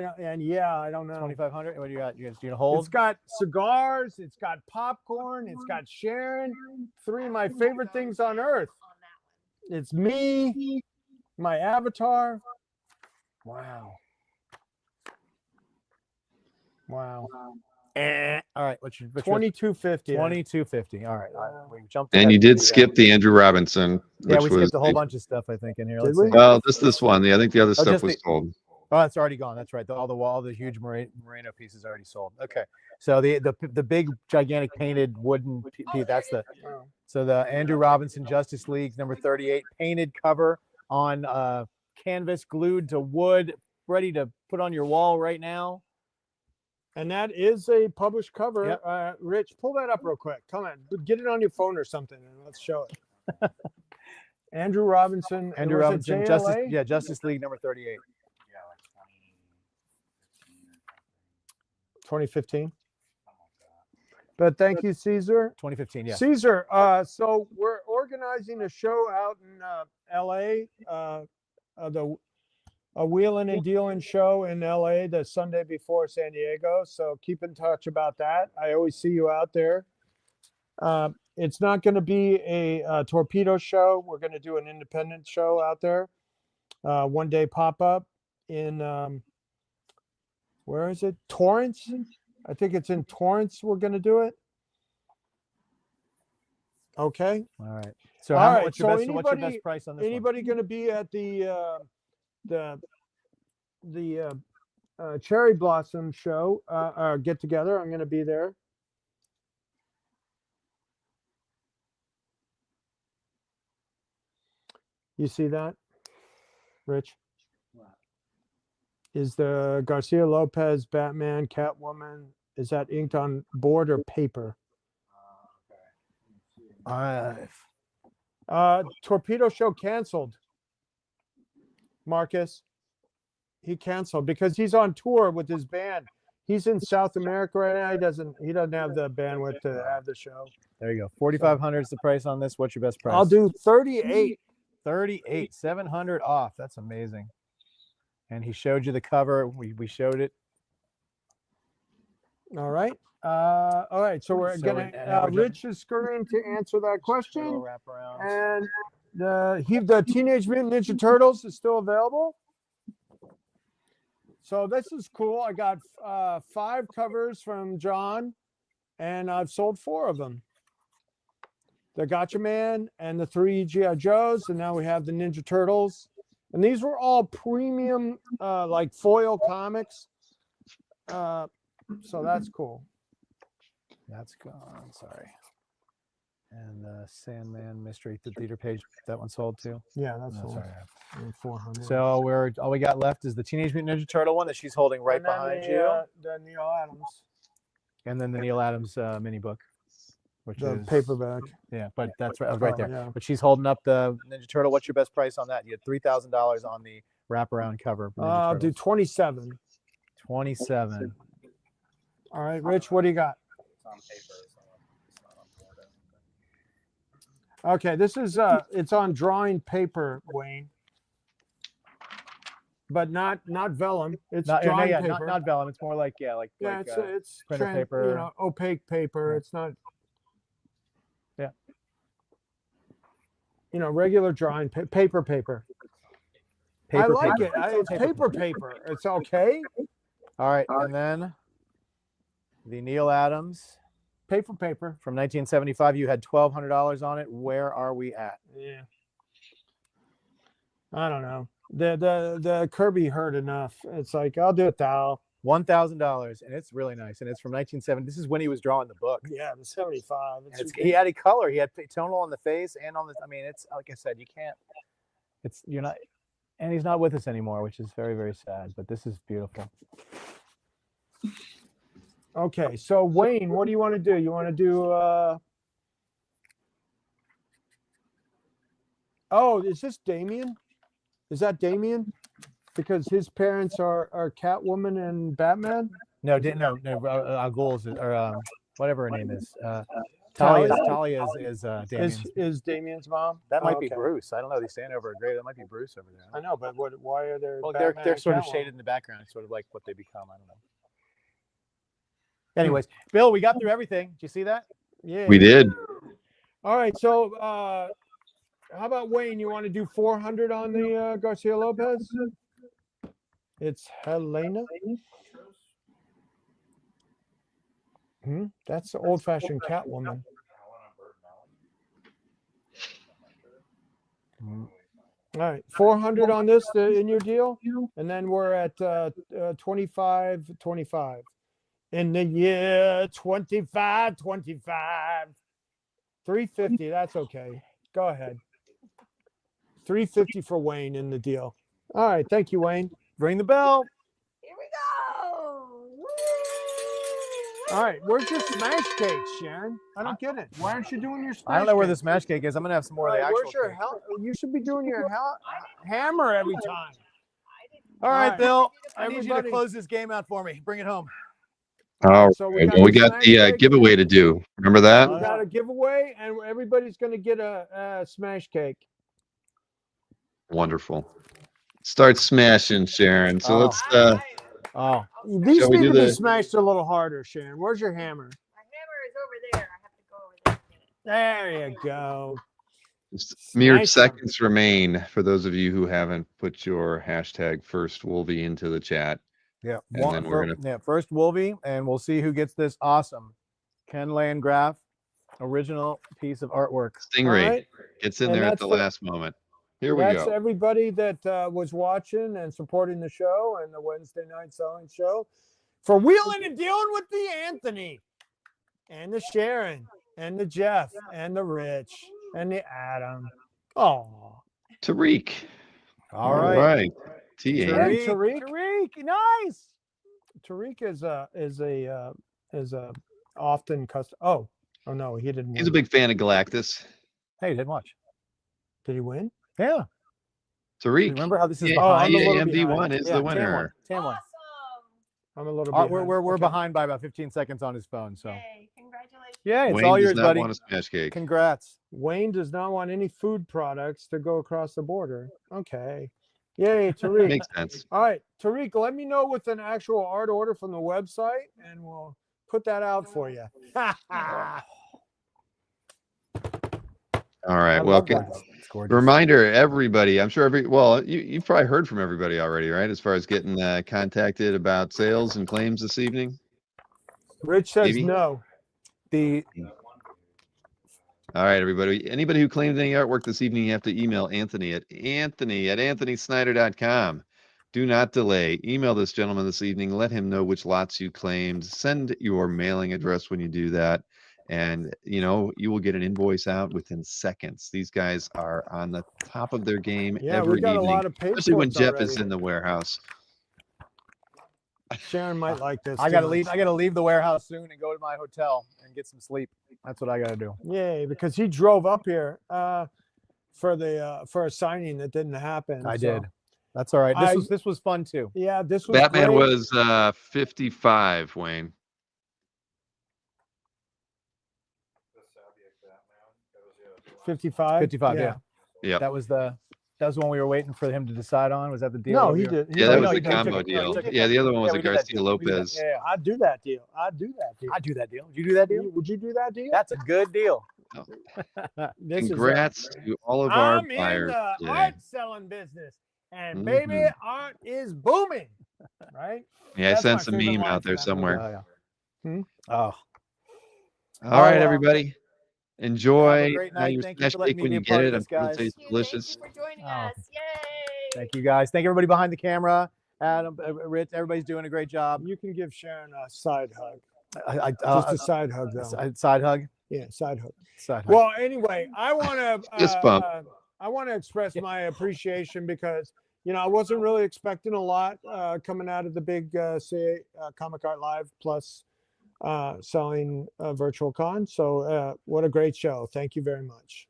I don't know. 2,500. What do you got? You guys doing a hold? It's got cigars. It's got popcorn. It's got Sharon. 3 of my favorite things on earth. On that one. It's me, my avatar. Wow. All right. What's your 2250. 2250. All right. We jumped. And ahead you a did few skip the Andrew Robinson. Yeah, which we was skipped a whole bunch of stuff, I think, in here. Did Let's we? see. Well, this one. I think the other stuff just was sold. Oh, that's already gone. That's right. All the huge Merino pieces already sold. Okay. So the big gigantic painted wooden piece, that's the Andrew Robinson Justice League number 38 painted cover on canvas glued to wood, ready to put on your wall right now. And that is a published cover. Yep. Rich, pull that up real quick. Come on, get it on your phone or something, and let's show it. Andrew Robinson. Andrew was it Robinson JLA? Justice League number 38. 2015. But thank you, Caesar. 2015, yeah. Caesar, so we're organizing a show out in LA, a Wheelin' and Dealin' show in LA the Sunday before San Diego. So keep in touch about that. I always see you out there. It's not going to be a torpedo show. We're going to do an independent show out there. One day pop-up in, where is it? Torrance? I think it's in Torrance. We're going to do it. Okay. All right. So All right, what's your so best price on this Anybody going to be at the Cherry Blossom show or get together? I'm going to be there. You see that, Rich? Is the Garcia Lopez Batman Catwoman, is that inked on board or paper? Torpedo show canceled. Marcus, he canceled because he's on tour with his band. He's in South America right now. He doesn't have the bandwidth to have the show. There you go. 4,500 is the price on this. What's your best price? I'll do 38. 38, 700 off. That's amazing. And he showed you the cover. We showed it. All right. All right. So we're gonna. Rich is scurrying to answer that question. And the Teenage Mutant Ninja Turtles is still available. So this is cool. I got 5 covers from John, and I've sold 4 of them. The Gotcha Man and the 3 G.I. Joes, and now we have the Ninja Turtles. And these were all premium, like foil comics. So that's cool. That's gone. Sorry. And the Sandman Mystery Theater page, that one sold too. Yeah, that's all right. 400. So all we got left is the Teenage Mutant Ninja Turtle one that she's holding right behind you. The Neil Adams. And then the Neil Adams mini book, which the is paperback. Yeah, but that's right there. Yeah. But she's holding up the Ninja Turtle. What's your best price on that? You had $3,000 on the wraparound cover. I'll do 27. 27. All right, Rich, what do you got? It's on paper, so it's not on board. Okay, this is it's on drawing paper, Wayne. But not vellum. It's drawing paper. Not vellum. It's more like it's printer paper. Opaque paper. Yeah. It's not. Yeah. Regular drawing paper. I like it. It's paper. It's okay. All right, and then the Neil Adams paper from 1975. You had $1,200 on it. Where are we at? Yeah. I don't know. The Kirby hurt enough. It's like I'll do $1,000. $1,000, and it's really nice. And it's from 1970. This is when he was drawing the book. Yeah, the 75. He had a color. He had tonal on the face and on the. I mean, it's like I said, you can't. You're not, and he's not with us anymore, which is very, very sad. But this is beautiful. Okay, so Wayne, what do you want to do? You want to do? Oh, is this Damien? Is that Damien? Because his parents are Catwoman and Batman. No, Al Ghul's or whatever her name is. Talia is Damien's. Is Damien's mom? That might Oh, be okay. Bruce. I don't know. They stand over a grave. That might be Bruce over there. I know, but why are there? Well, Batman they're and sort of Catwoman? shaded in the background, sort of like what they become. I don't know. Anyways, Bill, we got through everything. Did you see that? Yeah. We did. All right. So, how about Wayne? You want to do 400 on the Garcia Lopez? It's Helena. That's the old-fashioned Catwoman. All right, 400 on this in your deal, and then we're at 25. In the year 25. 350. That's okay. Go ahead. 350 for Wayne in the deal. All right, thank you, Wayne. Ring the bell. Here we go. Woo! All right, where's your smash cake, Sharon? I don't get it. Why aren't you doing your smash I don't know where cake? the smash cake is. I'm gonna have some more All of the right, actual. where's your cake. you should be doing your hammer every time. All right, Bill. I need you to Everybody- close this game out for me. Bring it home. All right. So We got smash the cake. giveaway to do. Remember that? We got a giveaway, and everybody's going to get a smash cake. Wonderful. Start smashing, Sharon. So let's. Oh, These Shall we need do to be the- smashed a little harder, Sharon. Where's your hammer? My hammer is over there. I have to go over there. There you go. Just mere Smash 'em. seconds remain for those of you who haven't put your hashtag first Wolvie into the chat. yeah. And then we're first Wolvie, and we'll see who gets this awesome Ken Landgraf original piece of artwork. Stingray All right. gets in And there at that's the for- last moment. Here we That's go. everybody that was watching and supporting the show and the Wednesday night selling show for wheeling and dealing with the Anthony and the Sharon and the Jeff and the Rich and the Adam. Oh, Tariq. All right. TA. Tariq, nice. Tariq is a often custom. Oh no, he didn't. He's win. a big fan of Galactus. Hey, didn't watch. Did he win? Yeah. Tariq. Remember how this is Yeah, behind? I'm a little EAMD1 behind. is Yeah, the winner. Tan one. Awesome. I'm a little. We're behind. we're Okay. behind by about 15 seconds on his phone. So Yay. Congratulations. yeah, it's Wayne all does yours, not buddy. want a smash cake. Congrats. Wayne does not want any food products to go across the border. Okay. Yay, Tariq. Makes sense. All right, Tariq, let me know with an actual art order from the website, and we'll put that out for you. All right. I Well, love that. It's gorgeous. reminder, everybody. I'm sure you've probably heard from everybody already, right? As far as getting contacted about sales and claims this evening. Rich says Maybe. no. All right, everybody. Anybody who claims any artwork this evening, you have to email Anthony at anthonysnyder.com. Do not delay. Email this gentleman this evening. Let him know which lots you claimed. Send your mailing address when you do that. And, you will get an invoice out within seconds. These guys are on the top of their game Yeah, every we got evening, a lot of paid especially when quotes Jeff is already. in the warehouse. Sharon might like this. I gotta too leave. much. I gotta leave the warehouse soon and go to my hotel and get some sleep. That's what I gotta do. Yay, because he drove up here for a signing that didn't happen. I so- did. That's all right. I- This was fun too. Yeah, this was Batman great. was 55, Wayne. The Sabiak Batman. That was the other one. 55. 55. Yeah. Yep. That was the one we were waiting for him to decide on. Was that the deal? No, that he we were- did. Yeah, that no, was he the took combo it. deal. He took it. Yeah, the other one was Yeah, a we did that Garcia deal. We did that. Lopez. Yeah, I'd do that deal. I'd do that deal. I'd do that deal. Would you do that deal? Would you do that deal? That's a good deal. This Congrats to all of our I'm in buyers the today. art selling business, and baby, art is booming. Right? Yeah, I That's sent my some favorite meme line out for there that somewhere. Yeah. Oh, All right, well. everybody. Enjoy great now night. your Thank you smash for letting cake me when be you a get part it. of I'm this, sure it guys. tastes Thank you. delicious. Thank you for joining Oh. us. Yay. thank you guys. Thank everybody behind the camera. Adam, Rich, everybody's doing a great job. You can give Sharon a side hug. Just Just a side hug, though. side hug. Yeah, side hug. Side hug. Well, anyway, I want to Fist bump. I want to express my appreciation because I wasn't really expecting a lot coming out of the big Comic Art Live plus selling Virtual Con. So what a great show! Thank you very much.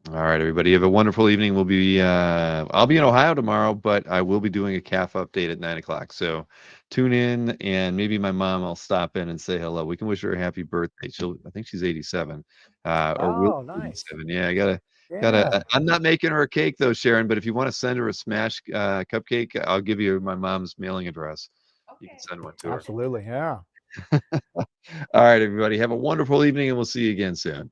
All right, everybody. Have a wonderful evening. We'll be I'll be in Ohio tomorrow, but I will be doing a calf update at 9 o'clock. So tune in, and maybe my mom will stop in and say hello. We can wish her a happy birthday. I think she's 87. Or will Oh, be nice. 87. Yeah, I gotta. Yeah. I'm not making her a cake though, Sharon. But if you want to send her a smash cupcake, I'll give you my mom's mailing address. You can Okay. send one to her. Absolutely. Yeah. All right, everybody. Have a wonderful evening, and we'll see you again soon.